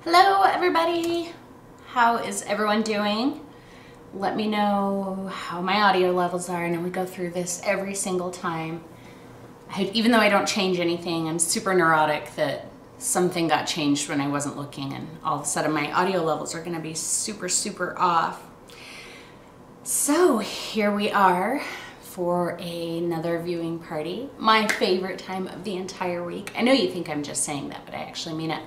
Hello everybody! How is everyone doing? Let me know how my audio levels are. I know we go through this every single time. Even though I don't change anything, I'm super neurotic that something got changed when I wasn't looking and all of a sudden my audio levels are going to be super off. So here we are for another viewing party. My favorite time of the entire week. I know you think I'm just saying that, but I actually mean it.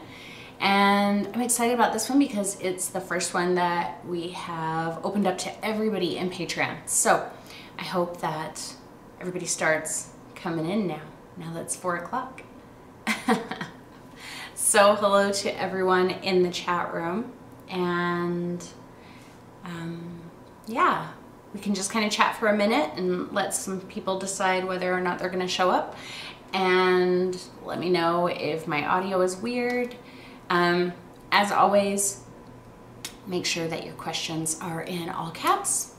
And I'm excited about this one because it's the first one that we have opened up to everybody in Patreon. So I hope that everybody starts coming in now that it's 4 o'clock. So hello to everyone in the chat room. And yeah, we can just kind of chat for a minute and let some people decide whether or not they're going to show up. And let me know if my audio is weird. As always, make sure that your questions are in all caps.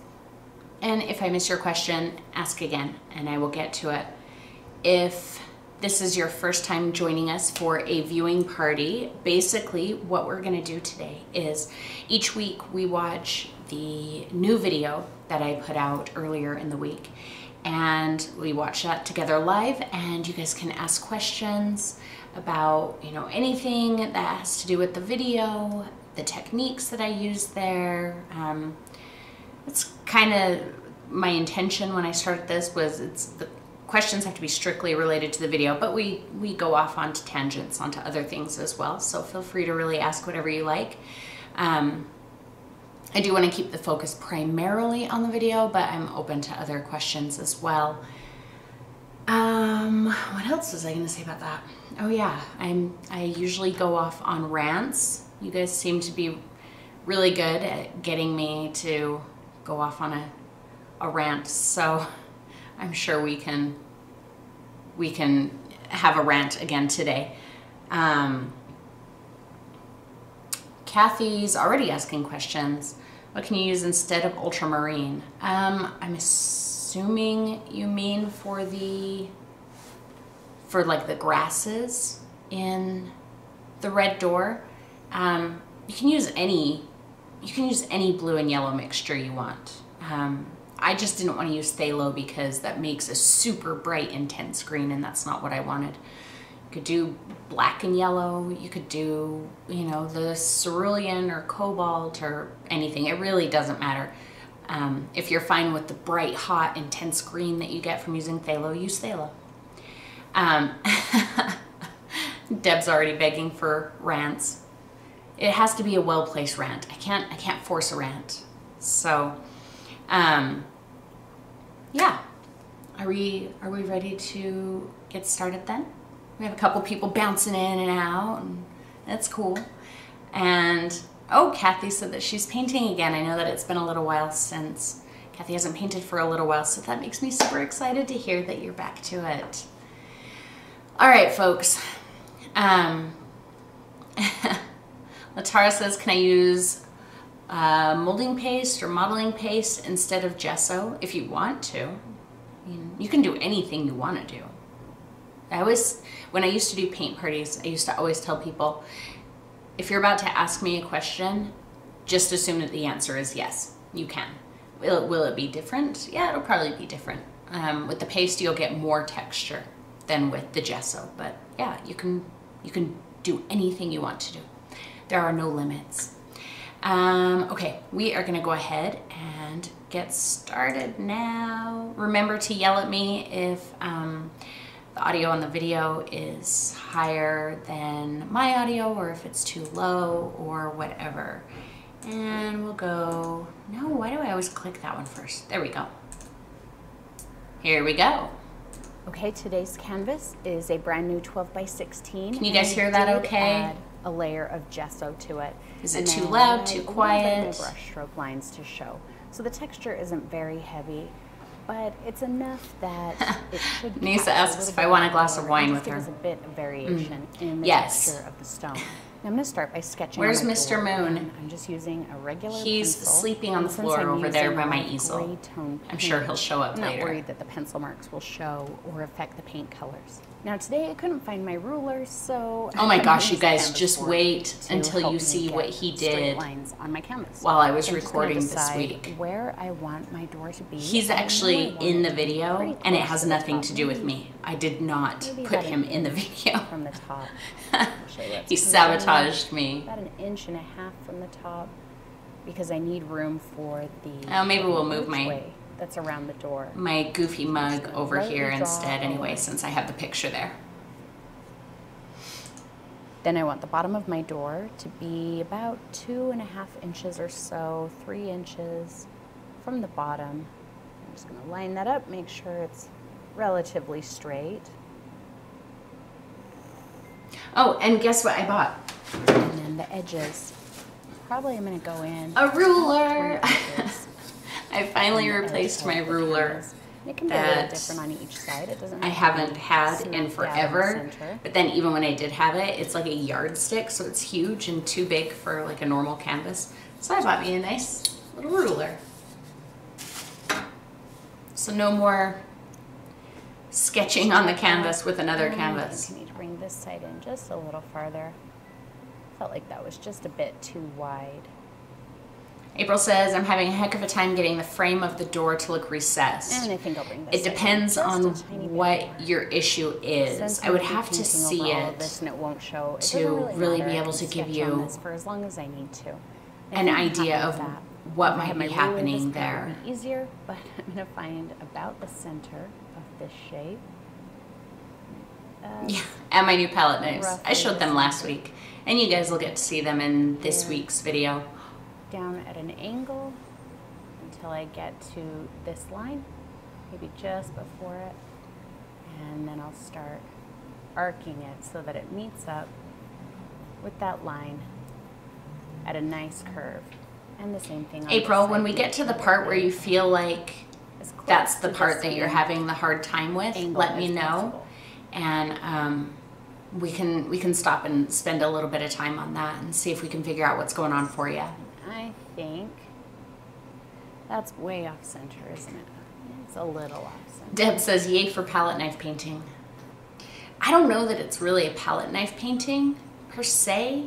And if I miss your question, ask again and I will get to it. If this is your first time joining us for a viewing party, basically what we're going to do today is each week we watch the new video that I put out earlier in the week. And we watch that together live, and you guys can ask questions about, you know, anything that has to do with the video, the techniques that I use there. It's kind of my intention when I started this was the questions have to be strictly related to the video, but we go off onto tangents onto other things as well. So feel free to really ask whatever you like. I do want to keep the focus primarily on the video, but I'm open to other questions as well. What else was I going to say about that? Oh yeah, I usually go off on rants. You guys seem to be really good at getting me to go off on a rant, so I'm sure we can have a rant again today. Kathy's already asking questions. What can you use instead of ultramarine? I'm assuming you mean for like the grasses in the red door. You can use any blue and yellow mixture you want. I just didn't want to use phthalo because that makes a super bright, intense green, and that's not what I wanted. You could do black and yellow, you could do, you know, the cerulean or cobalt or anything. It really doesn't matter. If you're fine with the bright, hot, intense green that you get from using phthalo, use phthalo. Deb's already begging for rants. It has to be a well-placed rant. I can't force a rant. So, yeah. Are we ready to get started then? We have a couple people bouncing in and out, and that's cool. And, oh, Kathy said that she's painting again. I know that it's been a little while since Kathy hasn't painted for a little while, so that makes me super excited to hear that you're back to it. All right, folks. Latara says, can I use molding paste or modeling paste instead of gesso if you want to? You can do anything you want to do. When I used to do paint parties, I used to always tell people, if you're about to ask me a question, just assume that the answer is yes, you can. Will it be different? Yeah, it'll probably be different. With the paste, you'll get more texture than with the gesso, but yeah, you can do anything you want to do. There are no limits. Okay, we are gonna go ahead and get started now. Remember to yell at me if the audio on the video is higher than my audio, or if it's too low, or whatever. And we'll go, no, why do I always click that one first? There we go. Here we go. Okay, today's canvas is a brand new 12 by 16. Can you guys hear that okay? Add a layer of gesso to it. Is it too loud, too quiet? Brush stroke lines to show. So the texture isn't very heavy, but it's enough that it should be. Nisa asks if I want a glass of wine with her. There's a bit of variation in the yes. texture of the stone. I'm going to start by sketching. Where's on my Mr. door, Moon? and I'm just using a regular He's pencil. sleeping on the And since floor I'm over there using by my a easel. gray tone I'm sure paint, he'll show up I'm not later. worried that the pencil marks will show or affect the paint colors. Now today I couldn't find my ruler, so Oh my I gosh, you used a guys, canvas just board wait to until help you me see get what he straight did lines on my canvas. while I was So I'm just gonna recording this decide week. where I want my door to be. He's and I actually know I want in it the to be video, pretty and it close has to the nothing top. to do with me. I did not Maybe put about him an in the inch video. from the top. Actually, let's He come down sabotaged me. about 1.5 inches from the top because I need room for the Oh, maybe we'll move archway that's around the door. my goofy mug gonna over lightly here draw instead a anyway, line. since I have the picture there. Then I want the bottom of my door to be about 2.5 inches or so, 3 inches from the bottom. I'm just going to line that up, make sure it's relatively straight. Oh, and guess what I bought? And then the edges, probably I'm going to go in A ruler! about 3 inches I finally on the edge replaced of my the ruler. canvas. It can be a little that different on each side. It doesn't I have to haven't be had smacked in down the forever, center. but then even when I did have it, it's like a yardstick, so it's huge and too big for like a normal canvas. So I bought me a nice little ruler. So no more sketching on the canvas with another And canvas. I need to bring this side in just a little farther. Felt like that was just a bit too wide. April says, I'm having a heck of a time getting the frame of the door to look recessed. And I think I'll bring this It side in depends just on a tiny bit what more. your issue is. Since I would I'm have to painting see over all of it this and it won't show, it to doesn't really matter. be I able can to give sketch on you this for as long as I need to. an If I'm idea happy of with that. what If I might have be my ruler, happening this part there. would be easier, but I'm going to find about the center of this shape. Yeah, and my new palette knives. I roughly showed the them last center. week, and you guys will get to see them in this Here. week's video. Down at an angle until I get to this line, maybe just before it, and then I'll start arcing it so that it meets up with that line at a nice curve. And the same thing on April, this when side, we make get to the sure part that where you feel like it's close that's the to part that you're same having the hard time with, angle let me as know, possible. and we can stop and spend a little bit of time on that and see if we can figure out what's going on for you. I think that's way off center, isn't it? It's a little off center. Deb says, yay for palette knife painting. I don't know that it's really a palette knife painting per se,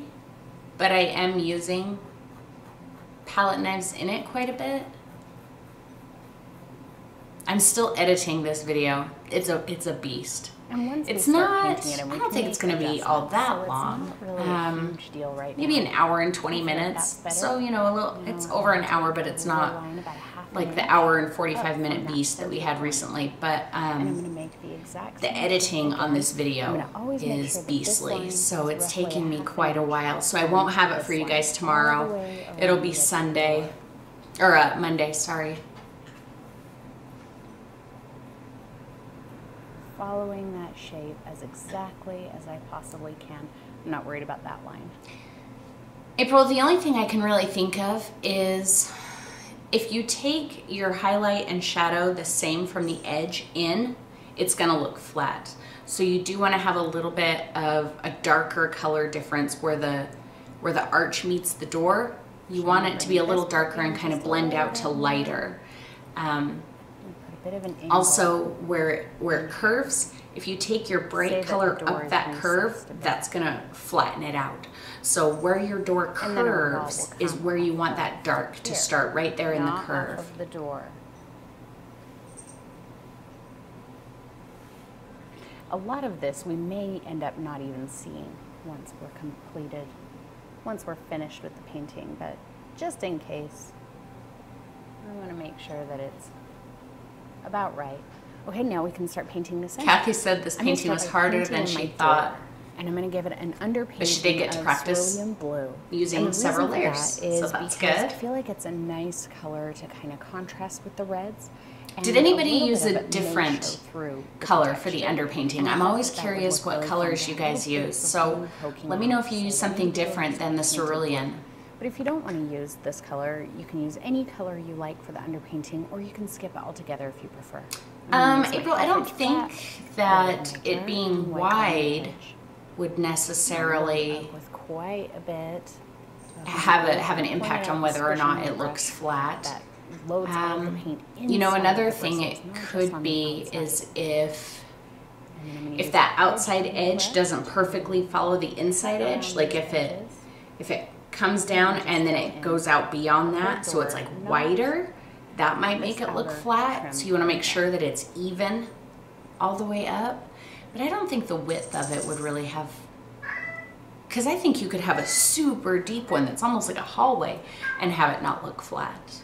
but I am using palette knives in it quite a bit. I'm still editing this video. It's a beast. And once It's we start not, painting it, and we I don't can think it's make going to be all adjustments, that so long. It's not really a huge deal right Maybe now. an hour and 20 I feel like minutes. that's better. So, you know, a little, it's over an hour, but it's not Line about a half like an the inch hour and up 45 minute from that beast that we center had point. recently. But And I'm going to make the exact the same editing thing on this again. video I'm gonna always make is sure that this beastly. line So is it's roughly taking me half an quite a inch while. So I from won't have it this for you line, guys all the tomorrow. way It'll around be the Sunday. door. Or Monday, sorry. Following that shape as exactly as I possibly can. I'm not worried about that line. April, the only thing I can really think of is if you take your highlight and shadow the same from the edge in, it's gonna look flat. So you do wanna have a little bit of a darker color difference where the arch meets the door. You want it to be a little darker and kind of blend out to lighter. Put a bit of an angle. Also, where it curves, if you take your Say bright that color the door up is that curve, recessed a bit. that's gonna flatten it out. So where your door And then our wall curves will is come where you off want of that dark to here, start, right there in the not off curve. of the door. A lot of this we may end up not even seeing once we're completed, once we're finished with the painting, but just in case, I want to make sure that it's about right. Okay, now we can start painting this in. Kathy said this I'm gonna painting was start by harder painting than in she my thought. door, and I'm going to give it an underpainting she did get to of practice cerulean blue. using And the several reason for layers, that is so that's because I good. feel like it's a nice color to kind of contrast with the reds. And Did anybody little use bit a of it may different show through the color for the texture. underpainting? And I I'm thought always that that would curious look what really colors fun you to have guys little use. bits of So blue poking let me know out. if you use So something let me go different than the into painted blue. cerulean. But if you don't want to use this color, you can use any color you like for the underpainting, or you can skip it altogether if you prefer. I'm gonna use my April, I don't half-inch flat, think white on that my it dirt, being white on my wide edge. would necessarily with quite a bit have an impact on whether or not it looks flat. That loads all of the paint You know, inside another the thing bristles, it not just could on the be outside. is And then I'm gonna use if that the outside edge edge doesn't perfectly follow the inside around edge, like the if edges. it comes down and then it goes out beyond that, so it's like wider, that might make it look flat. So you want to make sure that it's even all the way up. But I don't think the width of it would really have, because I think you could have a super deep one that's almost like a hallway and have it not look flat.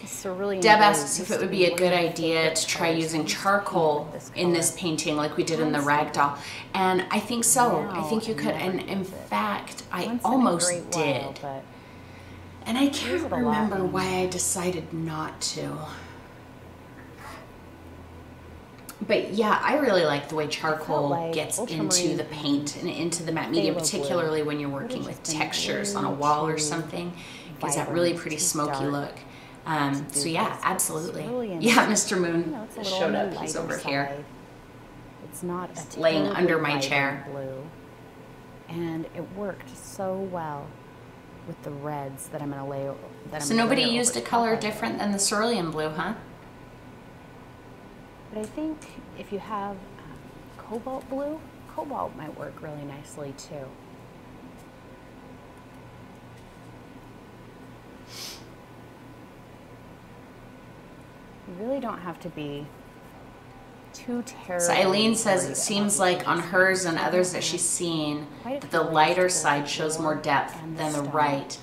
So really Deb asks if it would be a good idea to try using charcoal in this painting like we did in the ragdoll. And I think so. I think you could. And in fact, I almost did. And I can't remember why I decided not to. But yeah, I really like the way charcoal gets into the paint and into the matte medium, particularly when you're working with textures on a wall or something. It gives that really pretty smoky look. So yeah, absolutely. Yeah, Mr. Moon showed up. He's over here. It's not laying under my chair. Blue, and it worked so well with the reds that I'm going to lay. So nobody used a color different than the cerulean blue, huh? But I think if you have cobalt blue, cobalt might work really nicely too. You really don't have to be too terrible. So Eileen says it seems like on hers and others that she's seen, that the lighter side shows more depth than the right.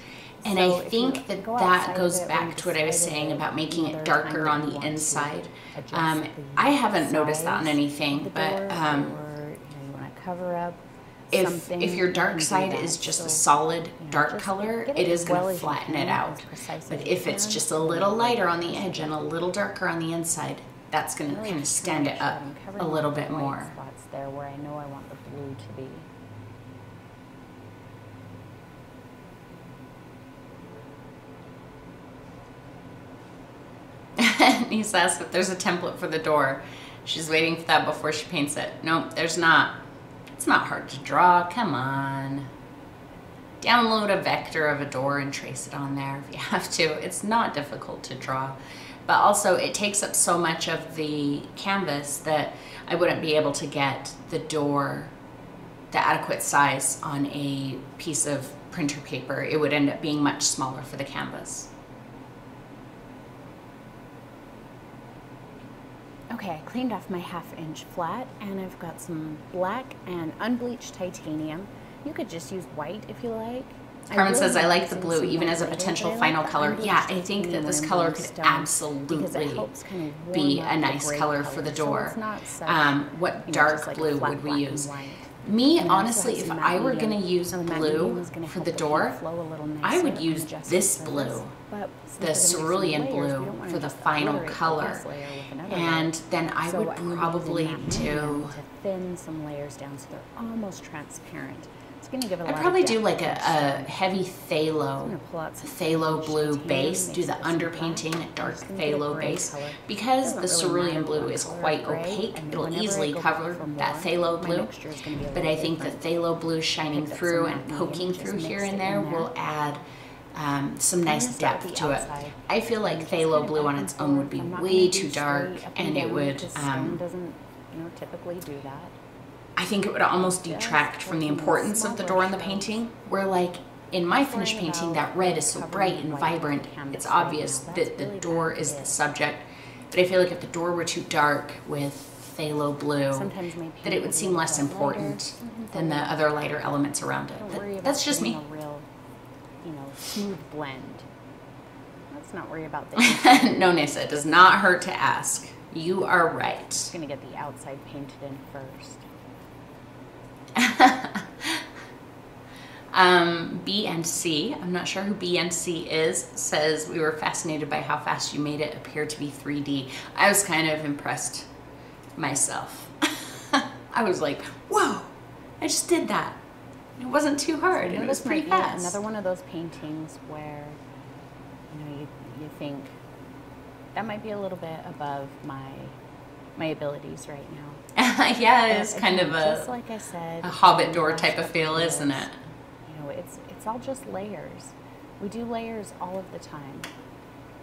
And I think that that goes back to what I was saying about making it darker on the inside. I haven't noticed that on anything, but you want to cover up if your dark side is just a solid dark color, it is going to flatten it out. But if it's just a little lighter on the edge and a little darker on the inside, that's going to kind of stand it up a little bit more. Spots there where I know I want the blue to be. Nisa asks if there's a template for the door. She's waiting for that before she paints it. Nope, there's not. It's not hard to draw, come on. Download a vector of a door and trace it on there if you have to. It's not difficult to draw. But also it takes up so much of the canvas that I wouldn't be able to get the door the adequate size on a piece of printer paper. It would end up being much smaller for the canvas. Okay, I cleaned off my 1/2 inch flat and I've got some black and unbleached titanium. You could just use white if you like. Carmen says, I like the blue even as a potential final color. Yeah, I think that this color could absolutely be a nice color for the door. What dark blue would we use? Me, honestly, if I were going to use blue for the door, I would use this blue, the cerulean blue, for the final color. And then I would probably do... thin some layers down so they're almost transparent. It's going to give a lot I'd probably of do like a texture. heavy phthalo blue base, do the underpainting, a dark phthalo base. Because the cerulean blue is quite opaque, it'll easily cover that phthalo blue. But I think the phthalo blue shining through and poking through here and there will add some nice depth to it. I feel like phthalo blue on its own would be way too dark, and it would doesn't typically do that. I think it would almost detract from the importance of the door in the painting, where like in my finished painting, that red is so bright and vibrant, it's obvious that the door is the subject. But I feel like if the door were too dark with phthalo blue, that it would seem less important than the other lighter elements around it. But that's just me. Smooth blend. Let's not worry about the No, Nissa, it does not hurt to ask. You are right. I'm just gonna get the outside painted in first. B and C, I'm not sure who B and C is, says we were fascinated by how fast you made it appear to be 3D. I was kind of impressed myself. I was like, whoa, I just did that. It wasn't too hard, and it was pretty fast. Another one of those paintings where, you think That might be a little bit above my abilities right now. Yeah, it's kind of just like I said, a Hobbit door type of feel, isn't it? You know, it's all just layers. We do layers all of the time.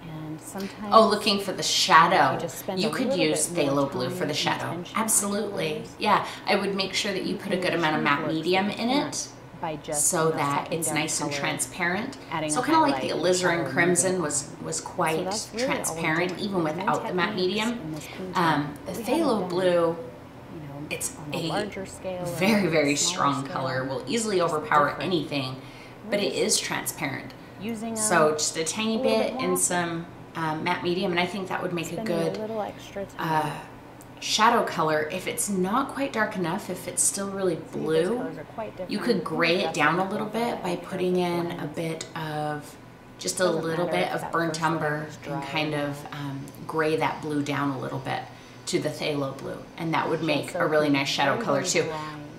And sometimes... Oh, looking for the shadow. You could use phthalo blue for the shadow. Absolutely. Yeah, I would make sure that you put a good amount of matte medium in it by just, so that it's nice and transparent. So kind of like the alizarin crimson was quite transparent even without the matte medium. The phthalo blue, it's a very, very strong color, will easily overpower anything, but it is transparent. So just a tiny bit in some matte medium, and I think that would make a good shadow color. If it's not quite dark enough, if it's still really blue, you could gray it down a little bit by putting in a bit of, just a little bit of burnt umber and kind of gray that blue down a little bit to the phthalo blue, and that would make a really nice shadow color too.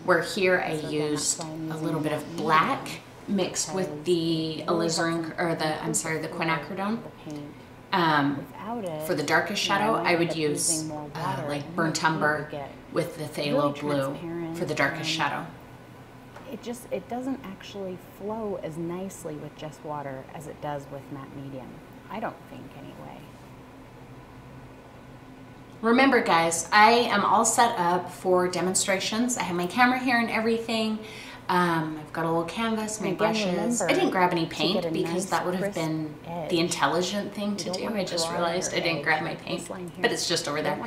Where here I used a little bit of black mixed with the alizarin, or the quinacridone. For the darkest shadow, I would use like burnt umber with the phthalo blue for the darkest shadow. It doesn't actually flow as nicely with just water as it does with matte medium. I don't think, anyway. Remember, guys, I am all set up for demonstrations. I have my camera here and everything. I've got a little canvas, my brushes. I didn't grab any paint because that would have been the intelligent thing to do. I just realized I didn't grab my paint, but it's just over there.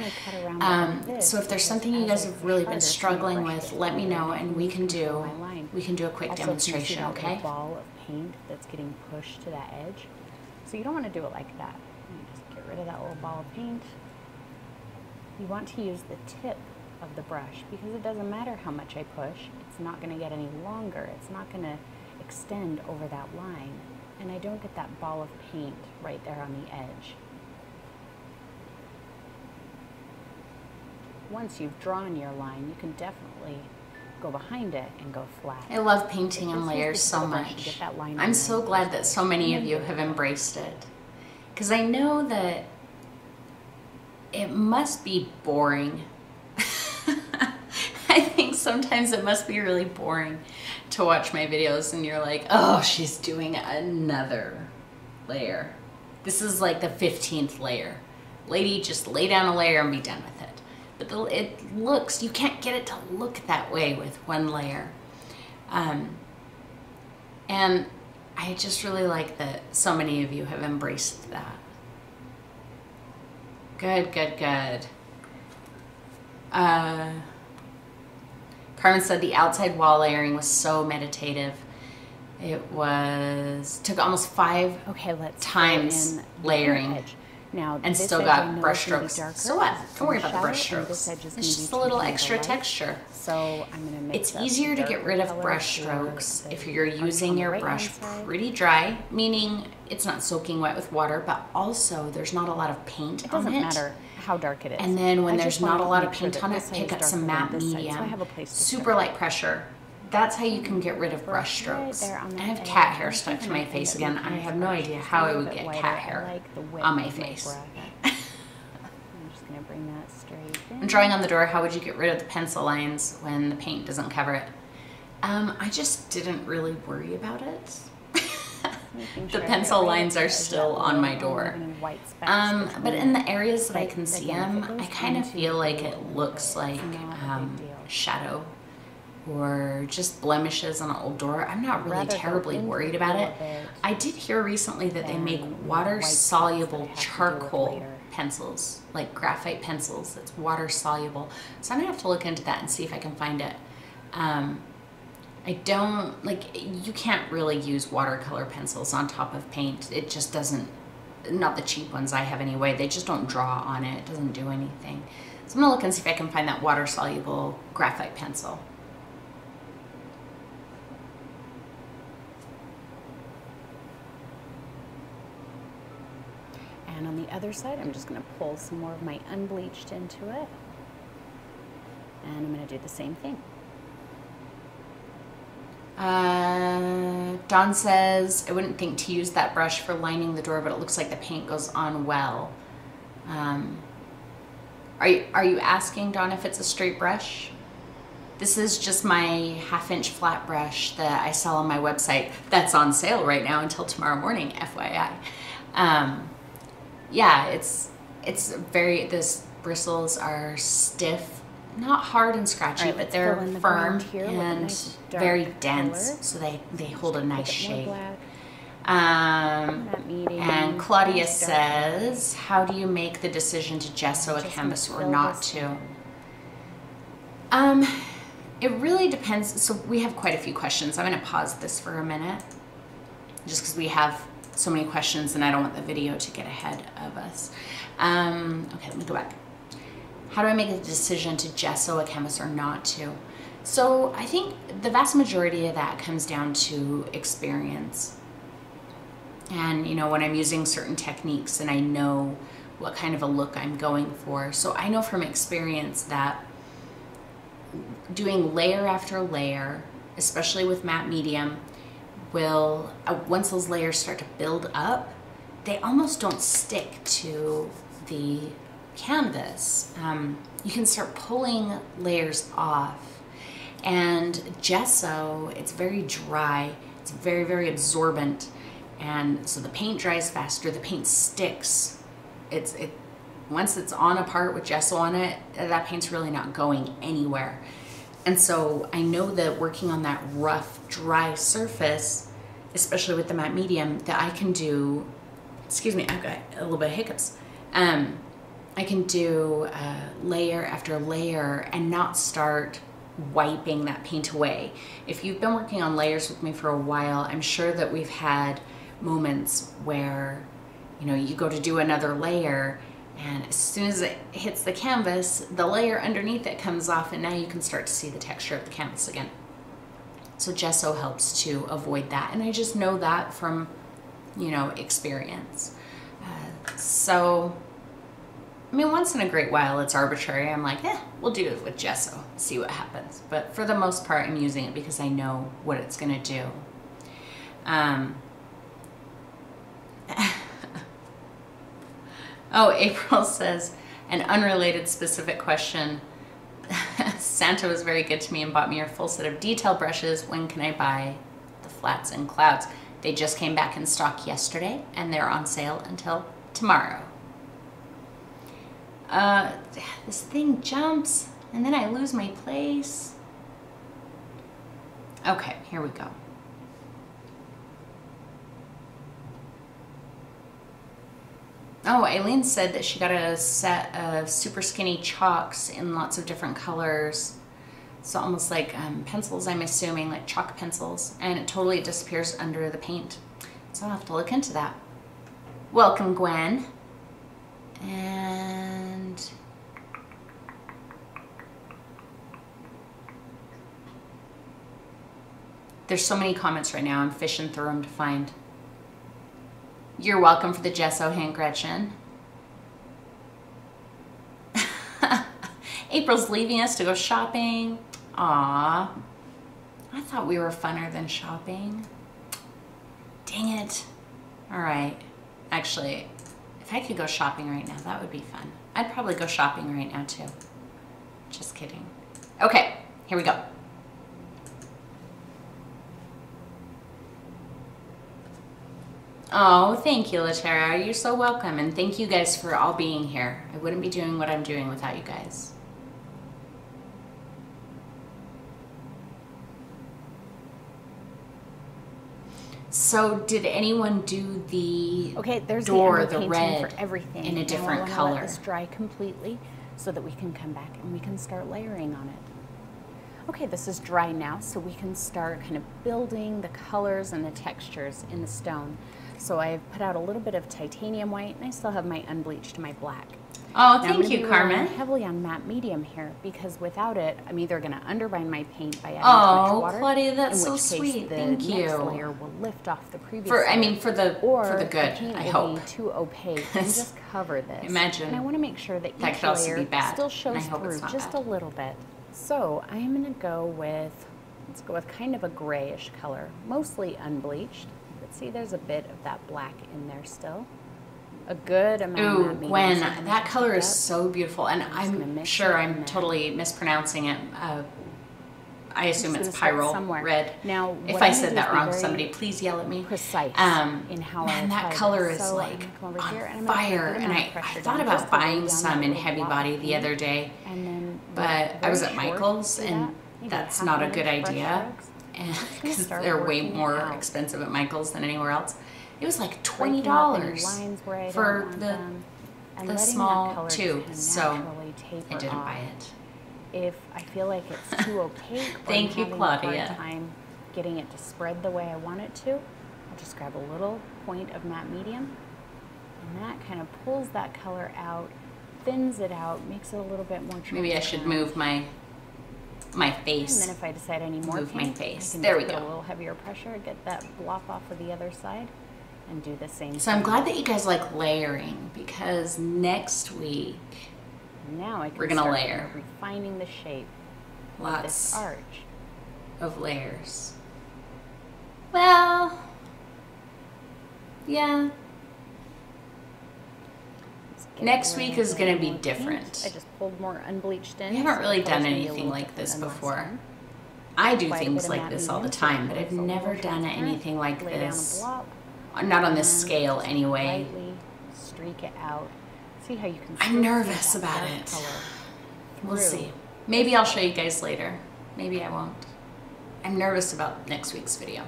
So if there's something you guys have really been struggling with, let me know and we can do a quick demonstration, okay? Also, ball of paint that's getting pushed to that edge. So you don't want to do it like that. You just get rid of that little ball of paint. You want to use the tip of the brush, because it doesn't matter how much I push, it's not going to get any longer, it's not going to extend over that line, and I don't get that ball of paint right there on the edge. Once you've drawn your line, you can definitely go behind it and go flat. I love painting in layers so much. I'm so glad that so many of you have embraced it, because I know that it must be boring. I think sometimes it must be really boring to watch my videos and you're like, oh, she's doing another layer. This is like the 15th layer. Lady, just lay down a layer and be done with it. But it looks, you can't get it to look that way with one layer. And I just really like that so many of you have embraced that. Good, good, good. Carmen said the outside wall layering was so meditative. It took almost 5 times layering. Now, and still got brush strokes. So what? Don't worry about the brush strokes. It's just a little extra texture. So I'm going to mix. It's easier to get rid of brush strokes if you're using your brush pretty dry, meaning it's not soaking wet with water, but also there's not a lot of paint on it. It doesn't matter how dark it is. And then when there's not a lot of paint on it, pick up some matte medium, super light pressure. That's how you can get rid of brush strokes. I have cat hair stuck to my face again. I have no idea how I would get cat hair on my face. I'm just going to bring that straight in. I'm drawing on the door. How would you get rid of the pencil lines when the paint doesn't cover it? I just didn't really worry about it. The pencil lines are still on my door. But in the areas that I can see them, I kind of feel like it looks like shadow or just blemishes on an old door. I'm not really terribly worried about it. I did hear recently that they make water-soluble charcoal pencils, like graphite pencils that's water-soluble. So I'm gonna have to look into that and see if I can find it. I don't, you can't really use watercolor pencils on top of paint. It just doesn't, not the cheap ones I have anyway, they just don't draw on it. It doesn't do anything. So I'm gonna look and see if I can find that water-soluble graphite pencil. And on the other side, I'm just going to pull some more of my unbleached into it. And I'm going to do the same thing. Dawn says, I wouldn't think to use that brush for lining the door, but it looks like the paint goes on well. Are you asking, Dawn, if it's a straight brush? This is just my 1/2-inch flat brush that I sell on my website. That's on sale right now until tomorrow morning, FYI. Yeah, this bristles are stiff, not hard and scratchy, but they're firm and very dense, so they hold a nice shape. And Claudia says, how do you make the decision to gesso a canvas or not to? It really depends. So we have quite a few questions. I'm going to pause this for a minute just because we have so many questions and I don't want the video to get ahead of us. Okay, let me go back. How do I make a decision to gesso a canvas or not to? So I think the vast majority of that comes down to experience. And, you know, when I'm using certain techniques and I know what kind of a look I'm going for. So I know from experience that doing layer after layer, especially with matte medium, will, once those layers start to build up, they almost don't stick to the canvas. You can start pulling layers off. And gesso, it's very dry, it's very, very absorbent. And so the paint dries faster, the paint sticks. Once it's on a part with gesso on it, that paint's really not going anywhere. And so I know that working on that rough, dry surface, especially with the matte medium, that I can do, excuse me, I've got a little bit of hiccups. I can do layer after layer and not start wiping that paint away. If you've been working on layers with me for a while, I'm sure that we've had moments where, you know, you go to do another layer and as soon as it hits the canvas, the layer underneath it comes off and now you can start to see the texture of the canvas again. So gesso helps to avoid that. And I just know that from, you know, experience. So, I mean, once in a great while it's arbitrary. I'm like, we'll do it with gesso, see what happens. But for the most part, I'm using it because I know what it's gonna do. Oh, April says, an unrelated specific question. Santa was very good to me and bought me your full set of detail brushes. When can I buy the flats and clouds? They just came back in stock yesterday and they're on sale until tomorrow. This thing jumps and then I lose my place. Okay, here we go. Oh, Aileen said that she got a set of super skinny chalks in lots of different colors. So almost like pencils, I'm assuming, like chalk pencils. And it totally disappears under the paint. So I'll have to look into that. Welcome, Gwen. And there's so many comments right now. I'm fishing through them to find. You're welcome for the gesso hand, Gretchen. April's leaving us to go shopping. Aw, I thought we were funner than shopping. Dang it. All right, actually, if I could go shopping right now, that would be fun. I'd probably go shopping right now too. Just kidding. Okay, here we go. Oh, thank you, Latera. You're so welcome. And thank you guys for all being here. I wouldn't be doing what I'm doing without you guys. So did anyone do the there's door, the red, for everything in a different color? Let this dry completely so that we can come back and we can start layering on it. Okay, this is dry now, so we can start kind of building the colors and the textures in the stone. So I've put out a little bit of titanium white, and I still have my unbleached, my black. Oh, thank you, Carmen. Heavily on matte medium here because without it, I'm either going to underbind my paint by adding too much water. Oh, Claudia, that's so in which sweet. Case the thank you. next layer will lift off the previous. For the good. The paint I will hope. be too opaque and just cover this. Imagine. And I want to make sure that each could also layer be bad, still and I shows hope it's through not just bad. a little bit. So I'm going to go with, let's go with kind of a grayish color, mostly unbleached. But see, there's a bit of that black in there still. a good amount Ooh, of medium. Gwen, So I'm gonna that pick color it is up. so beautiful, and just gonna I'm mix sure it I'm and then- totally mispronouncing it. I assume Just it's gonna start pyrrole somewhere. red. Now, If what I I'm gonna said do that is be wrong, very somebody please yell at me. precise in how I Man, that apply color this. is So I'm like gonna come over on here and I'm gonna put a fire, good and amount I of pressure thought down about just to lay buying down some that in little Heavy block Body of the paint. other day, And then but I was at very short, Michael's, see and that? Maybe that's half not a an good inch brush idea, strokes. because start they're way working it more out. expensive at Michael's than anywhere else. It was like Breaking up any $20 lines where I don't for want the them, and the letting small that color tube, just so kind of naturally taper I didn't off. buy it. If I feel like it's too opaque or Thank I'm you, having Claudia. a hard time getting it to spread the way I want it to, I'll just grab a little point of matte medium, and that kind of pulls that color out, thins it out, makes it a little bit more transparent. Maybe I should move my face. And then if I decide I need more Move my paint, face. I can There just we put go. a little heavier pressure, get that blop off of the other side, and do the same So thing. I'm glad that you guys like layering, because next week Now I can we're gonna start layer. refining the shape of Lots this arch. of layers. Well, yeah. Just get Next a little week is bit gonna be more paint. different. I just pulled more unbleached in. We haven't so really the color's done gonna be a anything little like this different than last before. time. I do Quite a things bit of like matte this all the medium, so time, but it's I've a little never done transparent. anything like Lay down a this. blob, Not on this and scale anyway. lightly streak it out. See how you can. I'm still see nervous that about dark it. color We'll through. see. Maybe I'll show you guys later. Maybe I won't. I'm nervous about next week's video.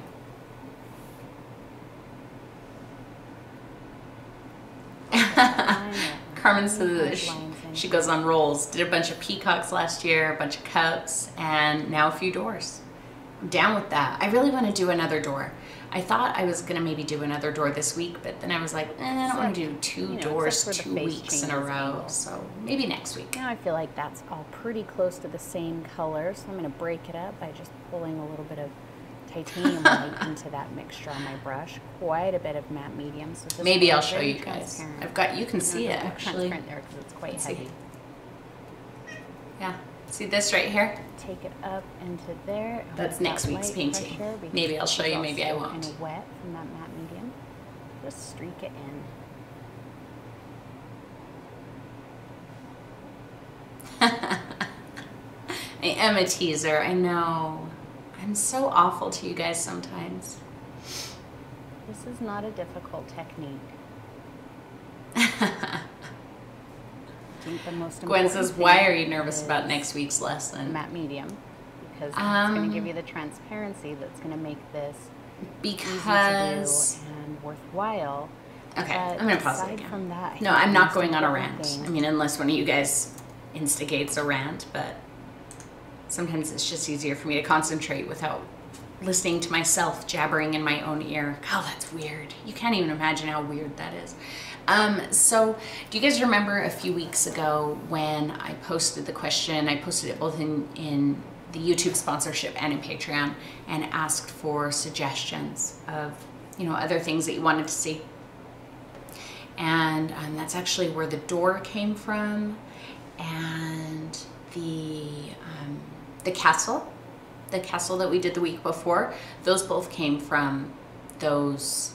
Carmen says that she goes on rolls. Did a bunch of peacocks last year, a bunch of cups, and now a few doors. I'm down with that. I really want to do another door. I thought I was gonna maybe do another door this week, but then I was like, I don't want to do two doors except for the 2 face weeks in a changes row. angle. So maybe next week. Now I feel like that's all pretty close to the same color, so I'm going to break it up by just pulling a little bit of titanium white into that mixture on my brush. Quite a bit of matte medium. So this Maybe one I'll is show very you guys. transparent. I've got, you can No, see no, it not actually. transparent there because it's quite Let's see. heavy. Yeah, see this right here? Take it up into there. and That's with next that week's light painting. pressure, because Maybe I'll this show is you, maybe I also won't. Kind of wet from that matte medium. Just streak it in. I am a teaser, I know. I'm so awful to you guys sometimes. This is not a difficult technique. I think the most Gwen important says, thing why are you nervous about is next week's lesson? matte medium, because it's going to give you the transparency that's going to make this Because, easy to do and worthwhile. okay, But I'm gonna pause it aside again. from that, I No, think I'm the not most going on a important rant. thing- I mean, unless one of you guys instigates a rant, but sometimes it's just easier for me to concentrate without listening to myself jabbering in my own ear. God, that's weird. You can't even imagine how weird that is. So do you guys remember a few weeks ago when I posted the question? I posted it both in the YouTube sponsorship and in Patreon, and asked for suggestions of, you know, other things that you wanted to see. And that's actually where the door came from, and the castle that we did the week before. Those both came from those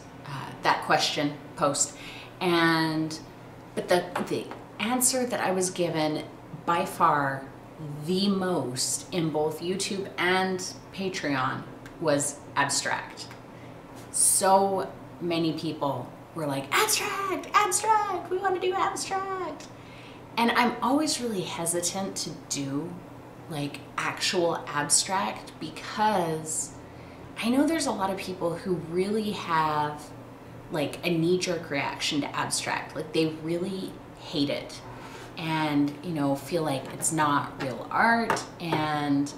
that question post. But the answer that I was given by far the most in both YouTube and Patreon was abstract. So many people were like, abstract, abstract, we want to do abstract. And I'm always really hesitant to do like actual abstract, because I know there's a lot of people who really have like a knee-jerk reaction to abstract. Like they really hate it and, you know, feel like it's not real art and,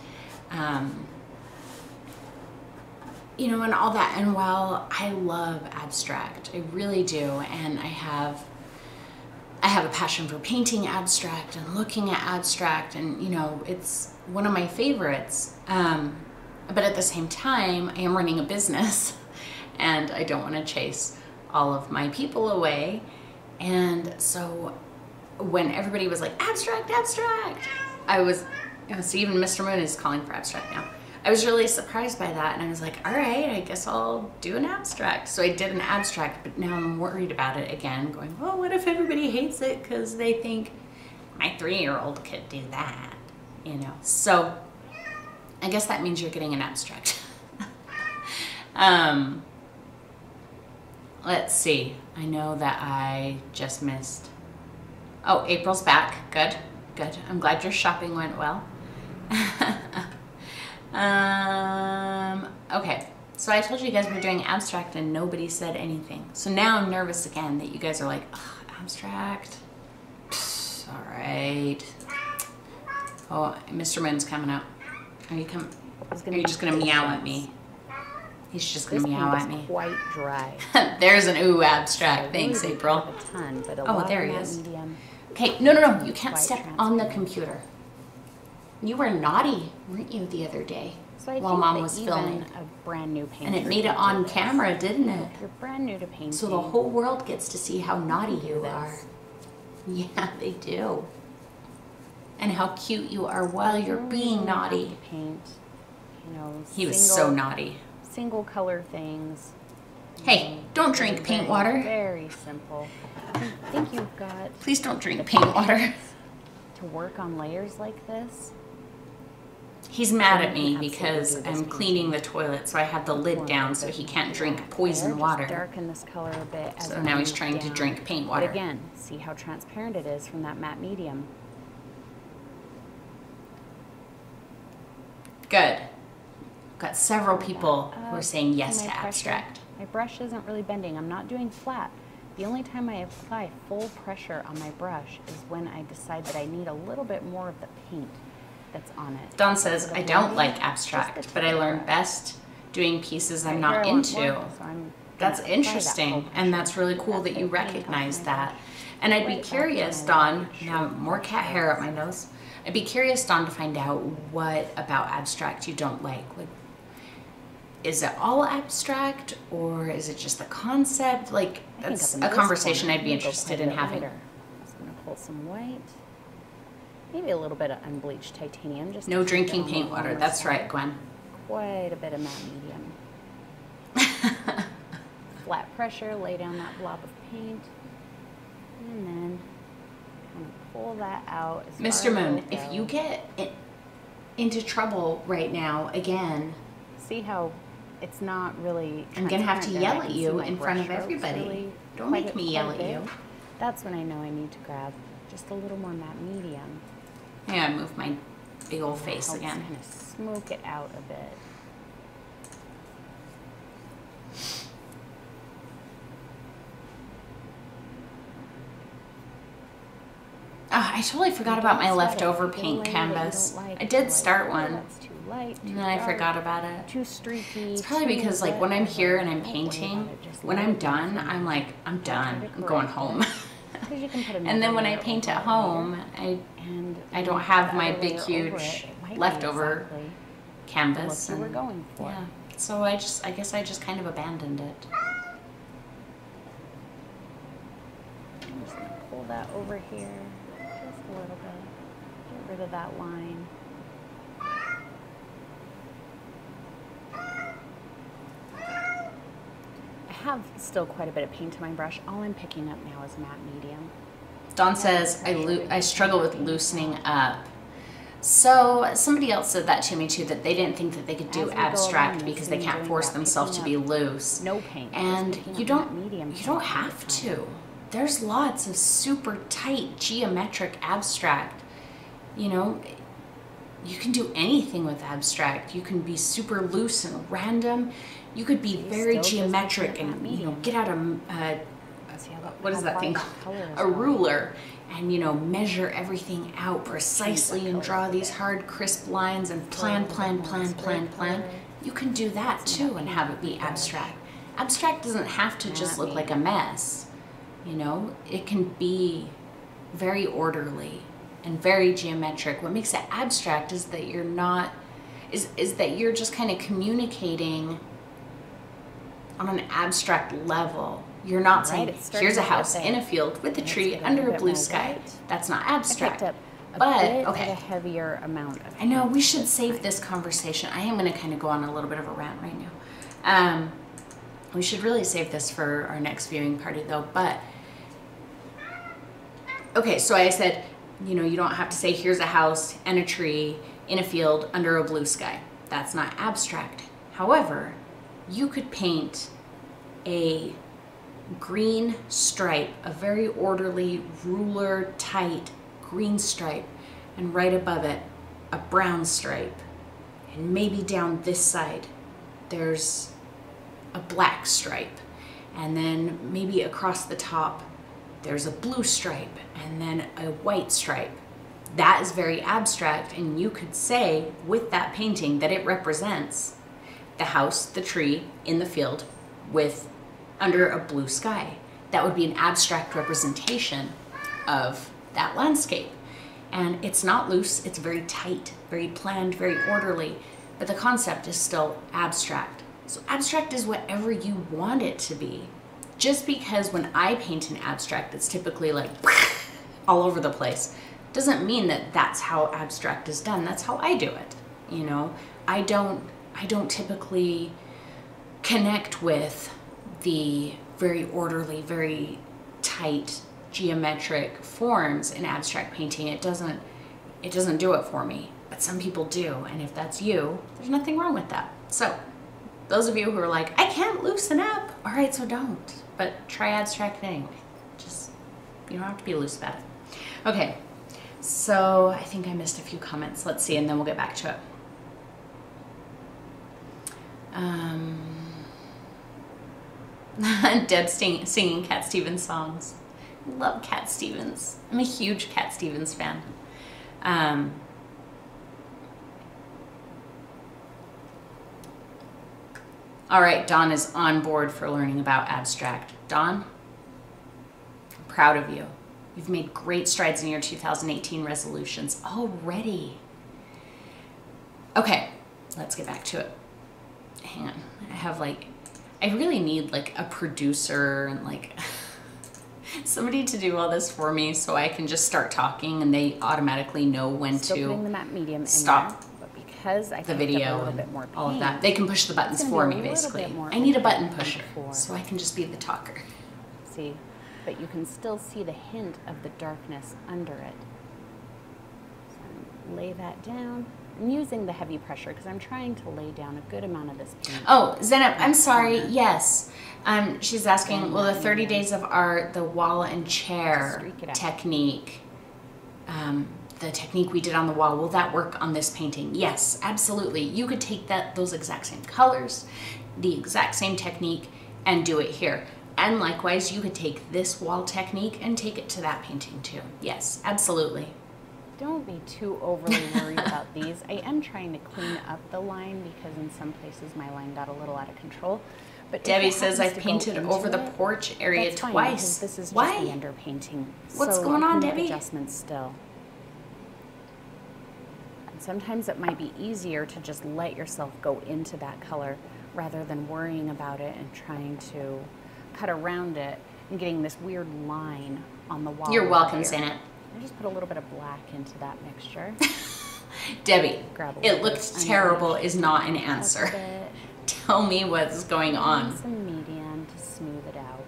you know, and all that. And while I love abstract, I really do, and I have a passion for painting abstract and looking at abstract, and, you know, it's one of my favorites. But at the same time, I am running a business and I don't want to chase all of my people away. And so when everybody was like, abstract, abstract, I was, so even Mr. Moon is calling for abstract now. I was really surprised by that, and I was like, all right, I guess I'll do an abstract. So I did an abstract, but now I'm worried about it again, going, well, what if everybody hates it because they think my 3-year-old could do that, you know? So I guess that means you're getting an abstract. Let's see. I know that I just missed. Oh, April's back. Good, good. I'm glad your shopping went well. Okay, so I told you guys we're doing abstract and nobody said anything. So now I'm nervous again that you guys are like, oh, abstract. Psst, all right. Oh, Mr. Moon's coming out. Are you coming? Are you just gonna meow at me? He's just gonna meow at me. Quite dry. There's an ooh abstract. Thanks, really April. A ton, but There he is. Medium. Okay, no. You can't step on the computer. You were naughty, weren't you, the other day? So I while think Mom was even filming. a brand new painter. And it made it on camera, didn't it? You're brand new to painting. So the whole world gets to see how naughty you are. Yeah, they do. And how cute you are while you're being naughty. Paint, you know. He was so naughty. Single color things. Hey, don't drink paint water. Very simple. I think you've got. Please don't drink paint water. To work on layers like this. He's mad at me because I'm cleaning the toilet, so I have the lid down so he can't drink poison water. Darken this color a bit. So now he's trying to drink paint water. But again, see how transparent it is from that matte medium. Good. Got several people who are saying yes to abstract. My brush isn't really bending. I'm not doing flat. The only time I apply full pressure on my brush is when I decide that I need a little bit more of the paint that's on it. Dawn says, I don't like abstract, but I learn best doing pieces I'm not into. That's interesting, and that's really cool that you recognize that. And I'd be curious, Dawn, now more cat hair up my nose. I'd be curious, Dawn, to find out what about abstract you don't like. Like, is it all abstract, or is it just the concept? Like, that's a conversation I'd be interested in having. I'm just gonna pull some white. Maybe a little bit of unbleached titanium. Just no drinking paint water. That's right, Gwen. Quite a bit of matte medium. Flat pressure, lay down that blob of paint. And then I'm gonna pull that out. Mr. Moon, if you get into trouble right now again, see how it's not really. I'm gonna have to yell at you in front of everybody. Really don't make me yell at you. That's when I know I need to grab just a little more matte medium. Yeah, I move my big old face again. Kind of smoke it out a bit. I totally forgot about my leftover paint canvas. I did start one. That's too light, and then I forgot about it. Too streaky. It's probably because like when I'm here and I'm painting, when I'm done, I'm like, I'm done. I'm going home. And then when I paint at home, I don't have my big huge leftover canvas. And, going for. Yeah. So I guess I just kind of abandoned it. I'm just gonna pull that over here just a little bit. Get rid of that line. I have still quite a bit of paint in my brush. All I'm picking up now is matte medium. Dawn says, I struggle with loosening up. So somebody else said that to me too, that they didn't think that they could do abstract because they can't force themselves to be loose. No paint. And you don't have to. There's lots of super tight geometric abstract. You know, you can do anything with abstract. You can be super loose and random. You could be very geometric and, you know, get out a, what is that thing called? A ruler, and, you know, measure everything out precisely and draw these hard, crisp lines and plan. You can do that too and have it be abstract. Abstract doesn't have to just look like a mess. You know, it can be very orderly and very geometric. What makes it abstract is that you're not, is that you're just kind of communicating on an abstract level. You're not saying, here's a house in a field with a tree under a blue sky. That's not abstract. I picked up but bit okay. of a heavier amount of I know paint we should this save time. this conversation. I am going to kind of go on a little bit of a rant right now. We should really save this for our next viewing party though, but okay, so I said, you know, you don't have to say here's a house and a tree in a field under a blue sky. That's not abstract. However, you could paint a green stripe, a very orderly, ruler, tight green stripe, and right above it, a brown stripe. And maybe down this side, there's a black stripe. And then maybe across the top, there's a blue stripe and then a white stripe. That is very abstract, and you could say with that painting that it represents the house, the tree in the field with under a blue sky. That would be an abstract representation of that landscape. And it's not loose, it's very tight, very planned, very orderly, but the concept is still abstract. So abstract is whatever you want it to be. Just because when I paint an abstract, it's typically like all over the place, doesn't mean that that's how abstract is done. That's how I do it. You know, I don't typically connect with the very orderly, very tight geometric forms in abstract painting. It doesn't do it for me, but some people do. And if that's you, there's nothing wrong with that. So those of you who are like, I can't loosen up, all right, so don't, but try abstract anyway. Just, you don't have to be loose about it. Okay, so I think I missed a few comments. Let's see, and then we'll get back to it. Deb singing Cat Stevens songs. Love Cat Stevens. I'm a huge Cat Stevens fan. All right, Dawn is on board for learning about abstract. Dawn, I'm proud of you. You've made great strides in your 2018 resolutions already. Okay, let's get back to it. Hang on, I really need like a producer and like somebody to do all this for me so I can just start talking and they automatically know when Still to putting the matte medium in stop there, but because I the picked video up a little and bit more paint, all of that. They can push the buttons gonna for be a me, little basically. bit more I need a opaque button than pusher before. so I can just be the talker. See, but you can still see the hint of the darkness under it. So lay that down. I'm using the heavy pressure because I'm trying to lay down a good amount of this paint. Oh, Zenab, I'm sorry. Yes. She's asking, will the 30 days of art, the wall and chair technique, the technique we did on the wall, will that work on this painting? Yes, absolutely. You could take those exact same colors, the exact same technique, and do it here. And likewise, you could take this wall technique and take it to that painting too. Yes, absolutely. Don't be too overly worried about these. I am trying to clean up the line because in some places my line got a little out of control. But Debbie says I've painted over the porch area that's fine, twice. This is Why? just the underpainting. What's so going I on, can make Debbie? Adjustments still. And sometimes it might be easier to just let yourself go into that color rather than worrying about it and trying to cut around it and getting this weird line on the wall. You're welcome, Janet. I just put a little bit of black into that mixture. Debbie, Grab a it little looks bit terrible under, is not an up a answer. bit, Tell me what's going and on. some medium to smooth it out.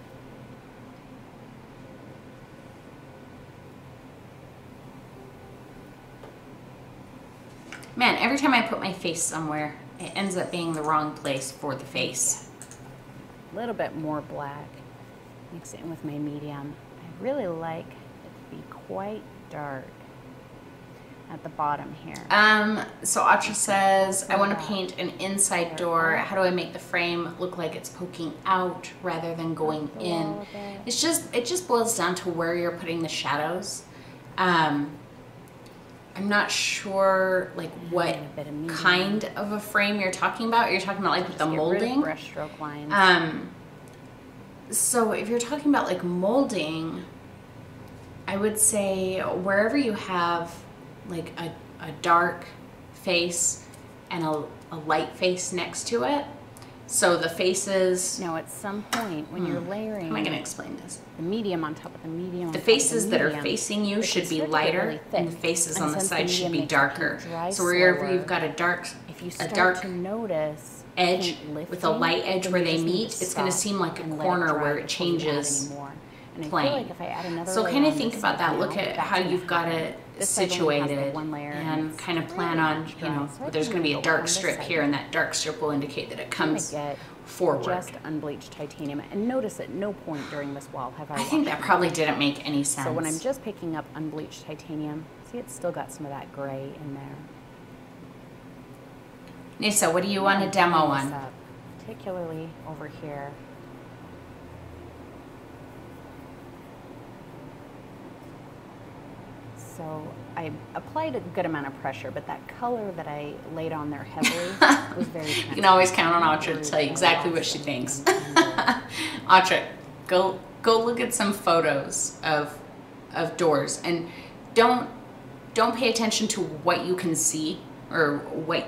Man, every time I put my face somewhere, it ends up being the wrong place for the face. A little bit more black. Mix it in with my medium. I really like it to be quite dark at the bottom here. So Atra says, I want to paint an inside door. How do I make the frame look like it's poking out rather than going in? It just boils down to where you're putting the shadows. I'm not sure like what kind of a frame you're talking about. You're talking about like with the molding. Brushstroke lines. So if you're talking about like molding, I would say wherever you have like a dark face and a light face next to it, So the faces, Now at some point when you're layering, how am I going to explain this? The medium on top of the medium. The faces that are facing you should be lighter, and the faces on the side should be darker. So wherever you've got a dark edge with a light edge where they meet, it's going to seem like a corner where it changes plane. So kind of think about that. Look at how you've got it situated and kind of plan on, you know, there's going to be a dark strip here, and that dark strip will indicate that it comes forward. Just unbleached titanium, and notice at no point during this wall have I think that probably didn't make any sense. So when I'm just picking up unbleached titanium, see, it's still got some of that gray in there. Nisa, what do you want to demo on? Particularly over here. So I applied a good amount of pressure, but that color that I laid on there heavily was very transparent. You can always count on Atra to tell you exactly what she thinks. Atra, go look at some photos of doors, and don't pay attention to what you can see or what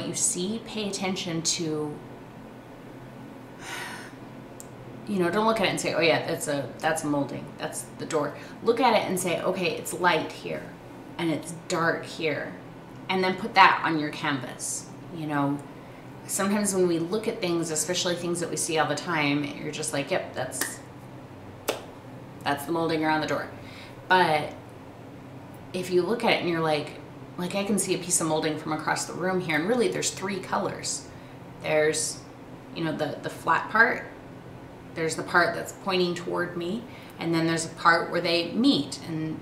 you see. Pay attention to, you know, don't look at it and say, oh yeah, that's a molding, that's the door. Look at it and say, okay, it's light here and it's dark here, and then put that on your canvas. You know, sometimes when we look at things, especially things that we see all the time, you're just like, yep, that's the molding around the door. But if you look at it and you're like I can see a piece of molding from across the room here, and really there's three colors. There's, you know, the flat part, there's the part that's pointing toward me, and then there's a part where they meet, and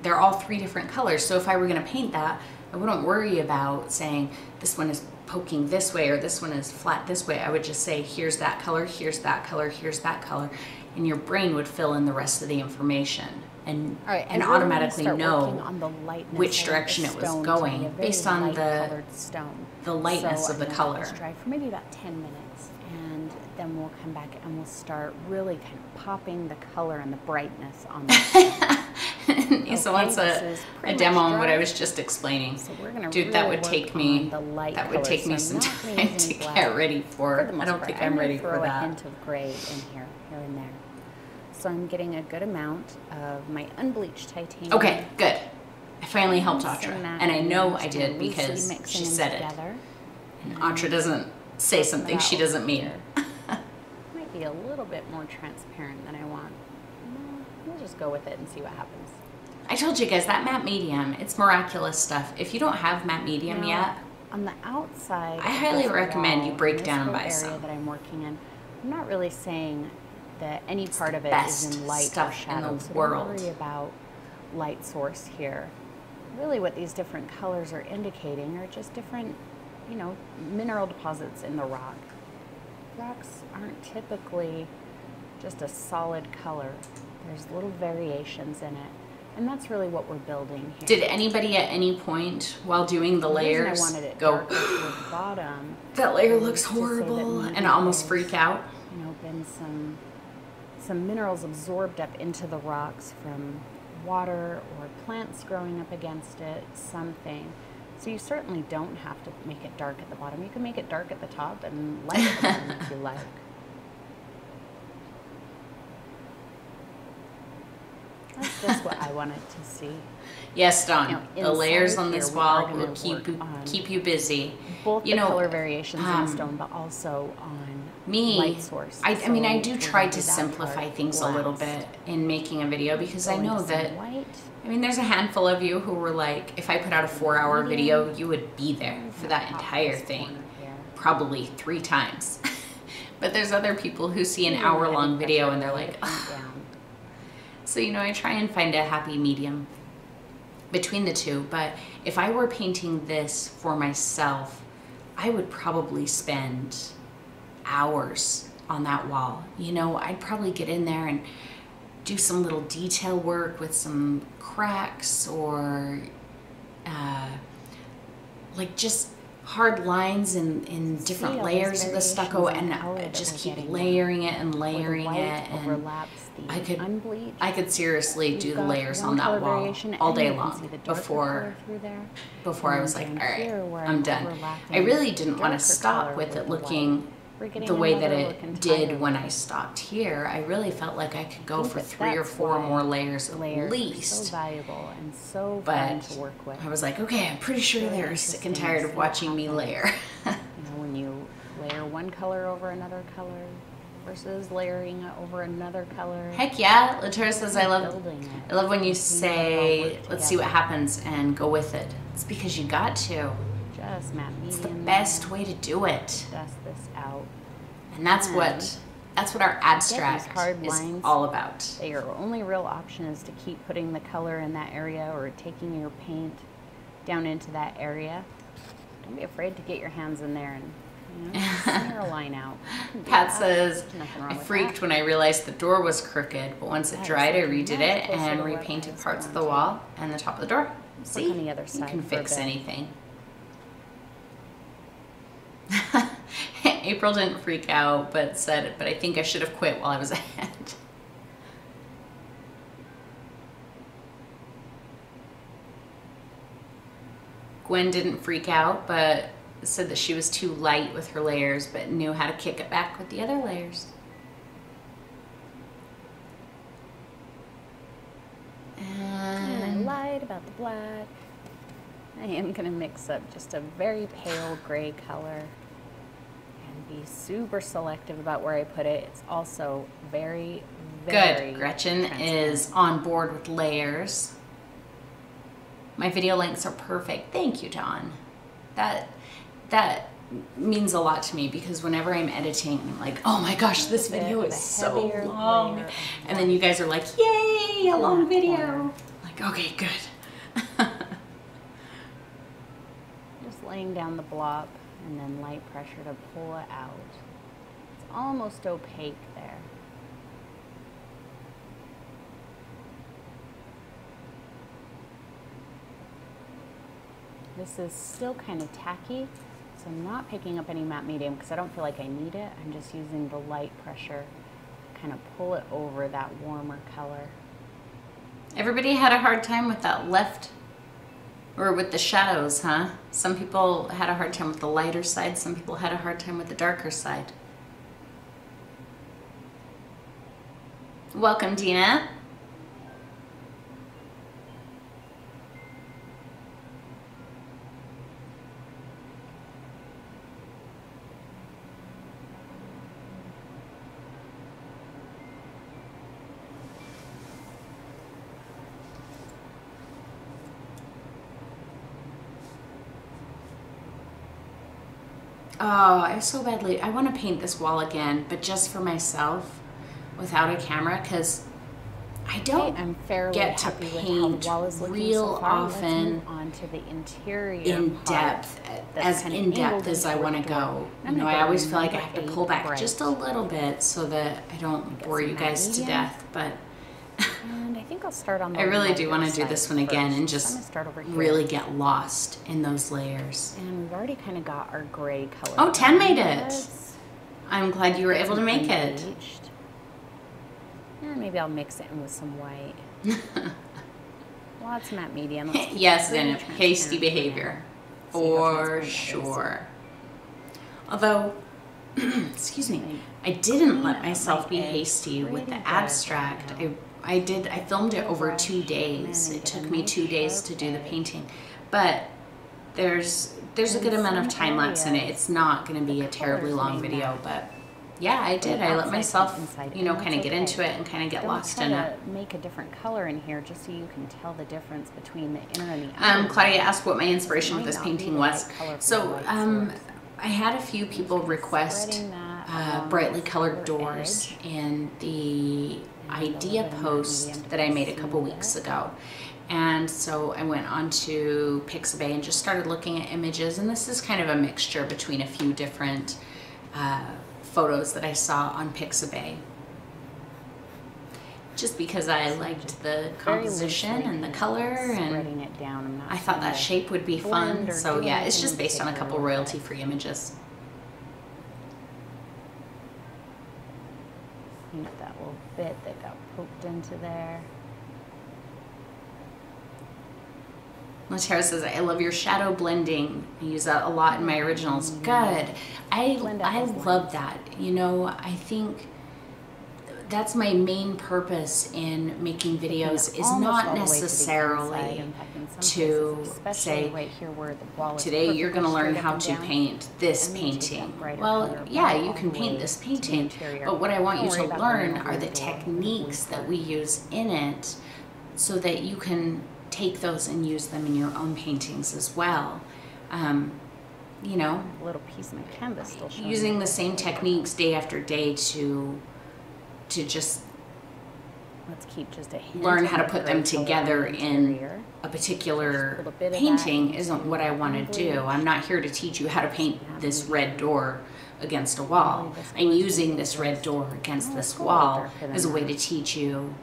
they're all three different colors. So if I were going to paint that, I wouldn't worry about saying this one is poking this way or this one is flat this way. I would just say, here's that color, here's that color, here's that color, and your brain would fill in the rest of the information and automatically know which direction it was going based on the lightness of the color. Let this dry for maybe about 10 minutes, and then we'll come back and we'll start really kind of popping the color and the brightness on the stone. Nisa wants a demo on what I was just explaining. So we're gonna Dude, that would take me some time to get ready for. I don't think I'm ready for that. A hint of gray in here and there. So I'm getting a good amount of my unbleached titanium. Okay, good. I finally helped Atra, and I know I did because she said it. And Atra doesn't say something she doesn't mean. Might be a little bit more transparent than I want. We'll just go with it and see what happens. I told you guys, that matte medium, it's miraculous stuff. If you don't have matte medium yet, on the outside, I highly recommend you break down and buy some. That I'm working in, I'm not really saying that any part of it is in light or shadow. So don't worry about light source here. Really what these different colors are indicating are just different, you know, mineral deposits in the rock. Rocks aren't typically just a solid color. There's little variations in it. And that's really what we're building here. Did anybody at any point while doing the layers I wanted it go, darker toward the bottom, that layer looks horrible, and almost freak out? You know, been some minerals absorbed up into the rocks from water or plants growing up against it, something. So you certainly don't have to make it dark at the bottom. You can make it dark at the top and light at the bottom if you like. That's just what I wanted to see. Yes, Dawn. The layers on this wall will keep you busy. Both the color variations in stone, but also on light source. I mean, I do try to simplify things a little bit in making a video, because I know that, I mean, there's a handful of you who were like, if I put out a 4-hour video, you would be there for that entire thing, probably 3 times. But there's other people who see an hour-long video and they're like, oh. So, you know, I try and find a happy medium between the two. But if I were painting this for myself, I would probably spend hours on that wall. You know, I'd probably get in there and do some little detail work with some cracks, or like just hard lines in different all layers these of the stucco, variations in and color I that just we're keep getting layering it and where the layering white it, and overlaps the unbleached. I could seriously do You've the got layers one on color that wall variation, all and day you can see long the darker color through there. before I And was like, then all here, right, where I'm done. overlapping I really didn't want darker to stop color with the it white, looking we're getting the way that another look it entirely. did when I stopped here. I really felt like I could go for 3 or 4 more layers at Layers are least. so valuable and so But fun to work with. I was like, okay, I'm pretty sure Really they're sick and interesting tired to of see watching what me happens. layer. You know, when you layer one color over another color versus layering it over another color. Heck yeah, Latour says I love Building it. when you Seeing how it all say, work let's see what together. happens and go with it. It's because you got to. Just matte medium. It's the best way to do it. Dust this out. And that's what our abstract hard is lines. all about. Your only real option is to keep putting the color in that area or taking your paint down into that area. Don't be afraid to get your hands in there and smear a line out. Pat says, There's nothing wrong I with freaked that. when I realized the door was crooked, but once it That is dried, I looking redid much it closer and to what I repainted was parts of the going to. wall and the top of the door. See, on the other you side can for a fix bit. anything. April didn't freak out, but said, but I think I should have quit while I was ahead. Gwen didn't freak out, but said that she was too light with her layers, but knew how to kick it back with the other layers. And I lied about the black. I am going to mix up just a very pale gray color and be super selective about where I put it. It's also very, very Good. Gretchen transparent. is on board with layers. My video lengths are perfect. Thank you, Dawn. That means a lot to me because whenever I'm editing, I'm like, oh my gosh, this video is so long. And then you guys are like, yay, a long video. Like, okay, good. Just laying down the blob and then light pressure to pull it out. It's almost opaque there. This is still kind of tacky, so I'm not picking up any matte medium because I don't feel like I need it. I'm just using the light pressure to kind of pull it over that warmer color. Everybody had a hard time with that left, or with the shadows, huh? Some people had a hard time with the lighter side. Some people had a hard time with the darker side. Welcome, Dina. Oh, I so badly, I want to paint this wall again, but just for myself, without a camera, because I don't I'm fairly get to happy with how paint the wall is looking real so far. Let's often move on to the interior in part depth, that's as kind of in depth angled as I into want a to door. go. I'm You know, gonna I go always feel like I number have to 8 pull back bright. just a little bit so that I don't Get bore some you matte guys to medium. death, but And I think I'll start on the I really do lighter want to do side this one again first. and So I'm just gonna start over here. really get lost in those layers. And we've already kind of got our gray color. Oh, 10 made down. it. Let's I'm glad you were get able to some make it. unbleached. And maybe I'll mix it in with some white. Lots of matte medium. Let's keep Yes, it pretty and hasty transparent behavior, for now. See how for transparent that is. sure. Although, excuse me, I didn't let myself be hasty with the abstract. I filmed it over 2 days. It took me 2 days to do the painting, but there's a good amount of time lapse in it. It's not going to be a terribly long video, but yeah, I did. I let myself, you know, kind of get into it and kind of get lost in it. Make a different color in here just so you can tell the difference between the inner and the outer. Claudia asked what my inspiration with Might this not be painting the was. right color for So, the right source. I had a few people request Spreading that along brightly the colored outer doors edge. in the idea bit of post medium to that I made a see couple that. weeks ago. And so I went on to Pixabay and just started looking at images. And this is kind of a mixture between a few different photos that I saw on Pixabay. just because I liked the Very composition loosely and the paint, color, spreading and it down. I'm not I thought trying that to shape would be blend fun. or So do yeah, it's anything just in based on a couple particular with it. royalty-free images. Paint that little bit that got poked into there. Latara says, I love your shadow blending. I use that a lot in my originals. Good. Blend out I those love lines. that. You know, I think that's my main purpose in making videos is Almost not all the way to the inside. necessarily In fact, in some to places, especially say, right here where the wall is today you're going to perfectly learn straight how up and to down. paint this I'm gonna take that painting. brighter Well, color yeah, all you can the paint way this to the painting, interior. but what I want Don't you worry to about learn going are over the door, techniques blue that part. we use in it so that you can take those and use them in your own paintings as well. You know, A little piece of my canvas still showing. using the same techniques day after day to just Let's keep just a hint learn of how to that put them gray color together the in interior. a particular little bit of that painting isn't into what I want to do. English. I'm not here to teach you how to paint this red door against a wall. Really, this I'm one's using gonna this be red just- door against Oh, this it's a little wall darker than as a way that. to teach you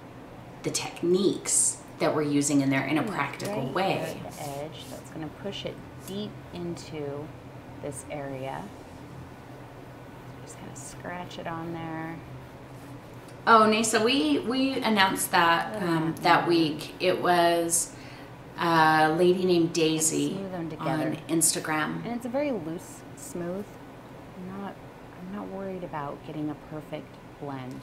the techniques that we're using in there in a And practical right way. here at the edge, that's going to push it deep into this area. Just kind of scratch it on there. Oh, Nasa, we announced that that week. It was a lady named Daisy Smooth them on together. Instagram. And it's a very loose, smooth. I'm not worried about getting a perfect blend.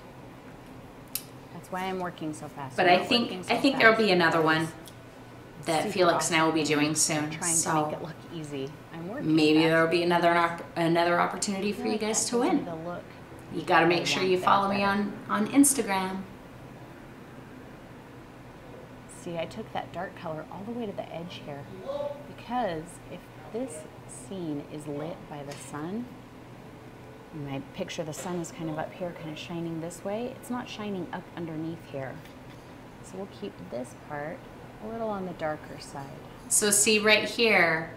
That's why I'm working so fast. But I'm I not think working so there'll be fast another because one that super Felix and I will be often doing soon. I'm trying to So make it look easy. I'm working maybe fast. there'll be another opportunity I for feel you like guys that to gives me win. the look. You got to I make sure want you that follow me better. on Instagram. See, I took that dark color all the way to the edge here because if this scene is lit by the sun, and I picture the sun is kind of up here, kind of shining this way, it's not shining up underneath here. So we'll keep this part a little on the darker side. So see right here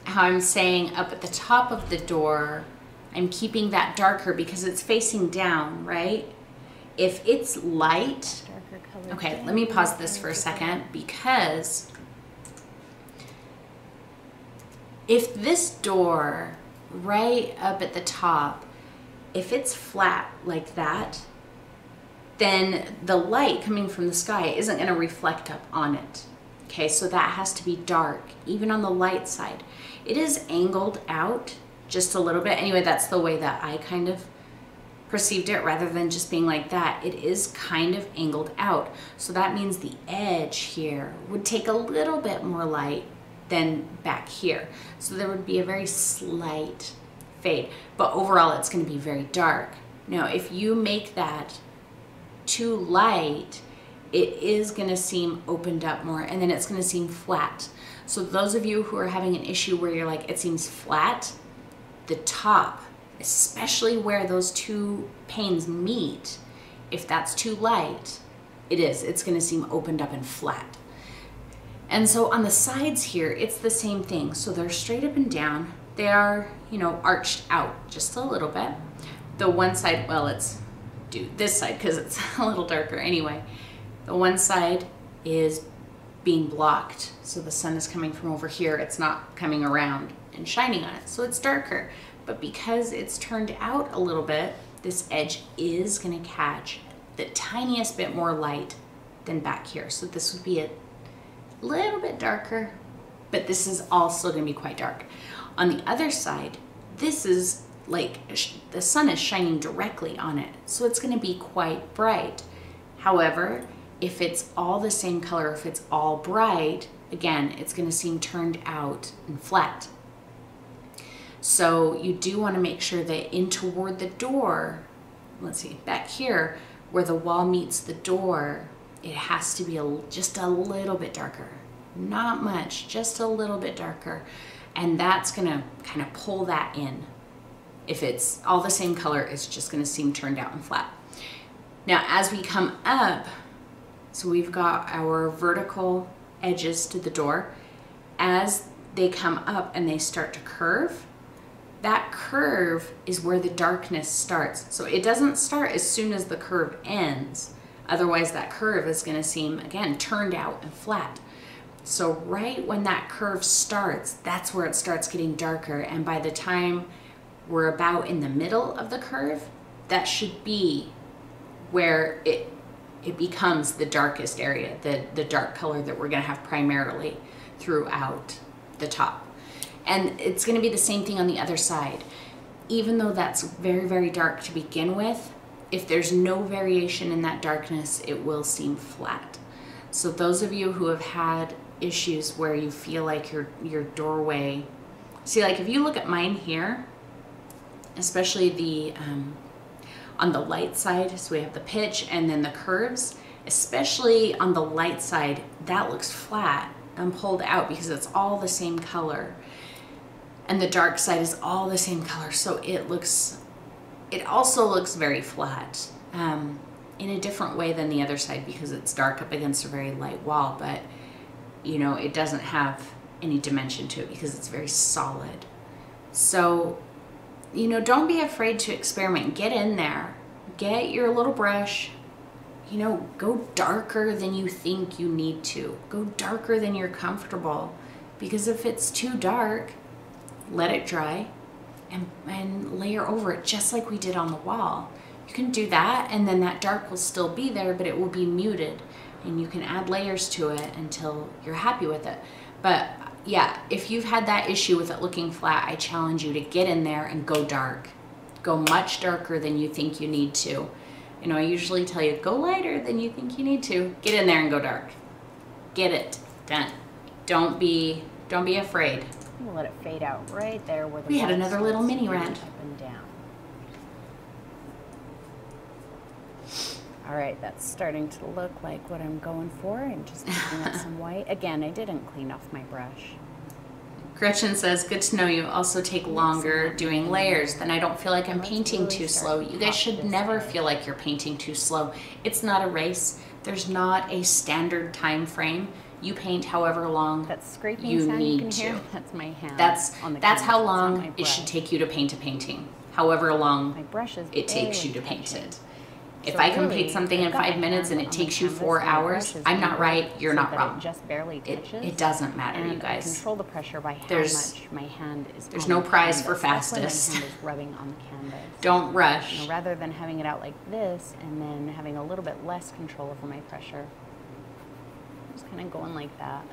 how I'm saying up at the top of the door, I'm keeping that darker because it's facing down, right? If it's light, Darker color. okay, let me pause this for a second because if this door right up at the top, if it's flat like that, then the light coming from the sky isn't going to reflect up on it. Okay, so that has to be dark, even on the light side. It is angled out just a little bit. Anyway, that's the way that I kind of perceived it rather than just being like that. It is kind of angled out. So that means the edge here would take a little bit more light than back here. So there would be a very slight fade, but overall it's going to be very dark. Now, if you make that too light, it is going to seem opened up more and then it's going to seem flat. So those of you who are having an issue where you're like, it seems flat, the top, especially where those two panes meet, if that's too light, it's going to seem opened up and flat. And so on the sides here, it's the same thing. So they're straight up and down. They are, you know, arched out just a little bit. The one side, well, let's do this side because it's a little darker anyway. The one side is being blocked. So the sun is coming from over here. It's not coming around and shining on it. So it's darker. But because it's turned out a little bit, this edge is going to catch the tiniest bit more light than back here. So this would be a little bit darker, but this is also going to be quite dark. On the other side, this is like the sun is shining directly on it. So it's going to be quite bright. However, if it's all the same color, if it's all bright, again, it's going to seem turned out and flat. So you do want to make sure that in toward the door, let's see, back here where the wall meets the door, it has to be just a little bit darker. Not much, just a little bit darker. And that's going to kind of pull that in. If it's all the same color, it's just going to seem turned out and flat. Now, as we come up, so we've got our vertical edges to the door. As they come up and they start to curve, that curve is where the darkness starts. So it doesn't start as soon as the curve ends, Otherwise that curve is going to seem, again, turned out and flat. So right when that curve starts, that's where it starts getting darker. And by the time we're about in the middle of the curve, that should be where it becomes the darkest area, the dark color that we're going to have primarily throughout the top. And it's going to be the same thing on the other side. Even though that's very, very dark to begin with, if there's no variation in that darkness, it will seem flat. So those of you who have had issues where you feel like your doorway, see, like if you look at mine here, especially the on the light side, so we have the pitch and then the curves, especially on the light side, that looks flat and pulled out because it's all the same color. And the dark side is all the same color, so it also looks very flat in a different way than the other side because it's dark up against a very light wall, but you know, it doesn't have any dimension to it because it's very solid. So, you know, don't be afraid to experiment. Get in there, get your little brush, you know, go darker than you think you need to. Go darker than you're comfortable, because if it's too dark, let it dry and layer over it just like we did on the wall. You can do that, and then that dark will still be there, but it will be muted, and you can add layers to it until you're happy with it. But yeah, if you've had that issue with it looking flat, I challenge you to get in there and go dark. Go much darker than you think you need to. You know, I usually tell you, go lighter than you think you need to. Get in there and go dark. Get it done. Don't be afraid. I'm gonna let it fade out right there where the we had another little mini rant. Up and down. All right, that's starting to look like what I'm going for. I'm just picking up some white. Again, I didn't clean off my brush. Gretchen says, good to know you also take longer doing layers. Then I don't feel like I'm painting too slow. You guys should never feel like you're painting too slow. It's not a race. There's not a standard time frame. You paint however long that scraping you sound need you can to. Hear? That's my hand. That's how long it should take you to paint a painting. However long my brush is it takes you to paint it. If So I can really, paint something in 5 minutes and it takes you 4 hours, I'm not right, you're not wrong. It just barely touches. It doesn't matter, and you guys. I control the pressure by how There's- much my hand is. there's on no the prize for canvas. That's when fastest. my hand is rubbing on the canvas. Don't rush. You know, rather than having it out like this and then having a little bit less control over my pressure, just kind of going like that.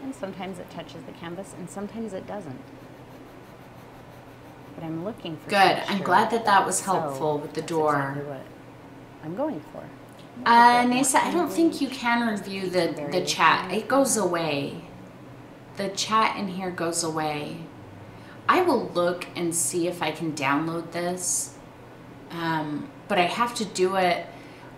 And sometimes it touches the canvas and sometimes it doesn't. But I'm looking for Good. I'm texture. glad that was So helpful with the that's door. exactly what I'm going for. Nasa, I don't think you can review the chat. It goes away. The chat in here goes away. I will look and see if I can download this, but I have to do it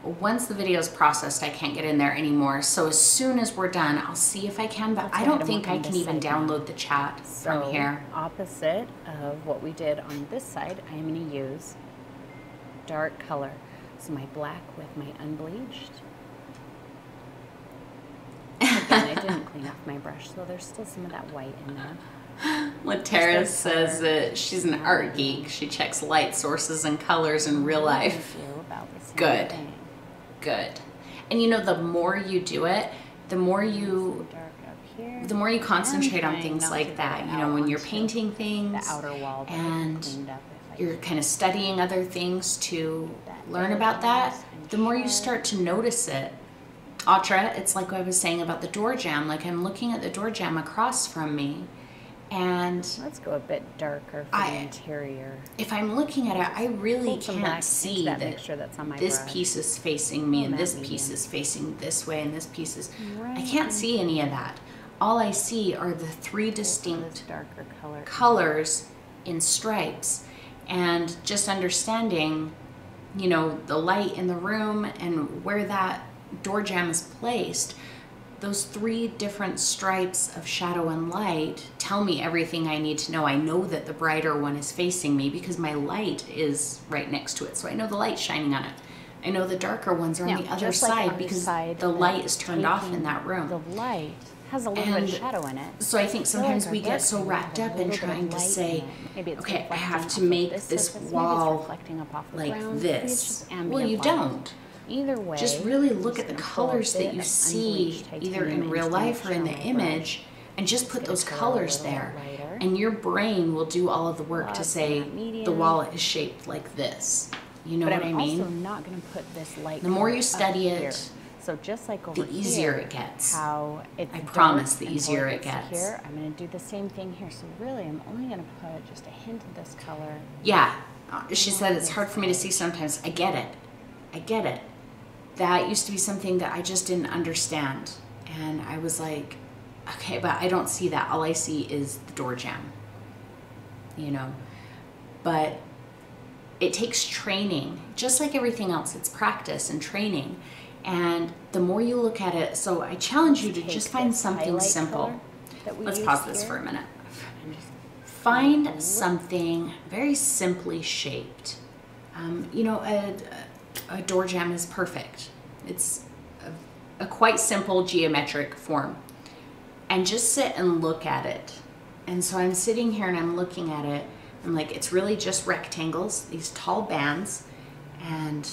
once the video is processed. I can't get in there anymore. So as soon as we're done, I'll see if I can, but I don't think I can even download the chat from here. Opposite of what we did on this side, I am going to use dark color. So my black with my unbleached. Again, I didn't clean off my brush, so there's still some of that white in there. Latara says that she's an art geek. She checks light sources and colors in real life. Good. Good. And you know, the more you do it, the more you concentrate on things like that. You know, when you're painting things the outer wall and you're kind of studying other things to learn about that, the more you start to notice it. Atra, it's like I was saying about the door jamb. Like I'm looking at the door jamb across from me, and let's go a bit darker for the interior. If I'm looking at it, I really can't see that mixture that's on my this brush. Piece is facing me and this piece is facing this way and this piece is... I can't see any of that. All I see are the 3 distinct darker colors in stripes, and just understanding, you know, the light in the room and where that door jamb is placed. Those 3 different stripes of shadow and light tell me everything I need to know. I know that the brighter one is facing me because my light is right next to it. So I know the light's shining on it. I know the darker ones are on the other side because the light is turned off in that room. The light has a little bit of shadow in it. So I think sometimes we get so wrapped up in trying to say, okay, I have to make this wall like this. Well, you don't. Either way, just really look I'm at the just gonna pull a colors that bit you of see unbleached either titanium in real into the life or in the mixture on my image, and just put gonna those go a colors little there. lighter. And your brain will do all of the work to Lots say on medium. the wallet is shaped like this. You know But what I I'm also mean? not going to put this light The more color you up study here. it, So just like over the easier here, it gets. how it's I dark promise the until easier it gets gets. Here, I'm going to do the same thing here. So really, I'm only going to put just a hint of this color. Yeah, she said it's hard for me to see sometimes. I get it. I get it. That used to be something that I just didn't understand. And I was like, okay, but I don't see that. All I see is the door jamb, you know. But it takes training, just like everything else. It's practice and training. And the more you look at it, so I challenge you to just find something simple. Let's pause this for a minute. Find something very simply shaped. You know, a door jamb is perfect. It's a quite simple geometric form. And just sit and look at it. And so I'm sitting here and I'm looking at it. I'm like, it's really just rectangles, these tall bands. And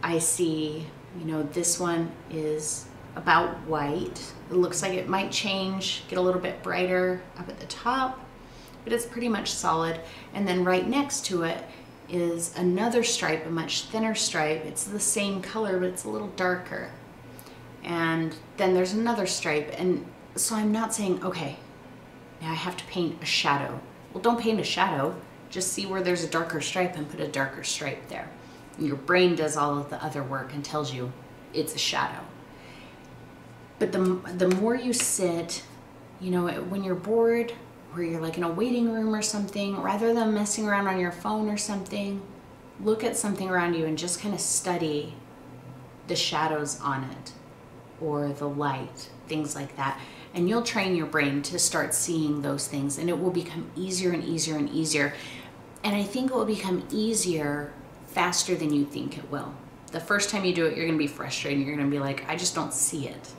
I see, you know, this one is about white. It looks like it might change, get a little bit brighter up at the top, but it's pretty much solid. And then right next to it is another stripe, a much thinner stripe. It's the same color, but it's a little darker. And then there's another stripe. And so I'm not saying, okay, now I have to paint a shadow. Well, don't paint a shadow. Just see where there's a darker stripe and put a darker stripe there. And your brain does all of the other work and tells you it's a shadow. But the more you sit, you know, when you're bored or you're like in a waiting room or something, rather than messing around on your phone or something, look at something around you and just kind of study the shadows on it or the light, things like that. And you'll train your brain to start seeing those things, and it will become easier and easier and easier. And I think it will become easier faster than you think it will. The first time you do it, you're gonna be frustrated. You're gonna be like, I just don't see it.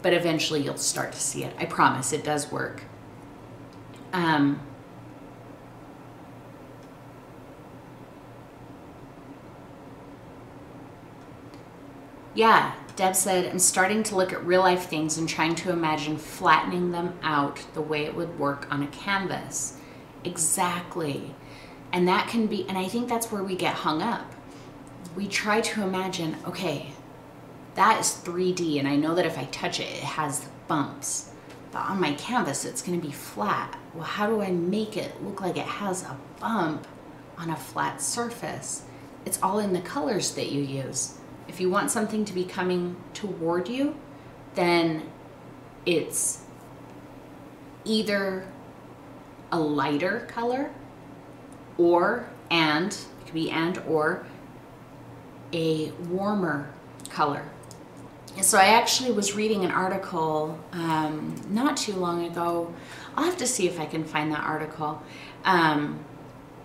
But eventually you'll start to see it. I promise, it does work. Yeah, Deb said, I'm starting to look at real life things and trying to imagine flattening them out the way it would work on a canvas. Exactly. And that can be, and I think that's where we get hung up. We try to imagine, okay, that is 3D, and I know that if I touch it, it has bumps. But on my canvas, it's gonna be flat. Well, how do I make it look like it has a bump on a flat surface? It's all in the colors that you use. If you want something to be coming toward you, then it's either a lighter color or, and, it could be and or, a warmer color. And so I actually was reading an article not too long ago. I'll have to see if I can find that article.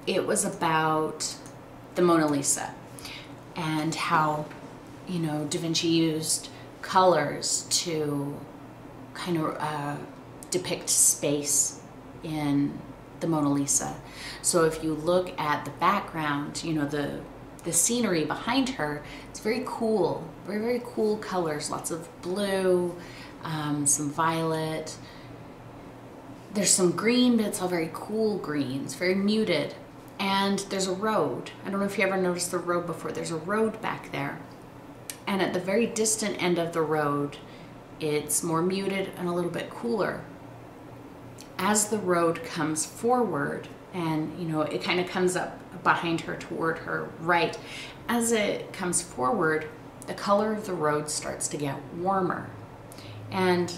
It was about the Mona Lisa and how, you know, Da Vinci used colors to kind of depict space in the Mona Lisa. So if you look at the background, you know, the scenery behind her, it's very cool, very, very cool colors, lots of blue, some violet. There's some green, but it's all very cool greens, very muted. And there's a road. I don't know if you ever noticed the road before. There's a road back there. And at the very distant end of the road, it's more muted and a little bit cooler. As the road comes forward, and you know, it kind of comes up behind her toward her right, as it comes forward, the color of the road starts to get warmer. And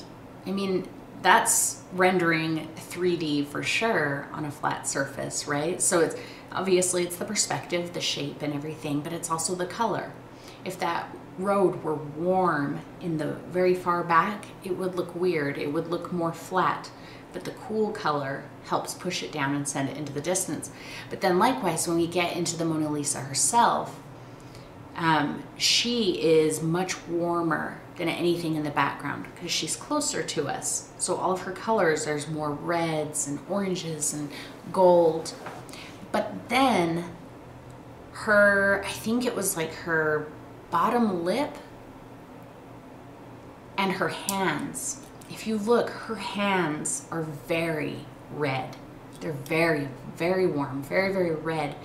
I mean, that's rendering 3D for sure on a flat surface, right? So it's obviously it's the perspective, the shape and everything, but it's also the color. If that road were warm in the very far back, it would look weird. It would look more flat, but the cool color helps push it down and send it into the distance. But then likewise, when we get into the Mona Lisa herself, she is much warmer than anything in the background because she's closer to us. So all of her colors, there's more reds and oranges and gold. But then her, I think it was like her bottom lip and her hands. If you look, her hands are very red. They're very, very warm, very, very red.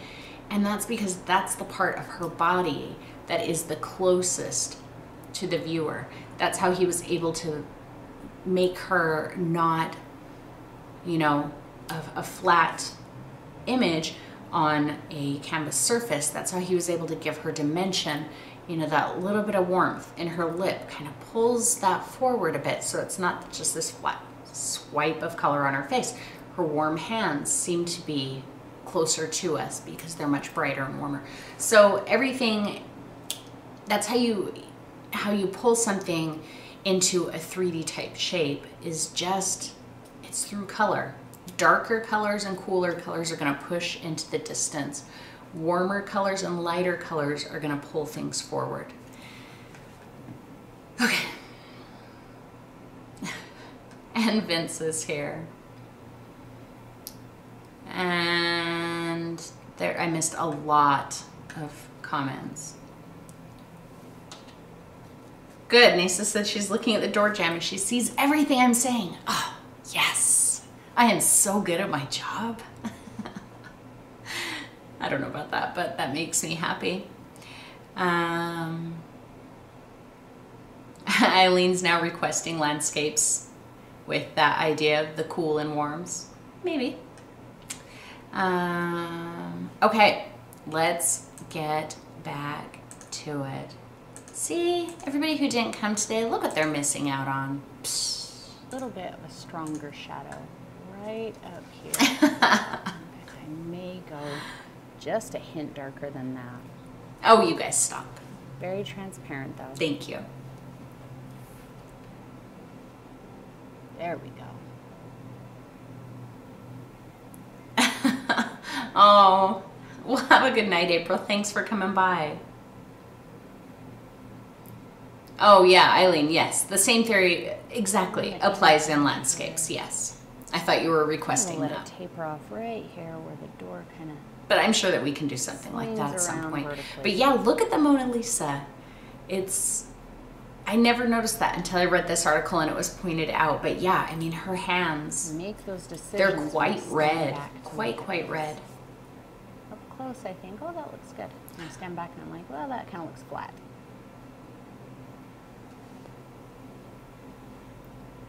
And that's because that's the part of her body that is the closest to the viewer. That's how he was able to make her not, you know, a flat image on a canvas surface. That's how he was able to give her dimension. You know, that little bit of warmth in her lip kind of pulls that forward a bit, so it's not just this flat swipe of color on her face. Her warm hands seem to be closer to us because they're much brighter and warmer. So everything, that's how you pull something into a 3D type shape, is just, it's through color. Darker colors and cooler colors are going to push into the distance. Warmer colors and lighter colors are going to pull things forward. Okay. And Vince is here. And there, I missed a lot of comments. Good. Nisa said she's looking at the door jamb and she sees everything I'm saying. Oh, yes. I am so good at my job. I don't know about that, but that makes me happy. Eileen's now requesting landscapes with that idea of the cool and warms. Maybe. Okay, let's get back to it. See, everybody who didn't come today, look what they're missing out on. Psst. A little bit of a stronger shadow right up here. I may go just a hint darker than that. Oh, you guys stop. Very transparent though. Thank you. There we go. Oh, well, have a good night, April. Thanks for coming by. Oh, yeah, Eileen, yes. The same theory exactly applies in landscapes, yes. I thought you were requesting let that. it taper off right here where the door kind of... But I'm sure that we can do something like that at some point. Vertically. But yeah, look at the Mona Lisa. It's... I never noticed that until I read this article and it was pointed out. But yeah, I mean, her hands... Make those decisions. They're quite red. Quite red. Up close, I think, oh, that looks good. And I stand back and I'm like, well, that kind of looks flat.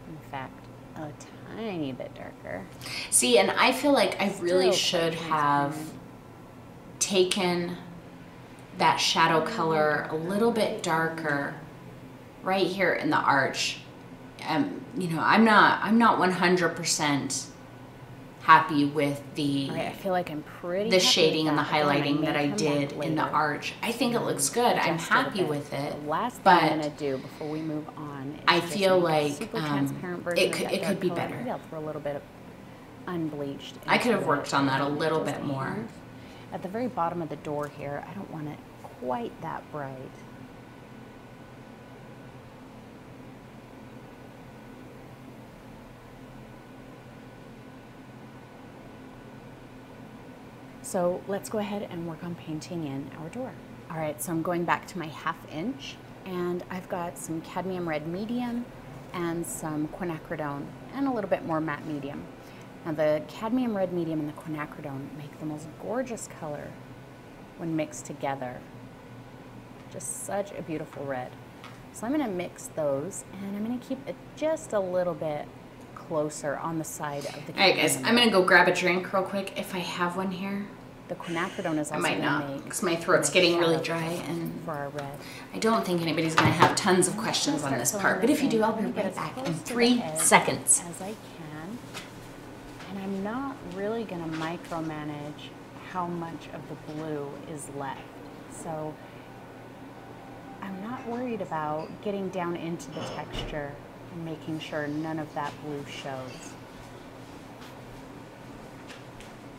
In fact, a tiny bit darker. See, and I feel like I really should have taken that shadow color a little bit darker right here in the arch. You know, I'm not 100% happy with the I feel like I'm pretty the shading and the highlighting that I did in the later. arch. I think it looks good. I'm happy with it. The last thing but I'm gonna do before we move on is I just feel make a like super transparent version it of could that dark be color. better. Maybe I'll throw a little bit of unbleached. I could have into worked it. on that a little Just bit a more. hint. At the very bottom of the door here, I don't want it quite that bright. So let's go ahead and work on painting in our door. All right, so I'm going back to my 1/2 inch and I've got some cadmium red medium and some quinacridone and a little bit more matte medium. Now the cadmium red medium and the quinacridone make the most gorgeous color when mixed together. Just such a beautiful red. So I'm gonna mix those and I'm gonna keep it just a little bit closer on the side of the cadmium. All right, guys, I'm gonna go grab a drink real quick if I have one here. The quinacridone is also I might gonna not, make because my throat's nice getting really shadow dry, and for our red. I don't think anybody's gonna have tons of questions on this part. But if you do, I'll be right back in 3 seconds. As I can, and I'm not really gonna micromanage how much of the blue is left. So I'm not worried about getting down into the texture and making sure none of that blue shows.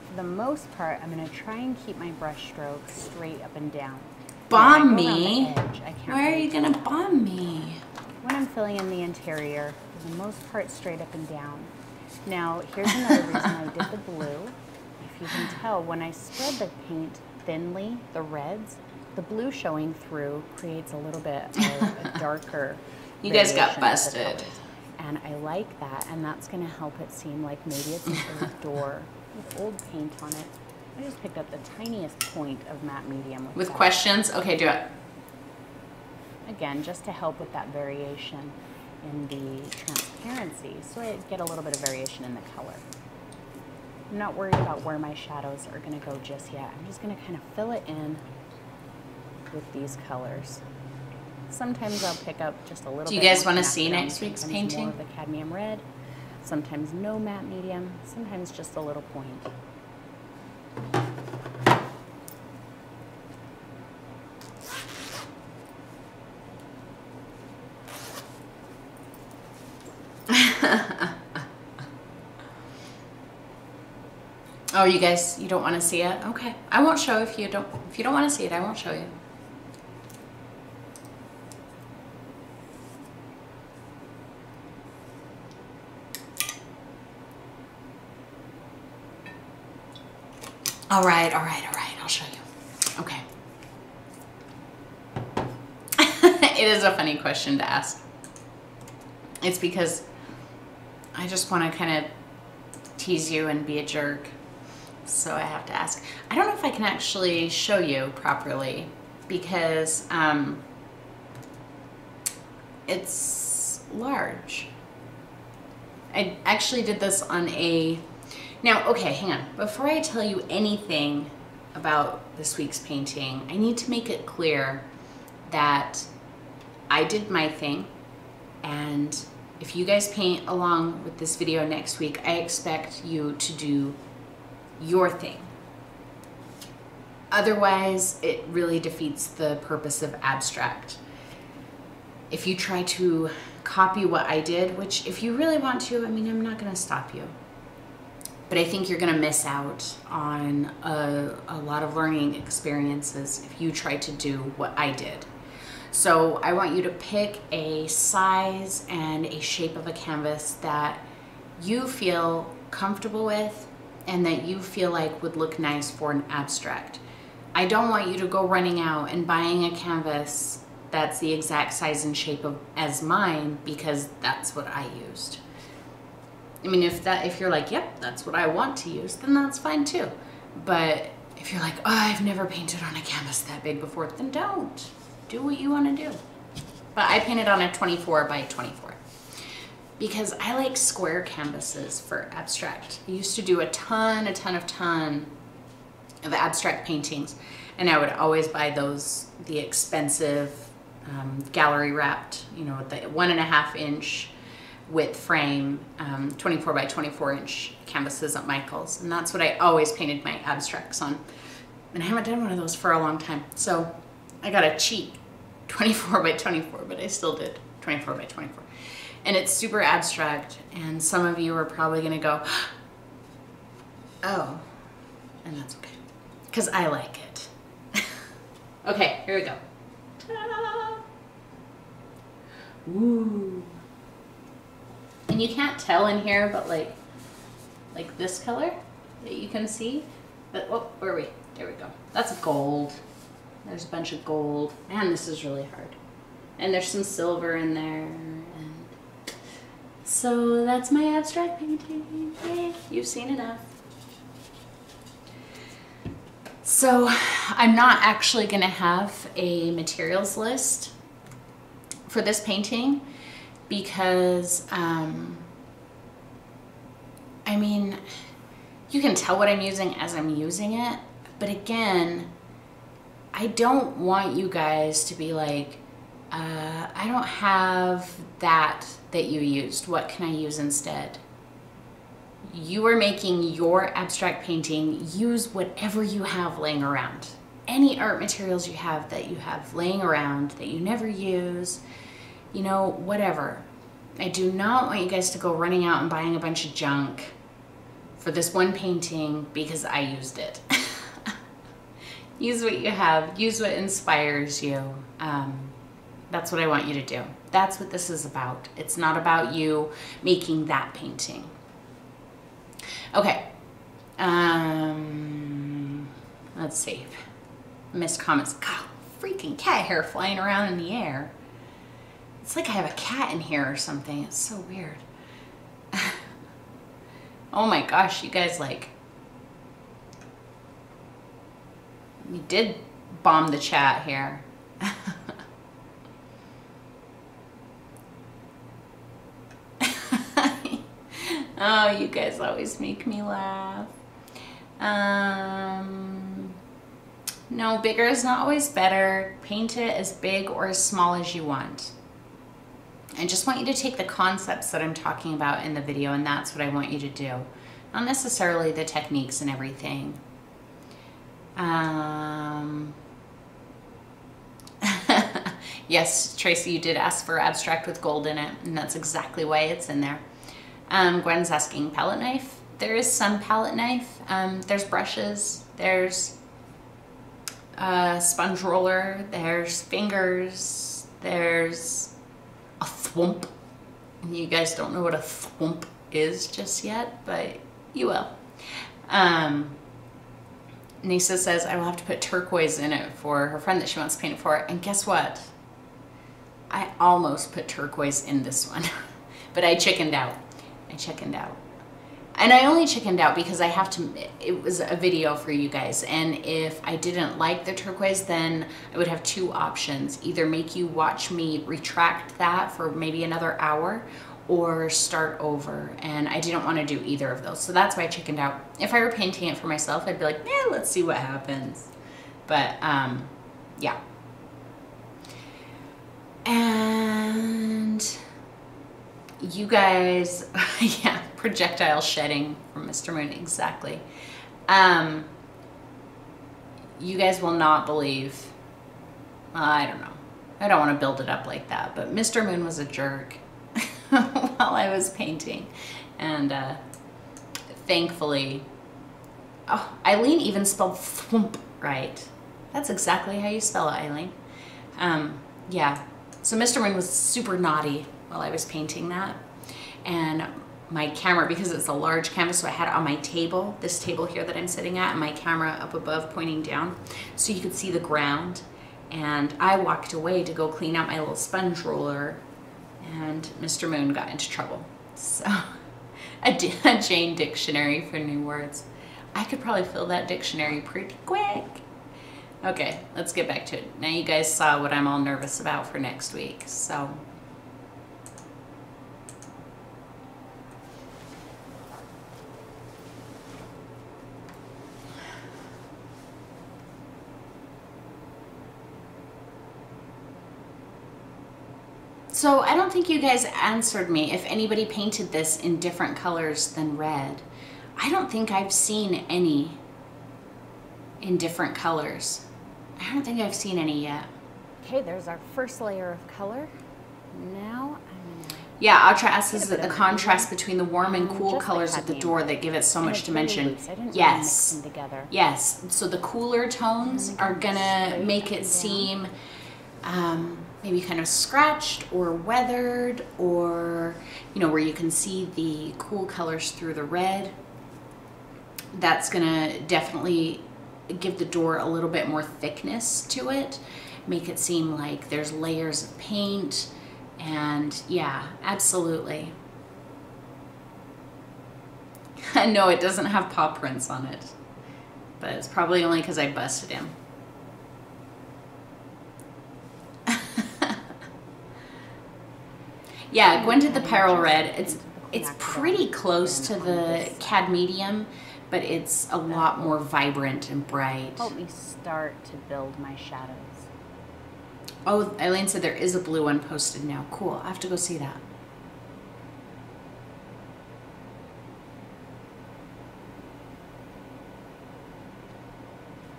For the most part, I'm going to try and keep my brush strokes straight up and down. Bomb me? Why are you going to bomb me? When I'm filling in the interior, for the most part, straight up and down. Now, here's another reason I did the blue. If you can tell, when I spread the paint thinly the reds. The blue showing through creates a little bit of a darker You guys got variation of the busted. colors. And I like that, and that's gonna help it seem like maybe it's an old door with old paint on it. I just picked up the tiniest point of matte medium. With questions? Okay, do it. Again, just to help with that variation in the transparency, so I get a little bit of variation in the color. I'm not worried about where my shadows are gonna go just yet. I'm just gonna kind of fill it in with these colors. Sometimes I'll pick up just a little bit. Do you guys more want to see natural, next week's sometimes painting? more of the cadmium red, sometimes no matte medium, sometimes just a little point. Oh, you guys, you don't want to see it? Okay. I won't show if you don't want to see it, I won't show you. All right, I'll show you. Okay. It is a funny question to ask. It's because I just want to kind of tease you and be a jerk. So I have to ask. I don't know if I can actually show you properly because it's large. I actually did this on a... Now, okay, hang on. Before I tell you anything about this week's painting, I need to make it clear that I did my thing, and if you guys paint along with this video next week, I expect you to do your thing. Otherwise, it really defeats the purpose of abstract. If you try to copy what I did, which if you really want to, I mean, I'm not gonna stop you. But I think you're gonna miss out on a lot of learning experiences if you try to do what I did. So I want you to pick a size and a shape of a canvas that you feel comfortable with and that you feel like would look nice for an abstract. I don't want you to go running out and buying a canvas that's the exact size and shape as mine, because that's what I used. I mean, if you're like, yep, that's what I want to use, then that's fine too. But if you're like, oh, I've never painted on a canvas that big before, then don't. Do what you want to do. But I painted on a 24 by 24 because I like square canvases for abstract. I used to do a ton of abstract paintings, and I would always buy the expensive gallery wrapped, you know, the 1.5 inch width frame, 24 by 24 inch canvases at Michael's. And that's what I always painted my abstracts on. And I haven't done one of those for a long time. So I got a cheap 24 by 24, but I still did 24 by 24. And it's super abstract. And some of you are probably gonna go, oh, and that's okay. Because I like it. Okay, here we go. Ta-da! Ooh. And you can't tell in here, but like this color that you can see. But oh, where are we? There we go. That's gold. There's a bunch of gold. Man, this is really hard. And there's some silver in there. And so that's my abstract painting. Yay, you've seen enough. So I'm not actually gonna have a materials list for this painting because, I mean, you can tell what I'm using as I'm using it, but again, I don't want you guys to be like, I don't have that you used. What can I use instead? You are making your abstract painting. Use whatever you have laying around. Any art materials you have that you have laying around that you never use, you know, whatever. I do not want you guys to go running out and buying a bunch of junk for this one painting because I used it. Use what you have. Use what inspires you. That's what I want you to do. That's what this is about. It's not about you making that painting. Okay. Let's see. Missed comments. God, freaking cat hair flying around in the air. It's like I have a cat in here or something. It's so weird. Oh my gosh, you guys, like, you did bomb the chat here. Oh, you guys always make me laugh. No, bigger is not always better. Paint it as big or as small as you want. I just want you to take the concepts that I'm talking about in the video, and that's what I want you to do. Not necessarily the techniques and everything. Yes, Tracy, you did ask for abstract with gold in it, and that's exactly why it's in there. Gwen's asking palette knife. There is some palette knife. There's brushes. There's a sponge roller. There's fingers. There's a thwomp. You guys don't know what a thwomp is just yet, but you will. Nisa says I will have to put turquoise in it for her friend that she wants to paint it for. And guess what? I almost put turquoise in this one, but I chickened out. And I only chickened out because I have to, it was a video for you guys. And if I didn't like the turquoise, then I would have two options. Either make you watch me retract that for maybe another hour or start over. And I didn't want to do either of those. So that's why I chickened out. If I were painting it for myself, I'd be like, yeah, let's see what happens. But yeah. And you guys, yeah, projectile shedding from Mr. Moon, exactly. You guys will not believe, I don't know. I don't want to build it up like that, but Mr. Moon was a jerk while I was painting. And thankfully, oh, Eileen even spelled thwomp right. That's exactly how you spell it, Eileen. Yeah, so Mr. Moon was super naughty while I was painting that. And my camera, because it's a large canvas, so I had it on my table, this table here that I'm sitting at, and my camera up above pointing down, so you could see the ground. And I walked away to go clean out my little sponge roller, and Mr. Moon got into trouble. So a Jane dictionary for new words. I could probably fill that dictionary pretty quick. Okay, let's get back to it. Now you guys saw what I'm all nervous about for next week, so. So I don't think you guys answered me if anybody painted this in different colors than red. I don't think I've seen any in different colors. I don't think I've seen any yet. Okay, there's our first layer of color. Now I'm gonna... Yeah, Audra is the contrast between the warm and cool colors of the door that give it so much dimension. Yes. Really mix them together. Yes. So the cooler tones are gonna make it seem maybe kind of scratched or weathered, or, you know, where you can see the cool colors through the red. That's gonna definitely give the door a little bit more thickness to it, make it seem like there's layers of paint. And yeah, absolutely. No, it doesn't have paw prints on it, but it's probably only because I busted him. Yeah, Gwen did the Pyrrole Red. It's pretty close to the Cad Medium, but it's a lot more vibrant and bright. Help me start to build my shadows. Oh, Eileen said there is a blue one posted now. Cool, I have to go see that.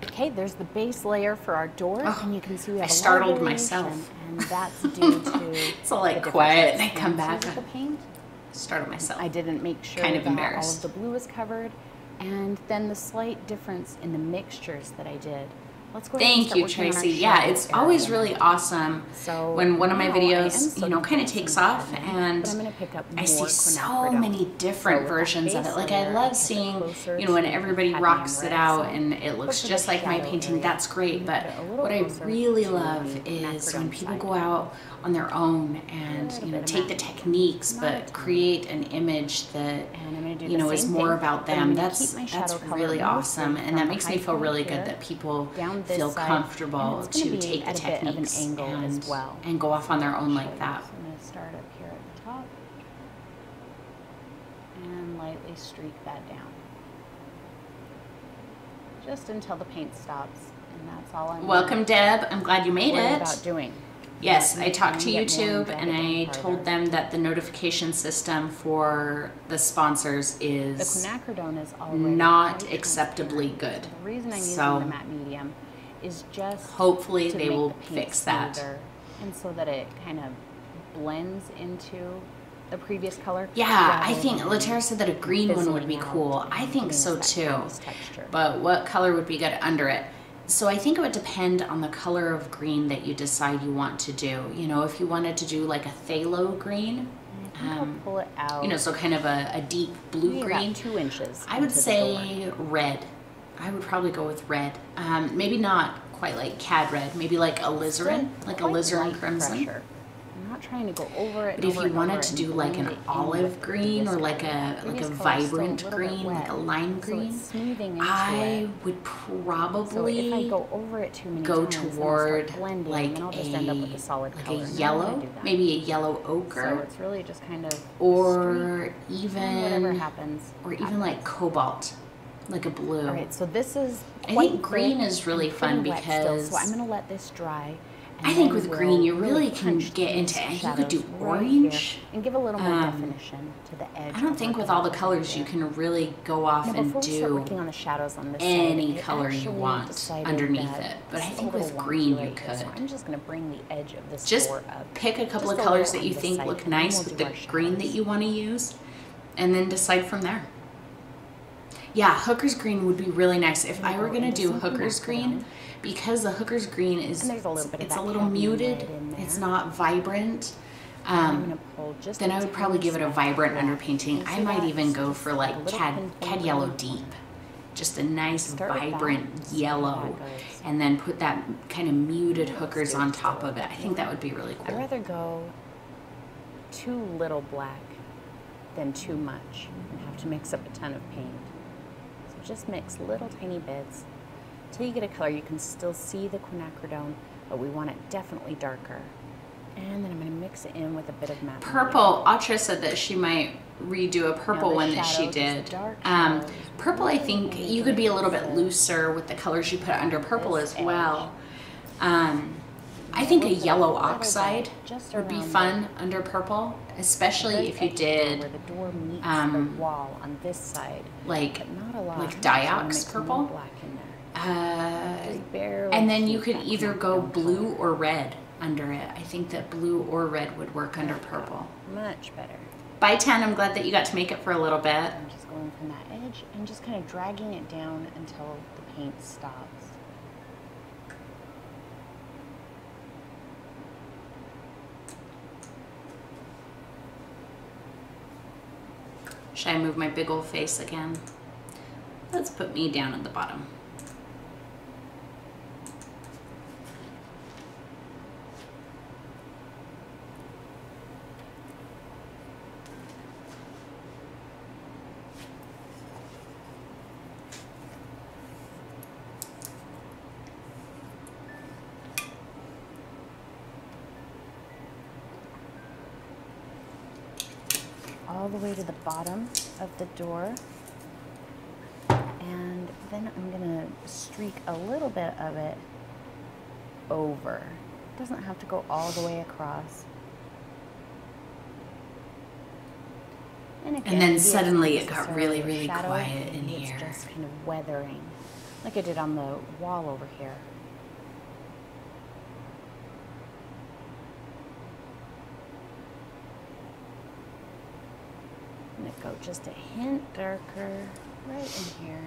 Okay, there's the base layer for our door, and you can see we have I startled myself. And that's due to it's all like quiet, and I come back. The paint. Startled myself. I didn't make sure kind of that embarrassed. all of the blue was covered, and then the slight difference in the mixtures that I did let's go ahead and Thank start you, working on our Tracy. Yeah, shadow it's always area. really awesome So when one of my now I am videos, still kind gonna of put takes some off pen, and but I'm gonna pick up I see more so quinacridone. many different So with that versions of base it. Like I layer, love kept it seeing, closer when to the everybody cadmium rocks it red out side. and it But looks for just the like my shadow painting, area, that's great. I'm But gonna put it a little what I closer really to love the is when quinacridone people side. go out on their own and, Little bit of take the matte medium. techniques, Not a but ton. create an image that, And I'm gonna do is the same more thing, about but I'm them. gonna That's keep my shadow color really mostly awesome. And from that the makes me high feel point really here good that people down this feel side, comfortable and it's gonna to be take the at a bit of an techniques angle and, as well. and go off on their own Show like you. that. So I'm going to start up here at the top and lightly streak that down. Just until the paint stops, and that's all I'm Welcome, Deb. I'm glad you made worried it. about doing. Yes, I'm I talked to trying get more YouTube drag and it I down told farther. them that the notification system for the sponsors The is quinacridone is already not quite acceptably transparent. good. The reason I'm So, using the matte medium is just hopefully to they make will the paint fix that. smoother, and so that it kind of blends into the previous color. Yeah, I rather think than Latera said that a green one would be fizzling out cool. and I think giving so us that too. canvas texture. But what color would be good under it? So I think it would depend on the color of green that you decide you want to do. If you wanted to do like a phthalo green, I think I'll pull it out. so kind of a deep blue maybe green. about 2 inches. I would into the say door. red. I would probably go with red. Maybe not quite like cad red. Maybe like alizarin, Still like quite alizarin light crumpsin. pressure. I'm not trying to go over it. But if over you and wanted over to and do like blend an it in olive with the green or previous like color. a Previous color's still vibrant little bit green, wet, like a lime so green, it's smoothing into I it. would So probably if I go over it too many go times, then I'll toward start blending, like and then I'll just end up with a solid like color. a And I don't yellow, wanna do that. maybe a yellow So ochre, it's really just kind of or streak, and whatever even happens. like cobalt, like a blue. All right, so this is I quite think green thick is really and fun pretty wet still, because so I'm going to let this dry. And I think then with we'll green you really can punch get these into, you could shadows do right orange. here and give a little more definition to the edge. I don't of think our with all the paint colors you here. can really go off Now, and before we start do working on the shadows on this any side, I color you actually want decided underneath that it. But I this is a think little with wonky green you right here, so could. I'm just going to bring the edge of this Just door up. pick a couple Just of a colors little that you on this think side, look and then nice we'll with do the our green that shadows. you want to use, and then decide from there. Yeah, Hooker's green would be really nice if I were go gonna into do some Hooker's green, quinacridone. because the Hooker's green is And there's a little bit of it's a that little cadmium muted. red in It's there. not vibrant. I'm going to pull just Then a I would probably tiny give it a speck vibrant of black. underpainting. And I see might that? even It's go just for like a like little cad pinpoint yellow on the deep. corner. Just a nice Start with that, vibrant see how yellow, that goes. and then put that kind of muted Let's Hookers do on just a top of little it. I bit think that more. would be really I'd cool. rather go too little black than too much and have to mix up a ton of paint. So just mix little tiny bits till you get a color. You can still see the quinacridone, but we want it definitely darker. And then I'm going to mix it in with a bit of matte Purple, Atra said that she might redo a purple the one that she shadows, did. dark shadows, Purple, I really think gonna you could be a little bit give looser with the colors you put under purple this as well. edge. I think a We'll put yellow little bit oxide just would be around fun under purple, especially very if you edge here did where the door meets the wall on this side, like but not a lot. like I'm just gonna diox mix more purple. black in there. Just barely And then you keep could that either go quinacridone blue color. or red under it. I think that blue or red would work under purple. Much better. Bye, 10. I'm glad that you got to make it for a little bit. I'm just going from that edge and just kind of dragging it down until the paint stops. Should I move my big old face again? Let's put me down at the bottom. All the way to the bottom of the door, and then I'm gonna streak a little bit of it over. It doesn't have to go all the way across. And again, then maybe it's suddenly not it got necessarily really, really a shadow, quiet in maybe here. It's just kind of weathering, like I did on the wall over here. I'm gonna go just a hint darker right in here.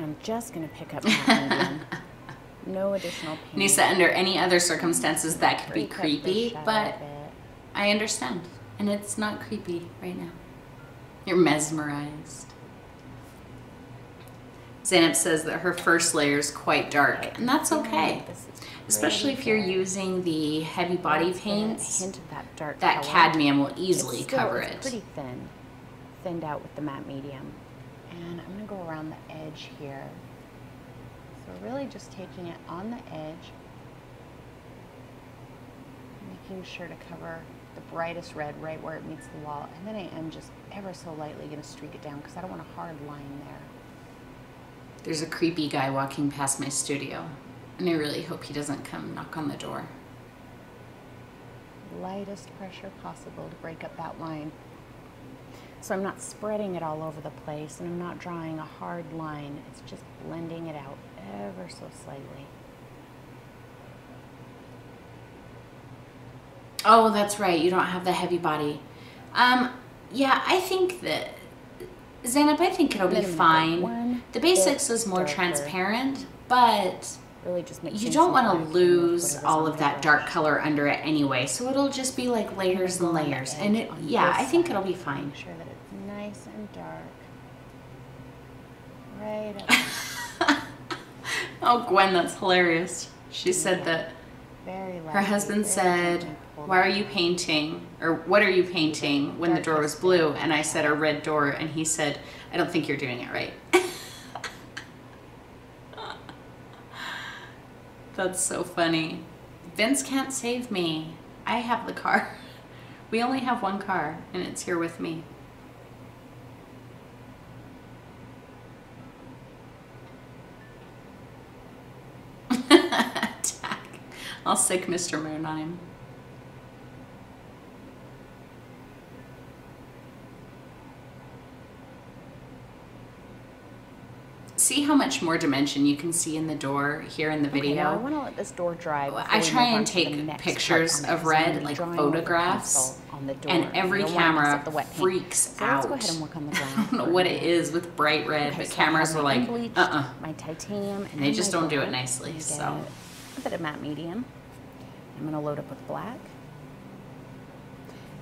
I'm just going to pick up matte medium. No additional paint. And he said under any other circumstances that could be Break up the creepy, shadow but a bit. I understand. And it's not creepy right now. You're mesmerized. Zainab says that her first layer is quite dark, and that's okay. Especially if you're using the heavy body paints, hint of that dark that color. cadmium will easily cover It's it. pretty thin, thinned out with the matte medium. And I'm going to go around the edge here. So really just taking it on the edge, making sure to cover the brightest red right where it meets the wall. And then I am just ever so lightly going to streak it down because I don't want a hard line there. There's a creepy guy walking past my studio, and I really hope he doesn't come knock on the door. Lightest pressure possible to break up that line. So I'm not spreading it all over the place, and I'm not drawing a hard line. It's just blending it out ever so slightly. Oh, that's right. You don't have the heavy body. Yeah, I think that, Zainab, I think it'll be fine. The basics is more transparent, but really just you don't want to lose all of that dark color under it anyway. So it'll just be like layers and layers. And it, yeah, I think it'll be fine. Make sure that it's nice and dark. Right up. Oh, Gwen, that's hilarious. She said that her husband said, "Why are you painting?" or "What are you painting?" when the door was blue, and I said a red door, and he said, "I don't think you're doing it right." That's so funny. Vince can't save me. I have the car. We only have one car, and it's here with me. I'll sick Mr. Moon on him. See how much more dimension you can see in the door here in the video? Okay, now I want to let this door dry. I try and take pictures of red, like photographs, and every camera freaks out. So let's go ahead and work on the ground. I don't know what it is with bright red, but cameras were like, my titanium, and they just don't do it nicely. So a bit of matte medium. I'm going to load up with black.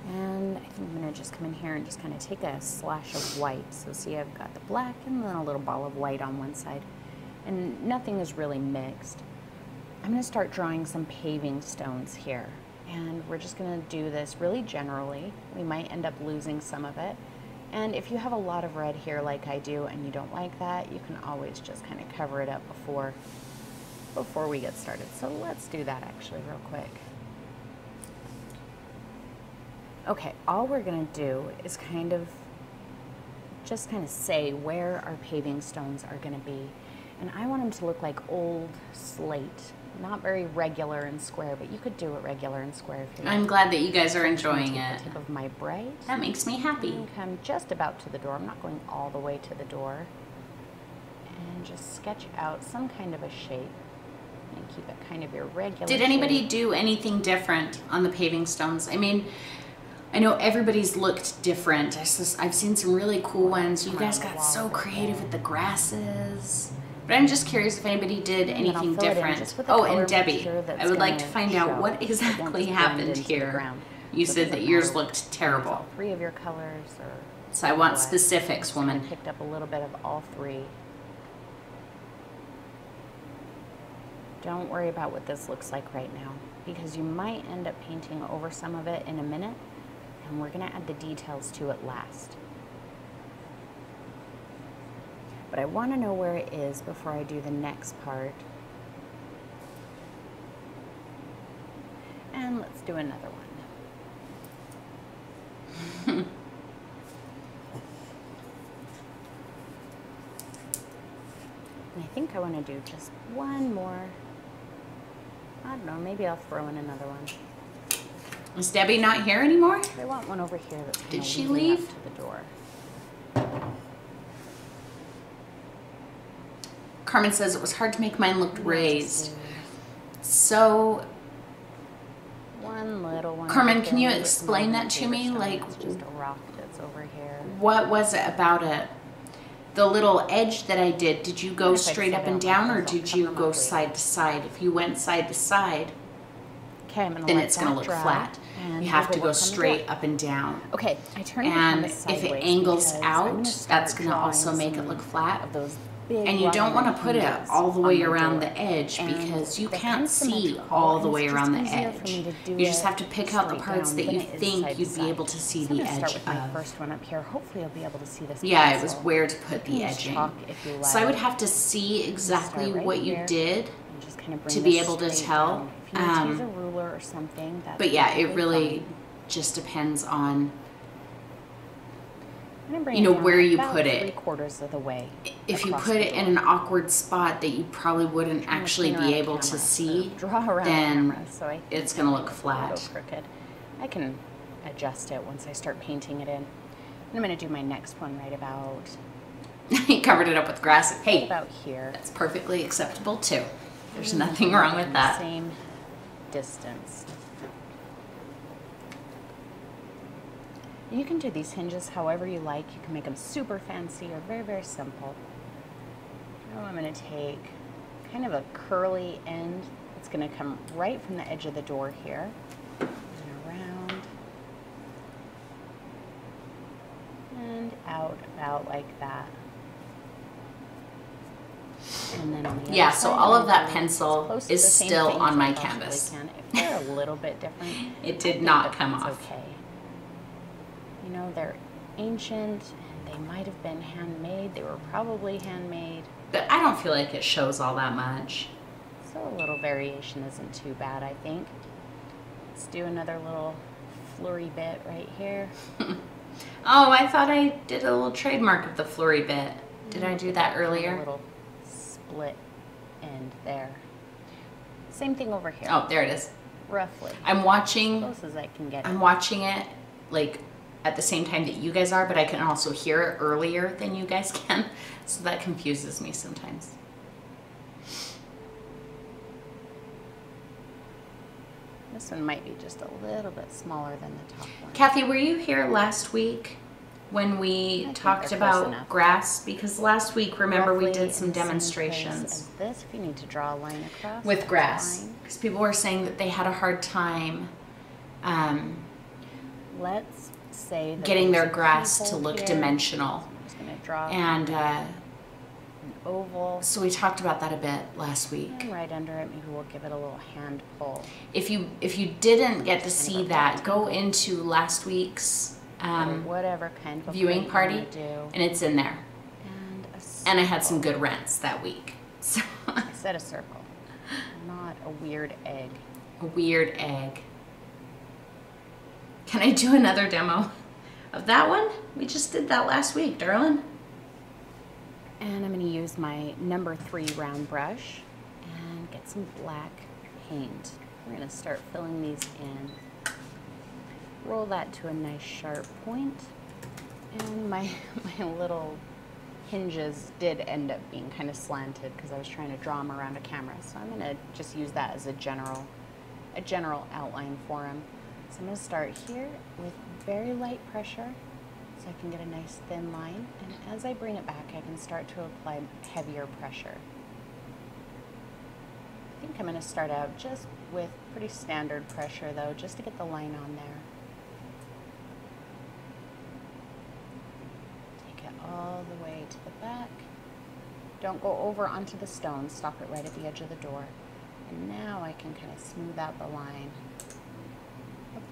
And I think I'm going to just come in here and just kind of take a slash of white. So see, I've got the black and then a little ball of white on one side. And nothing is really mixed. I'm going to start drawing some paving stones here. And we're just going to do this really generally. We might end up losing some of it. And if you have a lot of red here like I do and you don't like that, you can always just kind of cover it up before we get started. So let's do that actually real quick. Okay, all we're gonna do is just kind of say where our paving stones are gonna be. And I want them to look like old slate, not very regular and square, but you could do it regular and square if you like. I'm glad that you guys are enjoying it. The tip of my bright. That makes me happy. And come just about to the door. I'm not going all the way to the door. And just sketch out some kind of a shape. And keep it kind of irregular. Did anybody do anything different on the paving stones? I mean, I know everybody's looked different. I've seen some really cool ones. You guys got so creative with the grasses. But I'm just curious if anybody did anything different. Oh, and Debbie, I would like to find out what exactly happened here. You said that yours looked terrible. All three of your colors, or so I want specifics, woman. I picked up a little bit of all three. Don't worry about what this looks like right now, because you might end up painting over some of it in a minute, and we're going to add the details to it last. But I want to know where it is before I do the next part. And let's do another one. And I think I want to do just one more. I don't know, maybe I'll throw in another one. Is Debbie not here anymore? I want one over here that's Did she leading leave? up to the door. Carmen says it was hard to make mine look raised. So, one little one. Carmen, can you explain that to me? Like, just a rock that's over here. What was it about it the little edge that I did you go If I'd straight set up it and on down, like or this, did I'll cover you them go up side later. to side? If you went side to side, Okay, I'm gonna then let it's going to that look dry, flat. and You have we'll to go work on the door. straight up and down. Okay, I turned the And canvas if sideways it angles because I'm out, gonna that's start going to also drawing make it some look flat. of those big And you don't want to put it hinges all the on way my around door. the edge, And because you they're can't kind of see symmetrical, all and the it's way just around the easier for me edge. to do You just it have to pick out the straight parts down that than you it is think side to you'd be side. able to see So I'm the gonna start edge with my of. first one up here. Hopefully you'll be able to see this Yeah, it was pencil. where to put You the can use edging. chalk if you So I would like. have to see exactly Start right what you here. did And just kind of bring to be this able to straight tell. down. If you need to use a ruler or something, that's But yeah, it perfectly really fine. just depends on, I'm gonna bring you know, it down where you about put it. 3/4 of the way. If you across put the it in door. an awkward spot that you probably wouldn't Trying to actually clean be around able the to camera, see, or draw around the then camera, so I think it's going to look it's a little flat. crooked. I can adjust it once I start painting it in. And I'm going to do my next one right about You covered it up with grass. Hey, about here. that's perfectly acceptable too. There's And nothing then wrong with the that. Same distance. You can do these hinges however you like. You can make them super fancy or very, very simple. Now I'm going to take kind of a curly end. It's going to come right from the edge of the door here and around and out about like that. And then on the Yeah, other so side, all I'm of that gonna do pencil as close to is the same still thing on as I my possibly canvas. can. If they're a little bit different, It I did think not that come that's off. okay. You know, they're ancient and they might have been handmade. They were probably handmade. But I don't feel like it shows all that much. So a little variation isn't too bad, I think. Let's do another little flurry bit right here. Oh, I thought I did a little trademark of the flurry bit. Did I do that A earlier? little split end there. Same thing over here. Oh, there it is. Roughly. I'm As watching close as I can get it. I'm watching it like at the same time that you guys are, but I can also hear it earlier than you guys can. So that confuses me sometimes. This one might be just a little bit smaller than the top one. Kathy, were you here last week when I we think talked they're close about enough. grass? Because last week, remember, we Roughly did some in the same place demonstrations as this, if you need to draw a line across, with that's grass. fine. Because people were saying that they had a hard time Let's say that getting there's their a grass to keyhole look here. dimensional. I'm just going to draw And an oval. so we talked about that a bit last week. And right under it, maybe we'll give it a little hand pull. If you didn't get to Kind see of a that, go rectangle. into last week's Or whatever kind of a viewing print you party, wanna do. and it's in there. And a And I had some circle. good rents that week. So I said a circle, not a weird egg. a weird egg. Can I do another demo of that one? We just did that last week, darling. And I'm going to use my number 3 round brush and get some black paint. We're going to start filling these in. Roll that to a nice sharp point. And my little hinges did end up being kind of slanted because I was trying to draw them around a camera. So I'm going to just use that as a general outline for them. So I'm going to start here with very light pressure so I can get a nice thin line. And as I bring it back, I can start to apply heavier pressure. I think I'm going to start out just with pretty standard pressure though, just to get the line on there. Take it all the way to the back. Don't go over onto the stone, stop it right at the edge of the door. And now I can kind of smooth out the line.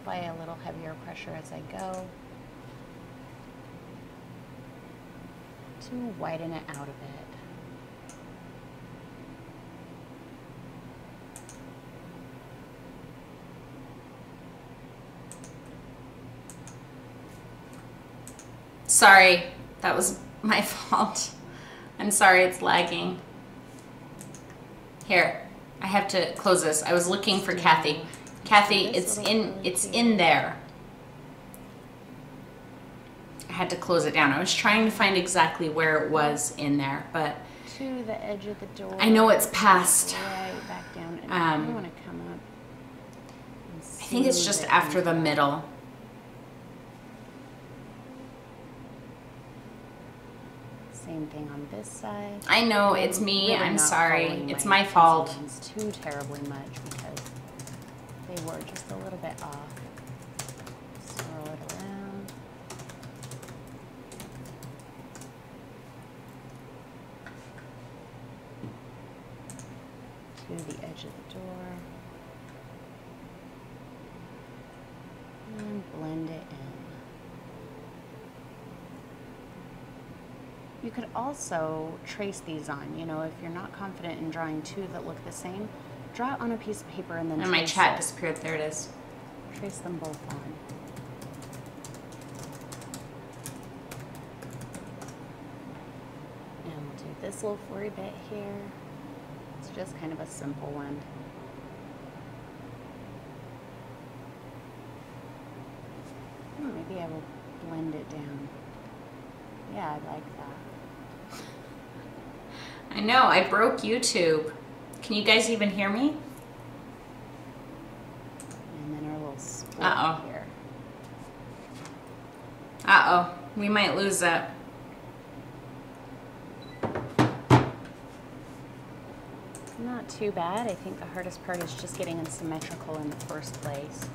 Apply a little heavier pressure as I go to widen it out a bit. Sorry, that was my fault. I'm sorry it's lagging. Here, I have to close this. I was looking for Kathy. Kathy, it's in there. I had to close it down. I was trying to find exactly where it was in there, but To the edge of the door. I know it's past. Right back down. And I want to come up. And I think it's smooth just it after into the that. middle. Same thing on this side. I know, it's me. Really I'm not sorry. following It's my my fault. lines too terribly much because they were just a little bit off. Swirl it around. To the edge of the door. And blend it in. You could also trace these on, you know, if you're not confident in drawing two that look the same, draw it on a piece of paper and then And my chat disappeared. There it is. Trace them both on. And we'll do this little flurry bit here. It's just kind of a simple one. Maybe I will blend it down. Yeah, I like that. I know, I broke YouTube. Can you guys even hear me? And then our little split here. Uh-oh, we might lose it. Not too bad. I think the hardest part is just getting them symmetrical in the first place.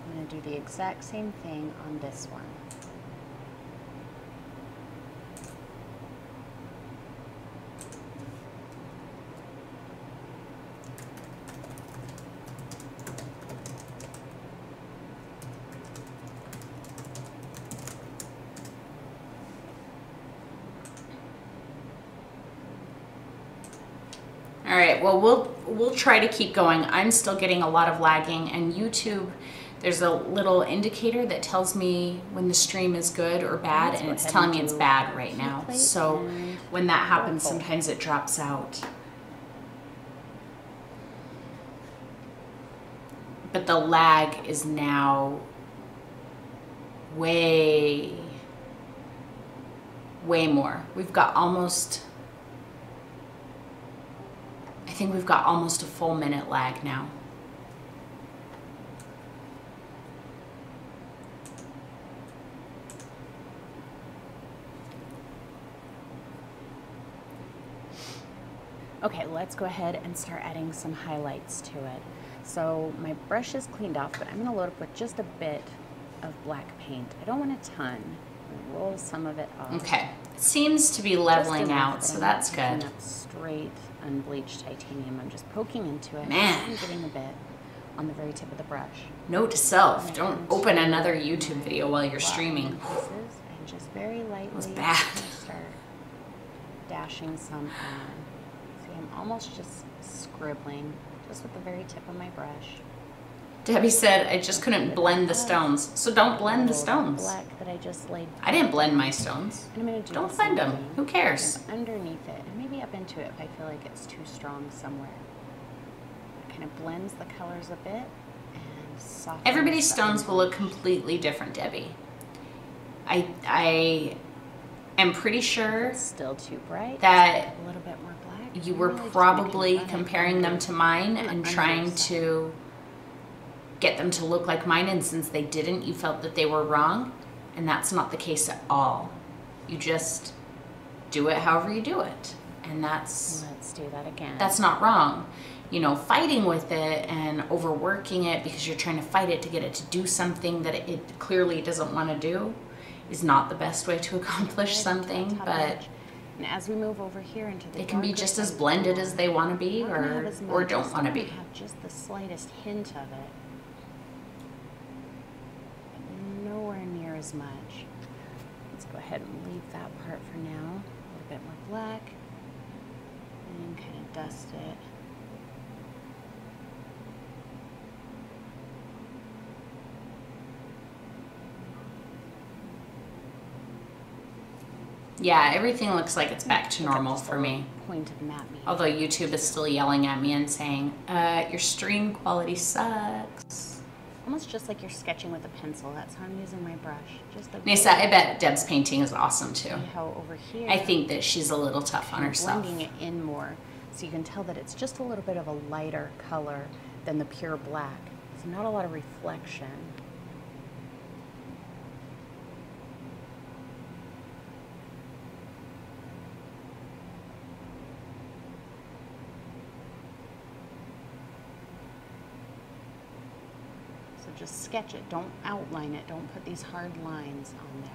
I'm going to do the exact same thing on this one. All right, well, we'll try to keep going. I'm still getting a lot of lagging, and YouTube, there's a little indicator that tells me when the stream is good or bad, and it's telling me it's bad right now. So when that happens, sometimes it drops out. But the lag is now way more. We've got almost, I think we've got almost a full minute lag now. Okay, let's go ahead and start adding some highlights to it. So my brush is cleaned off, but I'm going to load up with just a bit of black paint. I don't want a ton. I'll roll some of it off. Okay, it seems to be leveling out, so that's good. Up straight unbleached titanium. I'm just poking into it. Man. I'm getting a bit on the very tip of the brush. Note to self, don't open another YouTube video while you're streaming. And just very lightly It was bad. start dashing some on. See, I'm almost just scribbling just with the very tip of my brush. Debbie said I just couldn't blend the stones, so don't blend the stones. Black that I just laid. I didn't blend my stones. And I'm gonna do Don't blend them. something Who cares? underneath it, and maybe up into it if I feel like it's too strong somewhere. It kind of blends the colors a bit and softens. Everybody's the stones will look edge. completely different, Debbie. I am pretty sure It's still too bright. that a little bit more black. you were Really just probably making it comparing them to mine and trying to get them to look like mine, and since they didn't, you felt that they were wrong, and that's not the case at all. You just do it however you do it, and Let's do that again. that's not wrong. You know, fighting with it and overworking it because you're trying to fight it to get it to do something that it clearly doesn't want to do is not the best way to accomplish something, but and as we move over here into the they can be darker just as side, blended as they want to be not gonna have as or much, don't just want to gonna be. have just the slightest hint of it. But nowhere near as much. Let's go ahead and leave that part for now. A little bit more black. And kind of dust it. Yeah, everything looks like it's back to normal Just a for me. Point of matte behind. Although YouTube is still yelling at me and saying, your stream quality sucks. Almost just like you're sketching with a pencil. That's how I'm using my brush. Just a Nisa, I bet Deb's painting is awesome too. See how over here. I think that she's a little tough on herself. Blending it in more, so you can tell that it's just a little bit of a lighter color than the pure black. So not a lot of reflection. just sketch it. Don't outline it. Don't put these hard lines on there.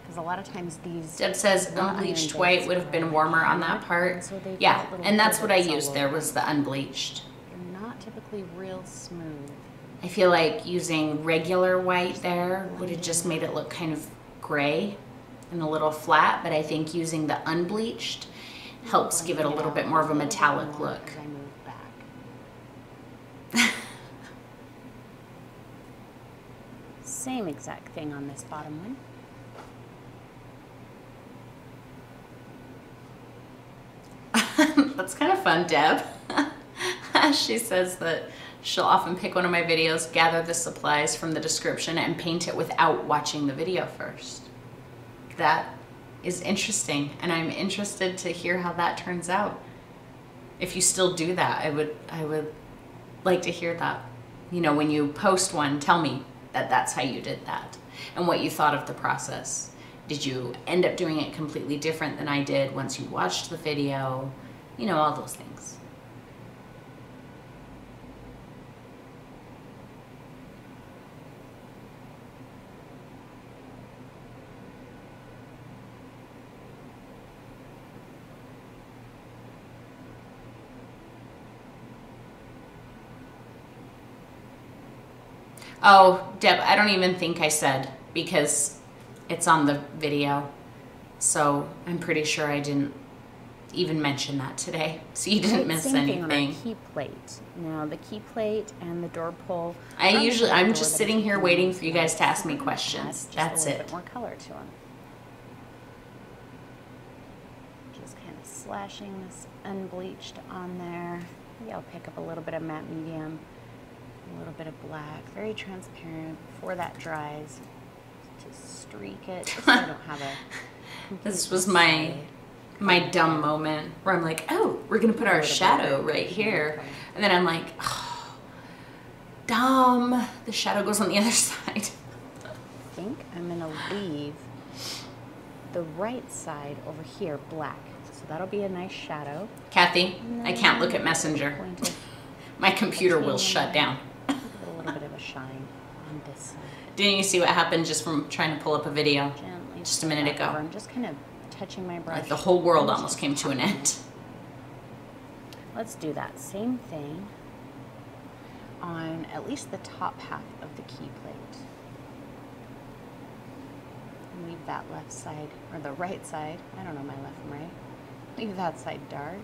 Because a lot of times these... Deb says unbleached white would have been warmer on that part. So yeah, and that's what I used there was the unbleached. They're not typically real smooth. I feel like using regular white there would have just made it look kind of gray and a little flat, but I think using the unbleached helps give it a little bit more of a metallic look. As I move back. Same exact thing on this bottom one. That's kind of fun, Deb. She says that she'll often pick one of my videos, gather the supplies from the description, and paint it without watching the video first. That is interesting, and I'm interested to hear how that turns out. If you still do that, I would like to hear that. You know, when you post one, tell me that that's how you did that and what you thought of the process. Did you end up doing it completely different than I did once you watched the video? You know, all those things. Oh, Deb, I don't even think I said, because it's on the video. So I'm pretty sure I didn't even mention that today. So you didn't miss anything. Same thing on our key plate. Now the key plate and the door pull. I'm just sitting here waiting for you guys to ask me questions. That's a little it. bit more color to them. Just kind of slashing this unbleached on there. Maybe I'll pick up a little bit of matte medium, a little bit of black, very transparent before that dries. To streak it, just so I don't have a. This was my dumb moment where I'm like, oh, we're gonna put our shadow right here, and then I'm like, oh, dumb. The shadow goes on the other side. I think I'm gonna leave the right side over here black, so that'll be a nice shadow. Kathy, I can't look at Messenger. My computer will shut down. A little bit of a shine on this side. Didn't you see what happened just from trying to pull up a video Gently just a minute ago? I'm just kind of touching my brush. Like the whole world almost came to an end. Let's do that same thing on at least the top half of the key plate. And leave that left side, or the right side, I don't know my left and right. Leave that side dark.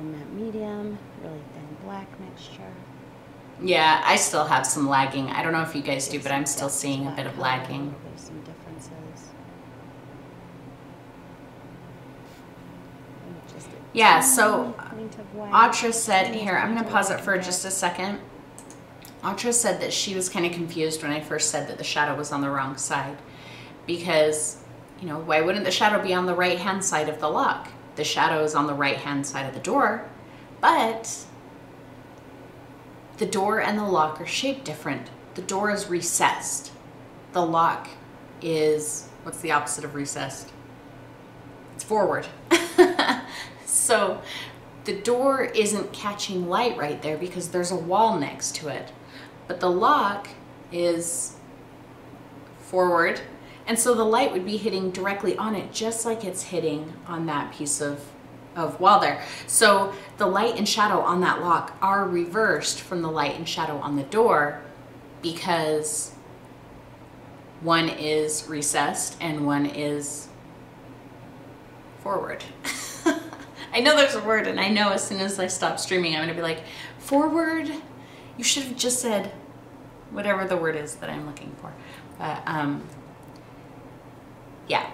Matte medium, really thin black mixture. Yeah, I still have some lagging. I don't know if you guys do, but I'm still seeing a bit of lagging. There's some differences. Yeah, so Atra said, here, I'm going to pause it for just a second. Atra said that she was kind of confused when I first said that the shadow was on the wrong side. Because, you know, why wouldn't the shadow be on the right-hand side of the lock? The shadow is on the right-hand side of the door, but the door and the lock are shaped different. The door is recessed. The lock is, what's the opposite of recessed? It's forward. So the door isn't catching light right there because there's a wall next to it. But the lock is forward. And so the light would be hitting directly on it, just like it's hitting on that piece of wall there. So the light and shadow on that lock are reversed from the light and shadow on the door because one is recessed and one is forward. I know there's a word, and I know as soon as I stop streaming, I'm gonna be like, forward? You should have just said whatever the word is that I'm looking for. But, yeah,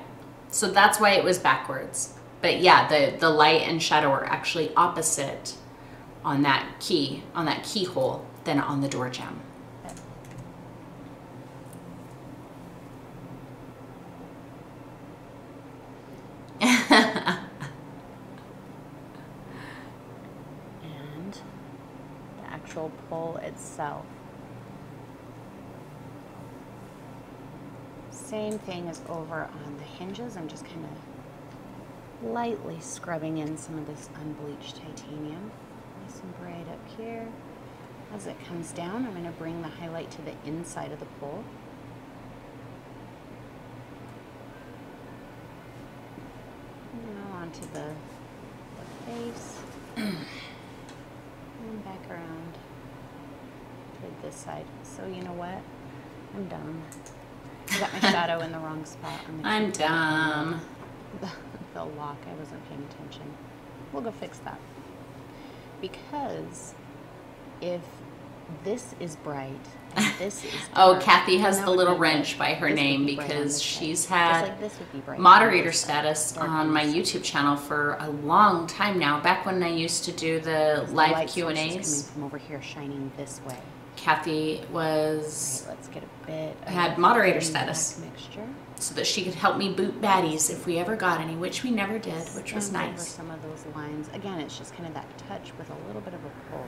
so that's why it was backwards. But yeah, the light and shadow are actually opposite on that keyhole than on the door jamb. And the actual pull itself. Same thing as over on the hinges. I'm just kind of lightly scrubbing in some of this unbleached titanium. Nice and bright up here. As it comes down, I'm going to bring the highlight to the inside of the pole. Now onto the face. And back around to this side. So you know what? I'm dumb. I got my shadow in the wrong spot. I'm dumb. The lock, I wasn't paying attention. We'll go fix that. Because if this is bright and this is Oh, dark, Kathy has then the that little would be wrench by her this would name be bright on because this side. she's Just had like this would be bright on moderator this side, status dark on my this side. YouTube channel for a long time now. Back when I used to do the The live light source is Q&As, coming from over here, shining this way. Kathy was Right, let's get a bit of had moderator thin black status mixture. so that she could help me boot baddies if we ever got any, which we never did, which was Stamp over nice. some of those lines. Again, it's just kind of that touch with a little bit of a pull.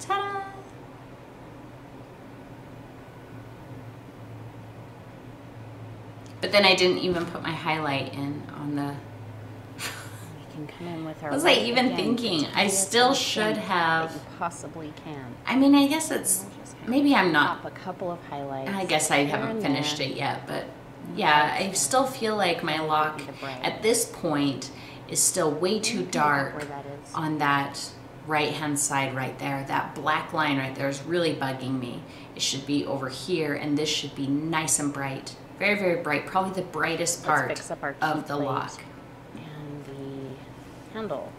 Ta-da! But then I didn't even put my highlight in on the... We can come in with our. Was I white even again, thinking? I prettiest still little should thing have... that you possibly can. I mean, I guess it's... We'll just kind of Maybe I'm not... pop a couple of highlights. I guess I here haven't and finished there. it yet, but yeah, I still feel like my lock The bright. at this point is still way too Look dark where that is. on that right-hand side right there. That black line right there is really bugging me. It should be over here, and this should be nice and bright. Very, very bright. Probably the brightest Let's part fix up our of key the plate lock. and the handle.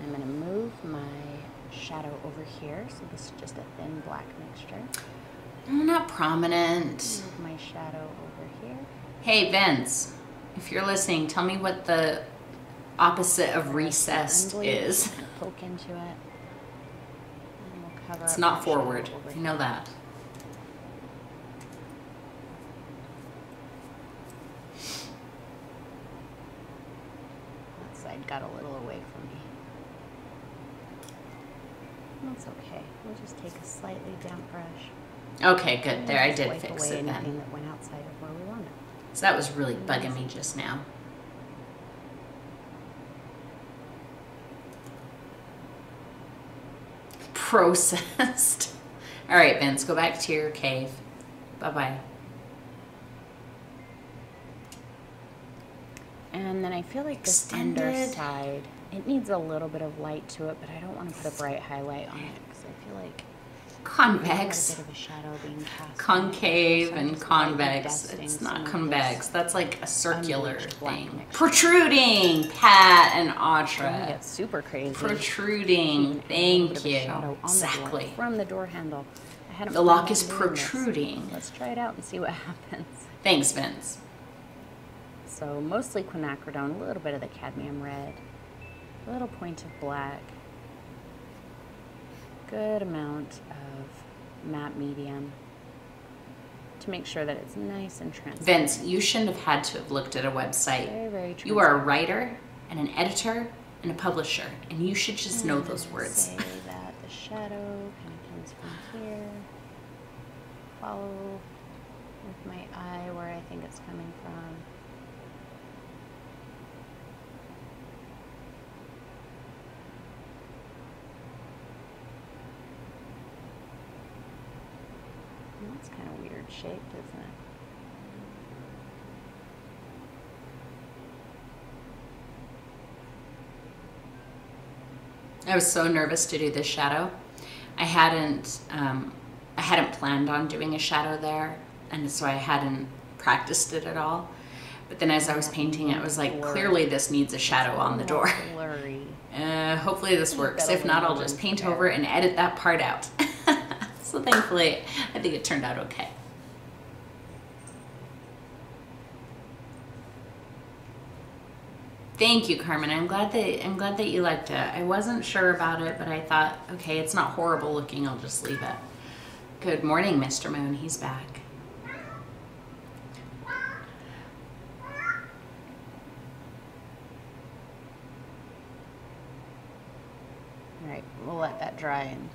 I'm going to move my shadow over here. So this is just a thin black mixture. Not prominent. Move my shadow over here. Hey, Vince, if you're listening, tell me what the opposite of recessed is. Kind of poke into it. And we'll cover It's up not my shadow forward. over I know here. that. That side got a little away from me. That's okay. We'll just take a slightly damp brush. Okay, good. and There, I just did wipe fix away it then. anything that went outside of where we want it. So that was really bugging me just now. Processed. All right, Vince, go back to your cave. Bye-bye. And then I feel like this Extended. underside, it needs a little bit of light to it, but I don't want to put a bright highlight on it because I feel like Convex. a bit of a shadow being cast. Concave So I'm and just lightly convex. dusting It's some not of convex. this That's like a circular unbleached black thing. mixture. Protruding, Pat and I'm gonna Audra. get super crazy. Protruding. Thank you. Exactly. Exactly. From the door handle. I hadn't The lock planned is on doing this. protruding. Let's try it out and see what happens. Thanks, Vince. So mostly quinacridone, a little bit of the cadmium red, a little point of black, good amount of matte medium to make sure that it's nice and transparent. Vince, you shouldn't have had to have looked at a website. Very, very You are a transparent. writer and an editor and a publisher, and you should just know those And words. Say that the shadow kind of comes from here. Follow with my eye where I think it's coming from. That's kind of weird shaped, isn't it? I was so nervous to do this shadow. I hadn't planned on doing a shadow there, and so I hadn't practiced it at all. But then as I was painting it, I was like, clearly this needs a shadow on the door. Blurry. Hopefully this works. That'll If not, I'll be just one paint there. over it and edit that part out. So thankfully, I think it turned out okay. Thank you, Carmen. I'm glad that you liked it. I wasn't sure about it, but I thought, okay, it's not horrible looking. I'll just leave it. Good morning, Mr. Moon. He's back. All right, we'll let that dry and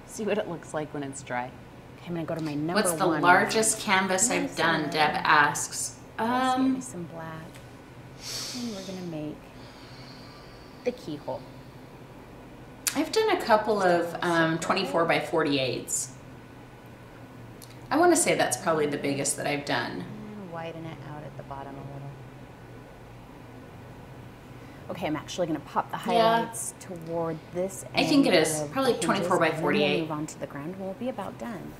see what it looks like when it's dry. Okay, I'm gonna go to my number one. What's the largest canvas I've done? Deb asks. Let's get me some black. And we're gonna make the keyhole. I've done a couple of 24 by 48s. I want to say that's probably the biggest that I've done. And widen it out at the bottom a little. Okay, I'm actually going to pop the highlights toward this end. I think it is. Probably 24 by 48. We'll move on to the ground and we'll be about done.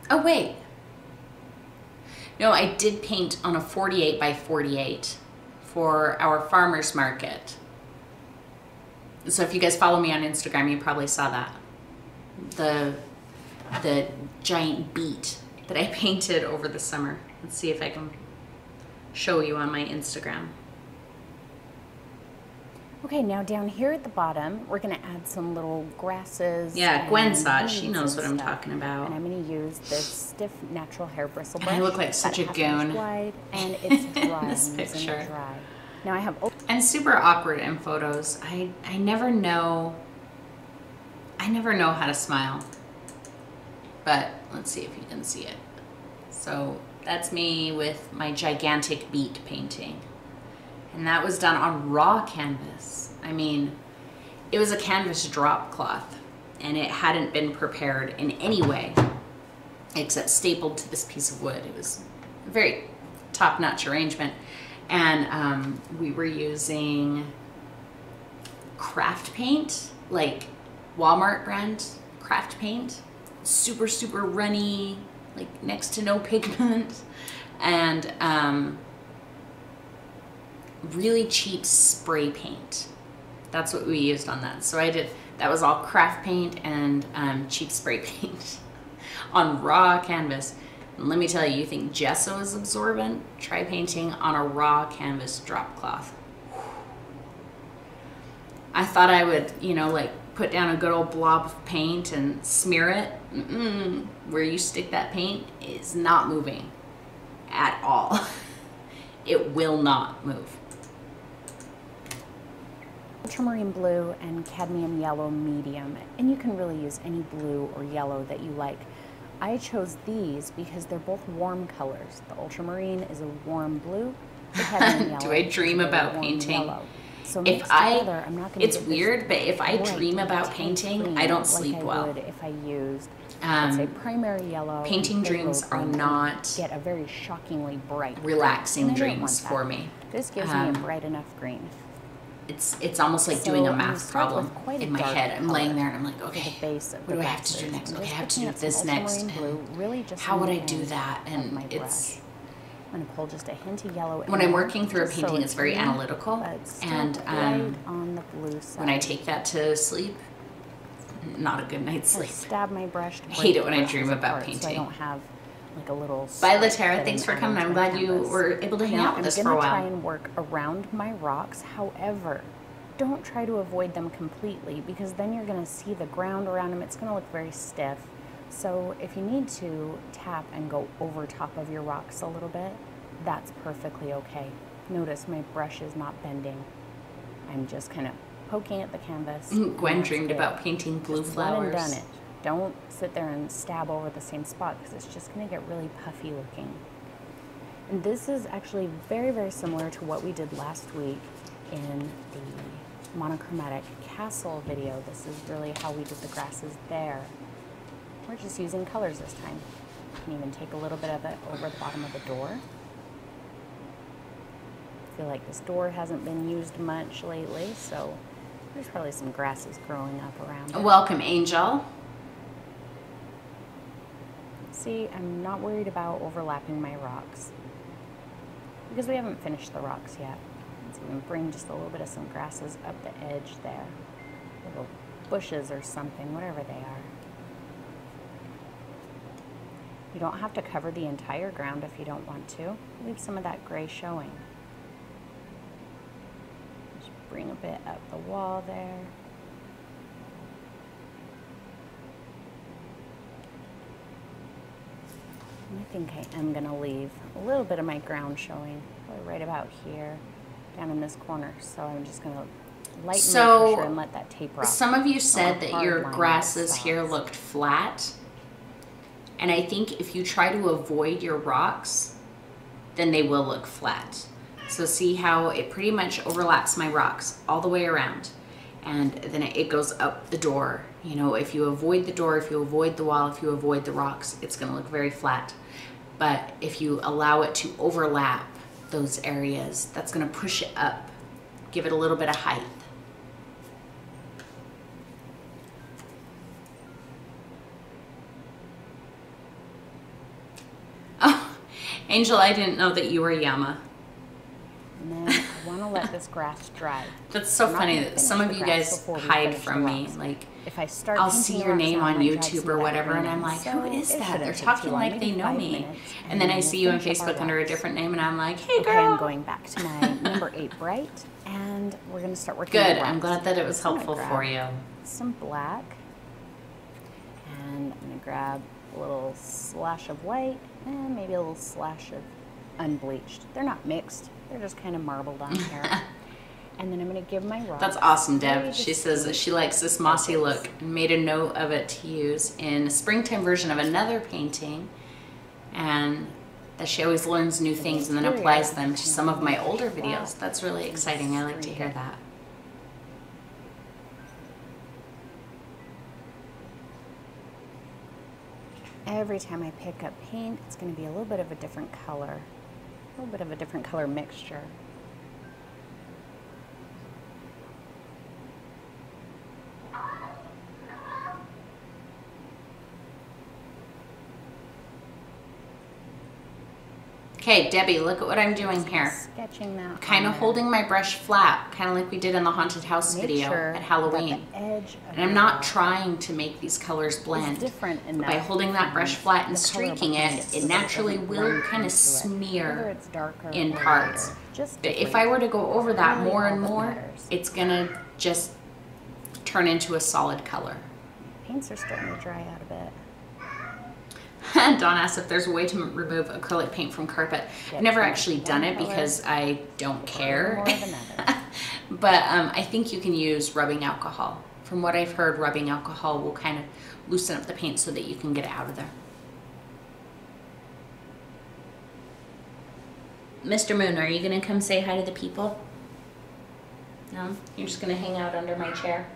Oh, wait. No, I did paint on a 48 by 48 for our farmer's market. So if you guys follow me on Instagram, you probably saw that. The giant beet that I painted over the summer. Let's see if I can show you on my Instagram. Okay, now down here at the bottom, we're going to add some little grasses. Yeah, Gwen saw it. She knows what I'm talking about. And I'm going to use this stiff natural hair bristle brush. I look like such a goon. Wide, and it's dry. In this picture. It dry. Now I have. I'm super awkward in photos. I never know. I never know how to smile. But let's see if you can see it. So that's me with my gigantic beet painting. And that was done on raw canvas. I mean, it was a canvas drop cloth and it hadn't been prepared in any way except stapled to this piece of wood. It was a very top-notch arrangement. And we were using craft paint, like Walmart brand craft paint. Super, super runny, like next to no pigment. And really cheap spray paint. That's what we used on that. So that was all craft paint and cheap spray paint on raw canvas. And let me tell you, you think gesso is absorbent? Try painting on a raw canvas drop cloth. I thought I would, you know, like put down a good old blob of paint and smear it. Where you stick that paint is not moving at all. It will not move. Ultramarine blue and cadmium yellow medium, and you can really use any blue or yellow that you like. I chose these because they're both warm colors. The ultramarine is a warm blue. The cadmium yellow Do I dream about painting? Yellow. So if together, I'm not gonna it's weird, but if I dream about painting, I don't sleep like well. I would if I used, let's say, primary yellow. Painting dreams are not get a very shockingly bright, relaxing dreams for me. This gives me a bright enough green. It's almost like doing a math problem in my head. I'm laying there and I'm like, okay, what do I have to do next? Okay, I have to do this next. And how would I do that? And it's. I'm going to pull just a hint of yellow. When I'm working through a painting, it's very analytical. And on the blue side. when I take that to sleep, not a good night's sleep. Stab my brush. I hate it when I dream about painting. So I don't have like a little. Bye, Latera. Thanks for coming. I'm glad you were able to hang out with us for a while. I'm going to try and work around my rocks. However, don't try to avoid them completely because then you're going to see the ground around them. It's going to look very stiff. So if you need to tap and go over top of your rocks a little bit, that's perfectly okay. Notice my brush is not bending. I'm just kind of poking at the canvas. Gwen dreamed about painting blue flowers. Done it. Don't sit there and stab over the same spot because it's just going to get really puffy looking. And this is actually very, very similar to what we did last week in the monochromatic castle video. This is really how we did the grasses there. We're just using colors this time. You can even take a little bit of it over the bottom of the door. I feel like this door hasn't been used much lately, so there's probably some grasses growing up around it. Welcome, Angel. See, I'm not worried about overlapping my rocks because we haven't finished the rocks yet. Let's even bring just a little bit of some grasses up the edge there. Little bushes or something, whatever they are. You don't have to cover the entire ground if you don't want to. Leave some of that gray showing. Just bring a bit up the wall there. I think I am going to leave a little bit of my ground showing, probably right about here, down in this corner. So I'm just going to lighten the pressure and let that taper off. Some of you said that your grasses here looked flat. And I think if you try to avoid your rocks, then they will look flat. So see how it pretty much overlaps my rocks all the way around. And then it goes up the door. You know, if you avoid the door, if you avoid the wall, if you avoid the rocks, it's gonna look very flat. But if you allow it to overlap those areas, that's gonna push it up, give it a little bit of height. Oh, Angel, I didn't know that you were Yama. And then I want to let this grass dry. That's so funny that some of you guys hide from me. Like, if I start I'll see your name on YouTube or whatever, and I'm like, who is that? They're talking like they know me. And then I see you on Facebook under a different name, and I'm like, hey, girl. Okay, I'm going back to my number 8 bright, and we're going to start working. Good. I'm glad that it was helpful for you. Some black, and I'm going to grab a little slash of white, and maybe a little slash of unbleached. They're not mixed. They're just kind of marbled on here. And then I'm going to give my rocks. That's awesome, Deb. She says that she likes this mossy look and made a note of it to use in a springtime version of another painting, and that she always learns new things and then applies them to some of my older videos. That's really exciting. I like to hear that. Every time I pick up paint, it's going to be a little bit of a different color. A little bit of a different color mixture. Okay, Debbie, look at what I'm doing here. Sketching that. Kind of holding my brush flat, kind of like we did in the haunted house video at Halloween. And I'm not trying to make these colors blend. But by holding that brush flat and streaking it, it naturally will kind of smear in parts. But if I were to go over that more and more, it's gonna just turn into a solid color. Paints are starting to dry out a bit. Dawn asked if there's a way to remove acrylic paint from carpet. I've never actually done it because I don't care. But I think you can use rubbing alcohol. From what I've heard, rubbing alcohol will kind of loosen up the paint so that you can get it out of there. Mr. Moon, are you going to come say hi to the people? No? You're just going to hang out under my chair?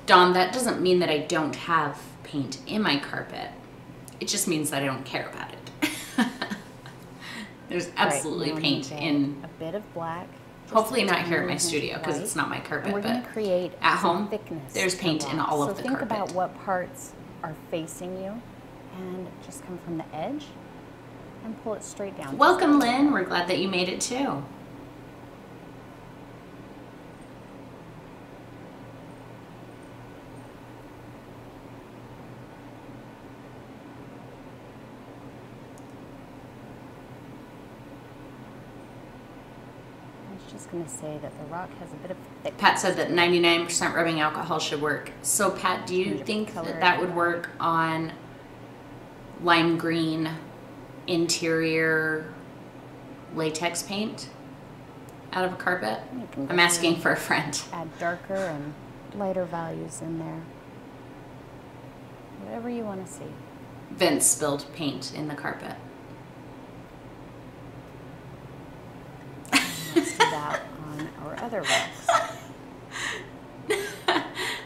Dawn, that doesn't mean that I don't have paint in my carpet. It just means that I don't care about it. There's absolutely paint in. A bit of black. Hopefully not here at my studio because it's not my carpet, but at home there's paint in all of the carpet. So think about what parts are facing you and just come from the edge and pull it straight down. Welcome, Lynn. We're glad that you made it too. Just going to say that the rock has a bit of thick. Pat said that 99% rubbing alcohol should work. So Pat, do you think that that would work on lime green interior latex paint out of a carpet? I'm asking for a friend. Add darker and lighter values in there. Whatever you want to see. Vince spilled paint in the carpet. Let's do that on our other rocks.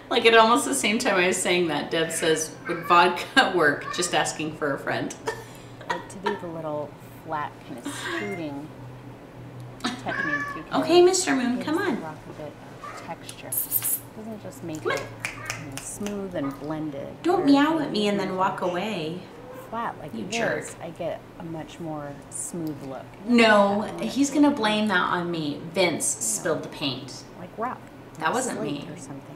Like at almost the same time I was saying that, Deb says, would vodka work? Just asking for a friend. I like to do the little flat kind of scooting technique. Okay, Mr. Moon, come on. Rock a bit of texture. It doesn't just make it smooth and blended. Don't meow at me and then walk away. Flat like you this, jerk. I get a much more smooth look. No, he's gonna blame that on me. Vince spilled the paint. Like rock. That wasn't me. Or something.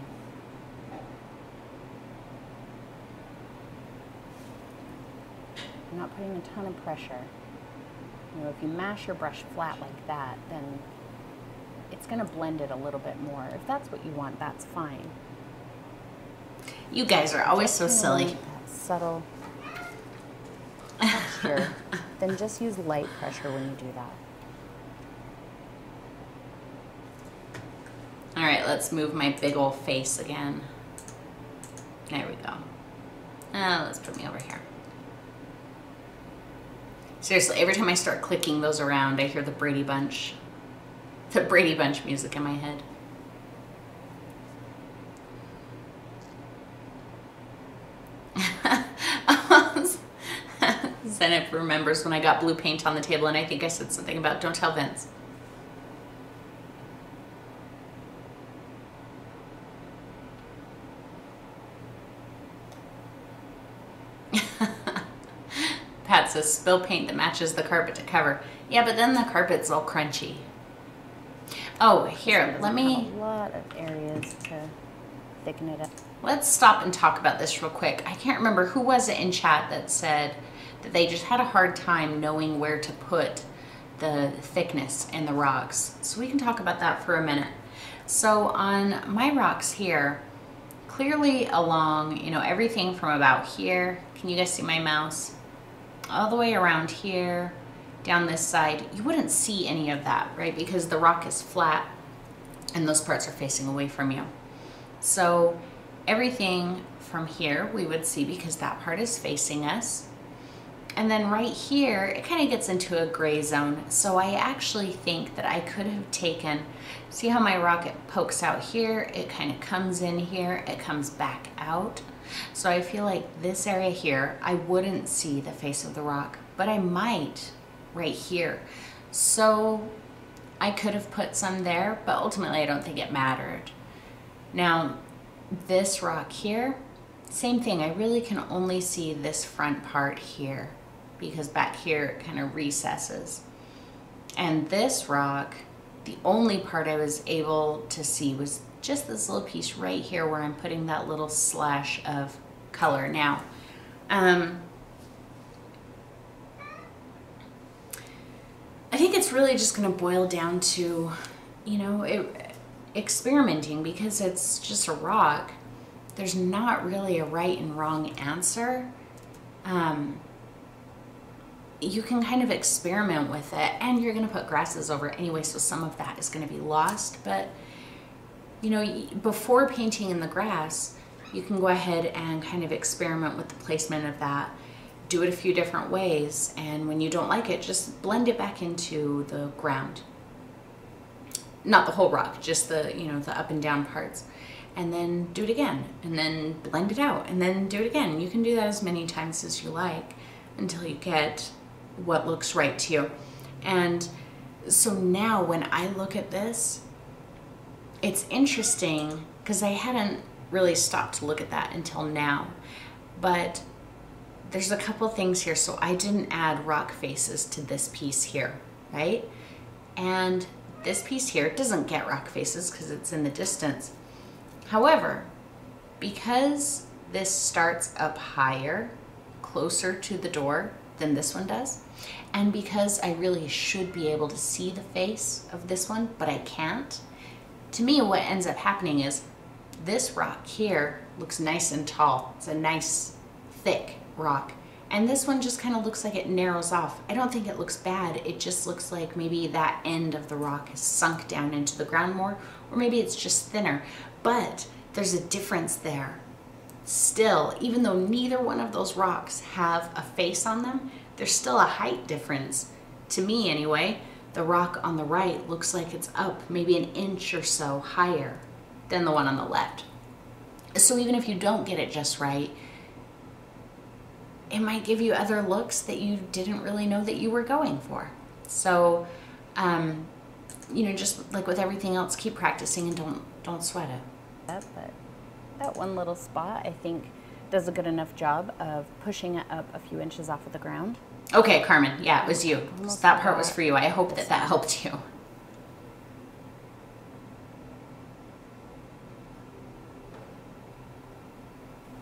I'm not putting a ton of pressure. You know, if you mash your brush flat like that, then it's gonna blend it a little bit more. If that's what you want, that's fine. You guys are always so silly. That subtle texture. Then just use light pressure when you do that. All right, let's move my big old face again. There we go. Let's put me over here. Seriously, every time I start clicking those around, I hear the Brady Bunch music in my head. Zenith remembers when I got blue paint on the table, and I think I said something about don't tell Vince. Pat says spill paint that matches the carpet to cover. Yeah, but then the carpet's all crunchy. Oh, here, let me... A lot of areas to thicken it up. Let's stop and talk about this real quick. I can't remember who was it in chat that said that they just had a hard time knowing where to put the thickness in the rocks. So we can talk about that for a minute. So on my rocks here, clearly along, you know, everything from about here, can you guys see my mouse? All the way around here, down this side, you wouldn't see any of that, right? Because the rock is flat and those parts are facing away from you. So everything from here we would see because that part is facing us. And then right here, it kind of gets into a gray zone. So I actually think that I could have taken, see how my rock, it pokes out here, it kind of comes in here, it comes back out. So I feel like this area here, I wouldn't see the face of the rock, but I might right here. So I could have put some there, but ultimately I don't think it mattered. Now, this rock here, same thing. I really can only see this front part here because back here it kind of recesses. And this rock, the only part I was able to see was just this little piece right here where I'm putting that little slash of color. Now, I think it's really just going to boil down to, you know, experimenting because it's just a rock. There's not really a right and wrong answer. You can kind of experiment with it, and you're going to put grasses over it anyway, so some of that is going to be lost. But you know, before painting in the grass, you can go ahead and kind of experiment with the placement of that. Do it a few different ways, and when you don't like it, just blend it back into the ground. Not the whole rock, just the, you know, the up and down parts. And then do it again, and then blend it out, and then do it again. You can do that as many times as you like until you get what looks right to you. And so now when I look at this, it's interesting because I hadn't really stopped to look at that until now, but there's a couple things here. So I didn't add rock faces to this piece here, right? And this piece here doesn't get rock faces because it's in the distance. However, because this starts up higher, closer to the door than this one does, and because I really should be able to see the face of this one, but I can't, to me what ends up happening is this rock here looks nice and tall. It's a nice, thick rock. And this one just kind of looks like it narrows off. I don't think it looks bad. It just looks like maybe that end of the rock is sunk down into the ground more, or maybe it's just thinner. But there's a difference there. Still, even though neither one of those rocks have a face on them, there's still a height difference. To me anyway, the rock on the right looks like it's up maybe an inch or so higher than the one on the left. So even if you don't get it just right, it might give you other looks that you didn't really know that you were going for. So, you know, just like with everything else, keep practicing and don't sweat it. But that one little spot, I think, does a good enough job of pushing it up a few inches off of the ground. Okay, Carmen, yeah, it was you. So that part was for you. I hope that helped you.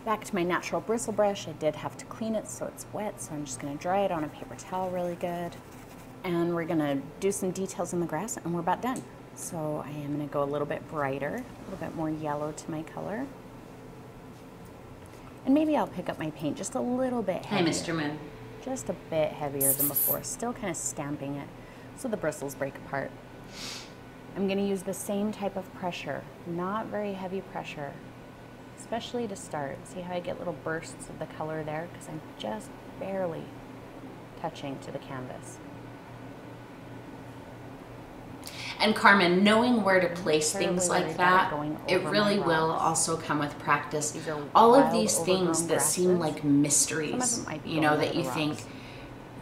Back to my natural bristle brush. I did have to clean it so it's wet, so I'm just going to dry it on a paper towel really good. And we're going to do some details in the grass, and we're about done. So I am going to go a little bit brighter, a little bit more yellow to my color. And maybe I'll pick up my paint just a little bit Hey, heavier. Mr. Moon. Just a bit heavier than before, still kind of stamping it so the bristles break apart. I'm going to use the same type of pressure, not very heavy pressure, especially to start. See how I get little bursts of the color there? Because I'm just barely touching to the canvas. And Carmen, knowing where to place Terribly things worried like about that, going it over really my will rocks. also come with practice. These are All of wild, these things overgrown that seem grasses. like Some mysteries, of them might be you know, going that over you the think, rocks.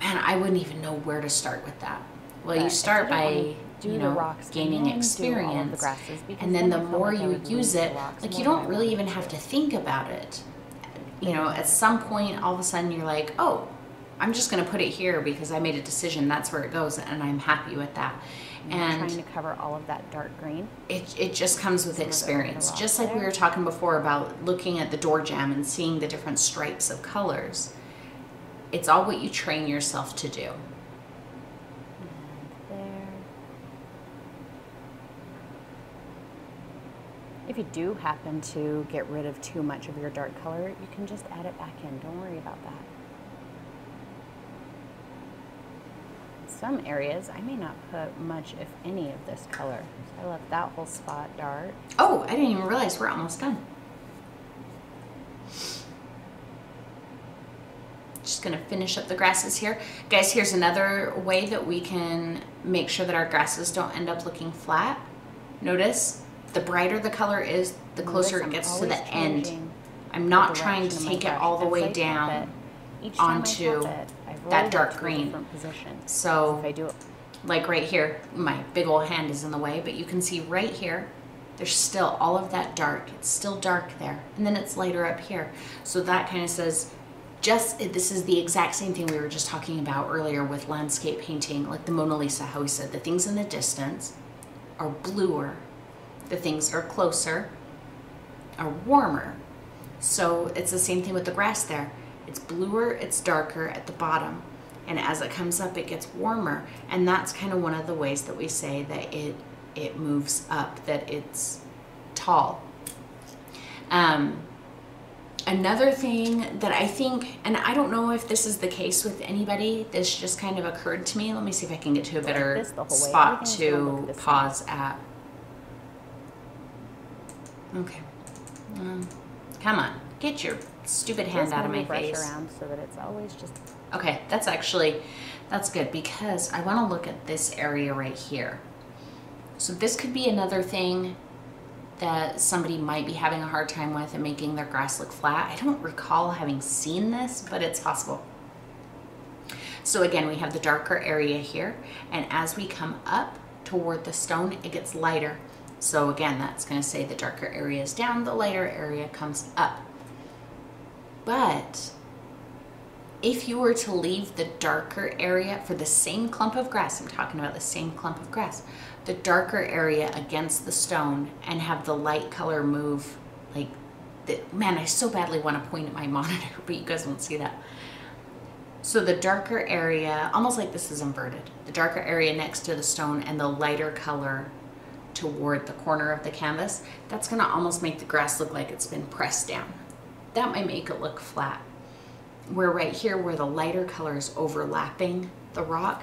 man, I wouldn't even know where to start with that. Well, But you I start didn't by, wanna do you the know, rocks and gaining then do all of the experience. grasses, because And then the I felt more like I you would use lose it, the rocks like more you than don't I really wanted even to. have to think about it. You know, Yeah. at some point, all of a sudden you're like, oh, I'm just going to put it here because I made a decision. That's where it goes, and I'm happy with that. I'm And trying to cover all of that dark green. it just comes with Some of the experience. rocks Just like we there. were talking before about looking at the door jamb and seeing the different stripes of colors. It's all what you train yourself to do. And there. If you do happen to get rid of too much of your dark color, you can just add it back in. Don't worry about that. Some areas, I may not put much, if any, of this color. So I left that whole spot dark. Oh, I didn't even realize we're almost done. Just gonna finish up the grasses here. Guys, here's another way that we can make sure that our grasses don't end up looking flat. Notice, the brighter the color is, the closer it gets to the end. I'm not trying to take it all the way down onto that dark green. So, if I do it, like right here, my big old hand is in the way, but you can see right here, there's still all of that dark. It's still dark there. And then it's lighter up here. So that kind of says, this is the exact same thing we were just talking about earlier with landscape painting, like the Mona Lisa, how we said the things in the distance are bluer. The things that are closer are warmer. So it's the same thing with the grass there. It's bluer, it's darker at the bottom. And as it comes up, it gets warmer. And that's kind of one of the ways that we say that it moves up, that it's tall. Another thing that I think, and I don't know if this is the case with anybody, this just kind of occurred to me. Let me see if I can get to a better spot to pause at. Okay. Come on, get your stupid hand out of my face. around so that it's always just. Okay, that's good because I want to look at this area right here. So this could be another thing that somebody might be having a hard time with and making their grass look flat. I don't recall having seen this, but it's possible. So again, we have the darker area here, and as we come up toward the stone, it gets lighter. So again, that's going to say the darker area is down, the lighter area comes up. But if you were to leave the darker area for the same clump of grass, I'm talking about the same clump of grass, the darker area against the stone and have the light color move like, man, I so badly want to point at my monitor, but you guys won't see that. So the darker area, almost like this is inverted, the darker area next to the stone and the lighter color toward the corner of the canvas, that's gonna almost make the grass look like it's been pressed down. That might make it look flat. Where right here, where the lighter color is overlapping the rock,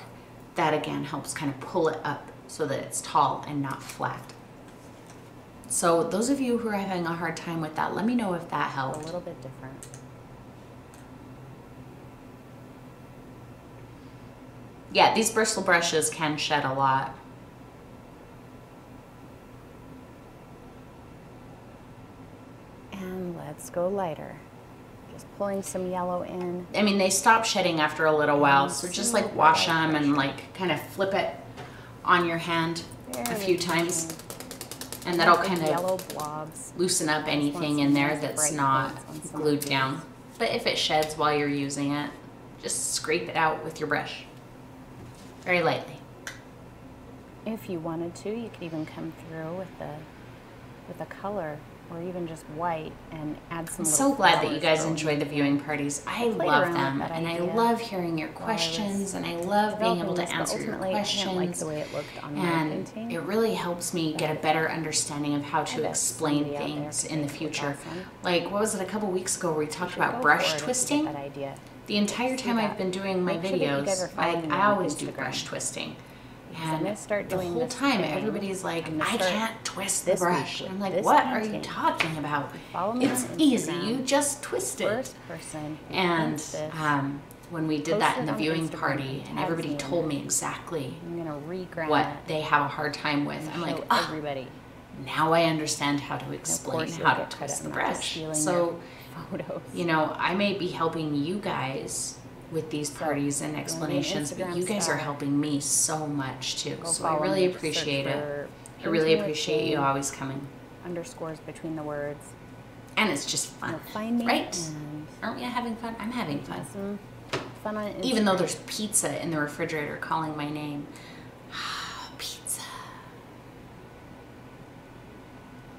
that again helps kind of pull it up so that it's tall and not flat. So those of you who are having a hard time with that, let me know if that helped. A little bit different. Yeah, these bristle brushes can shed a lot. And let's go lighter. Just pulling some yellow in. I mean, they stop shedding after a little while, so just like wash them and like kind of flip it on your hand a few times. And that'll kind of loosen up anything in there that's not glued down. But if it sheds while you're using it, just scrape it out with your brush. Very lightly. If you wanted to, you could even come through with a color or even just white, and add some I'm little so glad that you flowers guys going enjoy the in. viewing parties. I played love around with them, that and I idea love hearing your while I was questions, and I love being able to developing this, but answer your ultimately, I didn't like questions. the way it looked on my And painting. it really helps me get a better understanding of how I to bet explain somebody out there things could in the think it was future. awesome. Like, what was it, a couple weeks ago where we You talked should about go brush for it if you get twisting? that idea. The entire See time that. I've been doing my Make sure that you guys are videos, following me I on always do Instagram. brush twisting. Because I'm And gonna start the doing whole this time, thing. everybody's like, I'm gonna I start can't twist the this brush. week I'm with like, this what are you painting. talking about? Follow me It's on easy. Instagram. You just twist it. First person who And paints this, when we did post that it in the on viewing Instagram party, and and tag everybody me in told it. me exactly I'm gonna reground what it they have a hard time with. and I'm like, show oh, everybody. now I understand how to And of explain course, you'll how to get credit. twist the I'm not just brush. stealing So, your photos. you know, I may be helping you guys with these parties and explanations, but you guys are helping me so much too. Go So I follow really me. Just search appreciate it. for I really Painting with appreciate you Jane, always coming. underscores between the words. And it's just fun, You'll find me. right? And Aren't we having fun? I'm having fun. have some fun on Instagram. Even though there's pizza in the refrigerator calling my name. Pizza.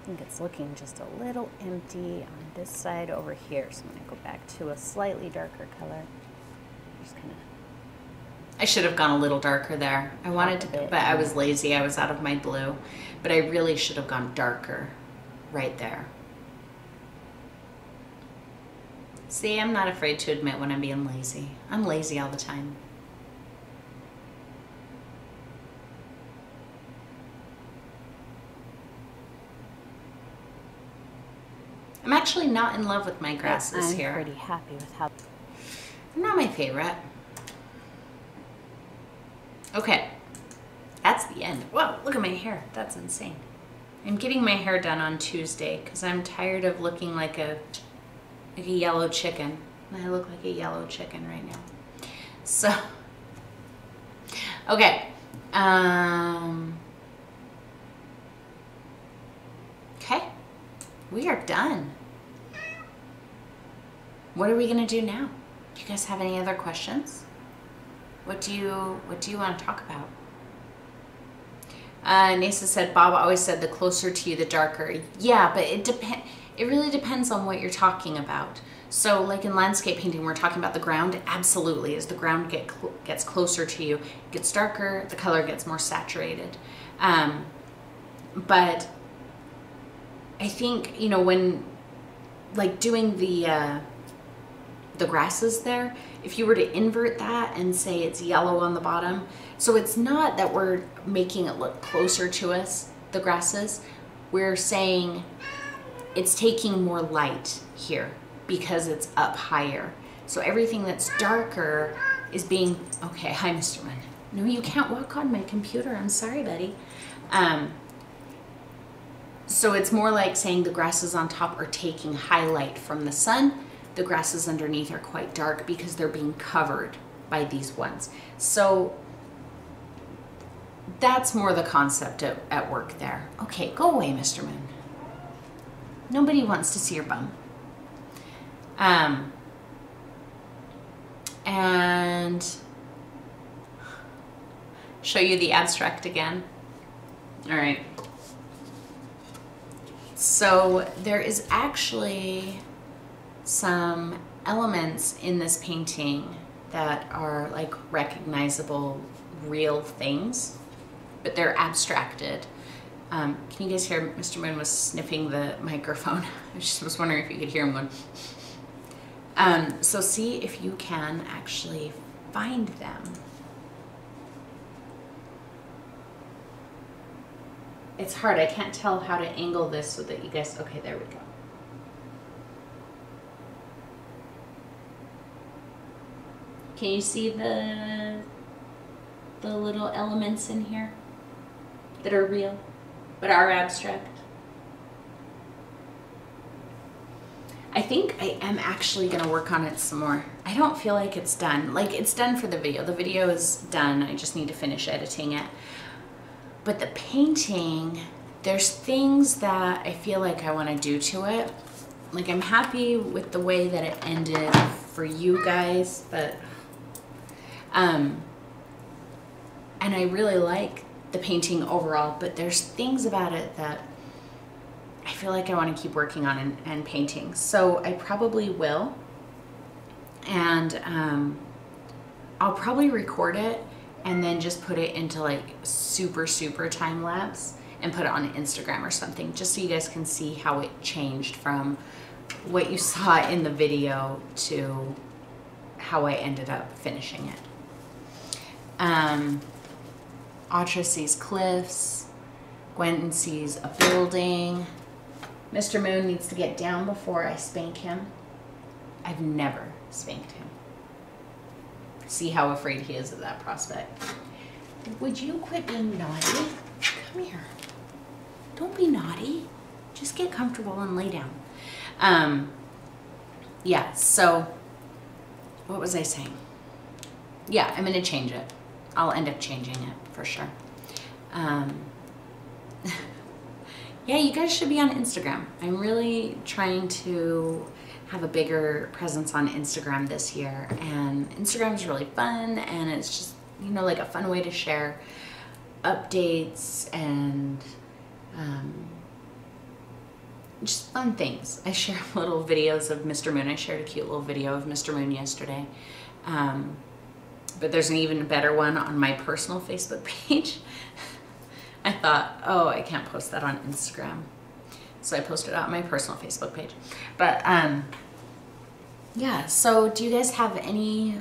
I think it's looking just a little empty on this side over here. So I'm going to go back to a slightly darker color. Just kind of. I should have gone a little darker there. I wanted to, but I was lazy. I was out of my blue. But I really should have gone darker right there. See, I'm not afraid to admit when I'm being lazy. I'm lazy all the time. I'm actually not in love with my grasses I'm here. pretty happy with how. Not my favorite. Okay, that's the end. Whoa, look at my hair. That's insane. I'm getting my hair done on Tuesday because I'm tired of looking like a yellow chicken. I look like a yellow chicken right now. So, okay. Okay, we are done. What are we gonna do now? Do you guys have any other questions? What do you want to talk about? Nasa said, Bob always said the closer to you, the darker. Yeah, but it really depends on what you're talking about. So like in landscape painting, we're talking about the ground. Absolutely, as the ground gets closer to you, it gets darker, the color gets more saturated. But I think, you know, when like doing the grasses there, if you were to invert that and say it's yellow on the bottom, so it's not that we're making it look closer to us, the grasses, we're saying it's taking more light here because it's up higher. So everything that's darker is being, okay, hi Mr. Munn. No, you can't walk on my computer, I'm sorry, buddy. So it's more like saying the grasses on top are taking highlight from the sun. The grasses underneath are quite dark because they're being covered by these ones. So that's more the concept at work there. Okay, go away, Mr. Moon. Nobody wants to see your bum. And show you the abstract again. All right. So there is actually some elements in this painting that are like recognizable real things, but they're abstracted. Can you guys hear Mr. Moon was sniffing the microphone? I just was wondering if you could hear him going. So see if you can actually find them. It's hard, I can't tell how to angle this so that you guys, okay, there we go. Can you see the little elements in here that are real but are abstract? I think I am actually gonna work on it some more. I don't feel like it's done. Like it's done for the video. The video is done. I just need to finish editing it. But the painting, there's things that I feel like I want to do to it. Like I'm happy with the way that it ended for you guys, but and I really like the painting overall, but there's things about it that I feel like I want to keep working on and painting. So I probably will. And I'll probably record it and then just put it into like super time lapse and put it on Instagram or something, just so you guys can see how it changed from what you saw in the video to how I ended up finishing it. Audra sees cliffs. Gwen sees a building. Mr. Moon needs to get down before I spank him. I've never spanked him. See how afraid he is of that prospect. Would you quit being naughty? Come here. Don't be naughty. Just get comfortable and lay down. Yeah, so what was I saying? Yeah, I'm going to change it. I'll end up changing it for sure. Yeah, you guys should be on Instagram. I'm really trying to have a bigger presence on Instagram this year, and Instagram is really fun, and it's just, you know, like a fun way to share updates and just fun things. I share little videos of Mr. Moon. I shared a cute little video of Mr. Moon yesterday. But there's an even better one on my personal Facebook page. I thought, oh, I can't post that on Instagram. So I posted it on my personal Facebook page. But yeah, so do you guys have any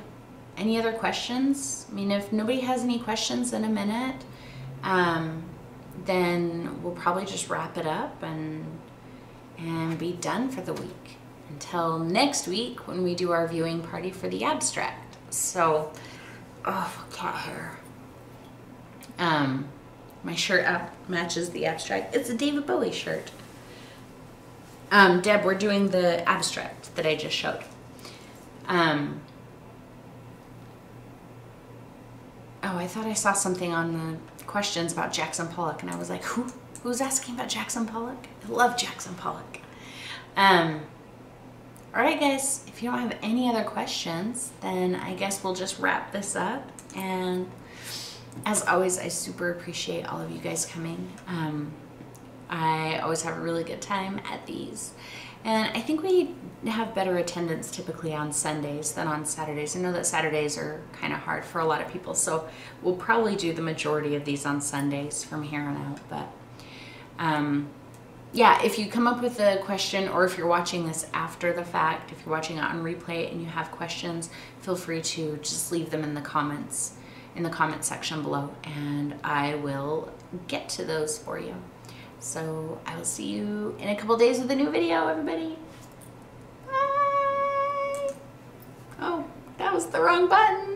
other questions? I mean, if nobody has any questions in a minute, then we'll probably just wrap it up and be done for the week until next week when we do our viewing party for the abstract. So, oh, cat hair. My shirt matches the abstract. It's a David Bowie shirt. Deb, we're doing the abstract that I just showed. Oh, I thought I saw something on the questions about Jackson Pollock, and I was like, who's asking about Jackson Pollock? I love Jackson Pollock. All right, guys, if you don't have any other questions, then I guess we'll just wrap this up. And as always, I super appreciate all of you guys coming. I always have a really good time at these. And I think we have better attendance typically on Sundays than on Saturdays. I know that Saturdays are kind of hard for a lot of people, so we'll probably do the majority of these on Sundays from here on out. But yeah, if you come up with a question, or if you're watching this after the fact, if you're watching it on replay and you have questions, feel free to just leave them in the comments, in the comment section below, and I will get to those for you. So I will see you in a couple days with a new video, everybody. Bye. Oh, that was the wrong button.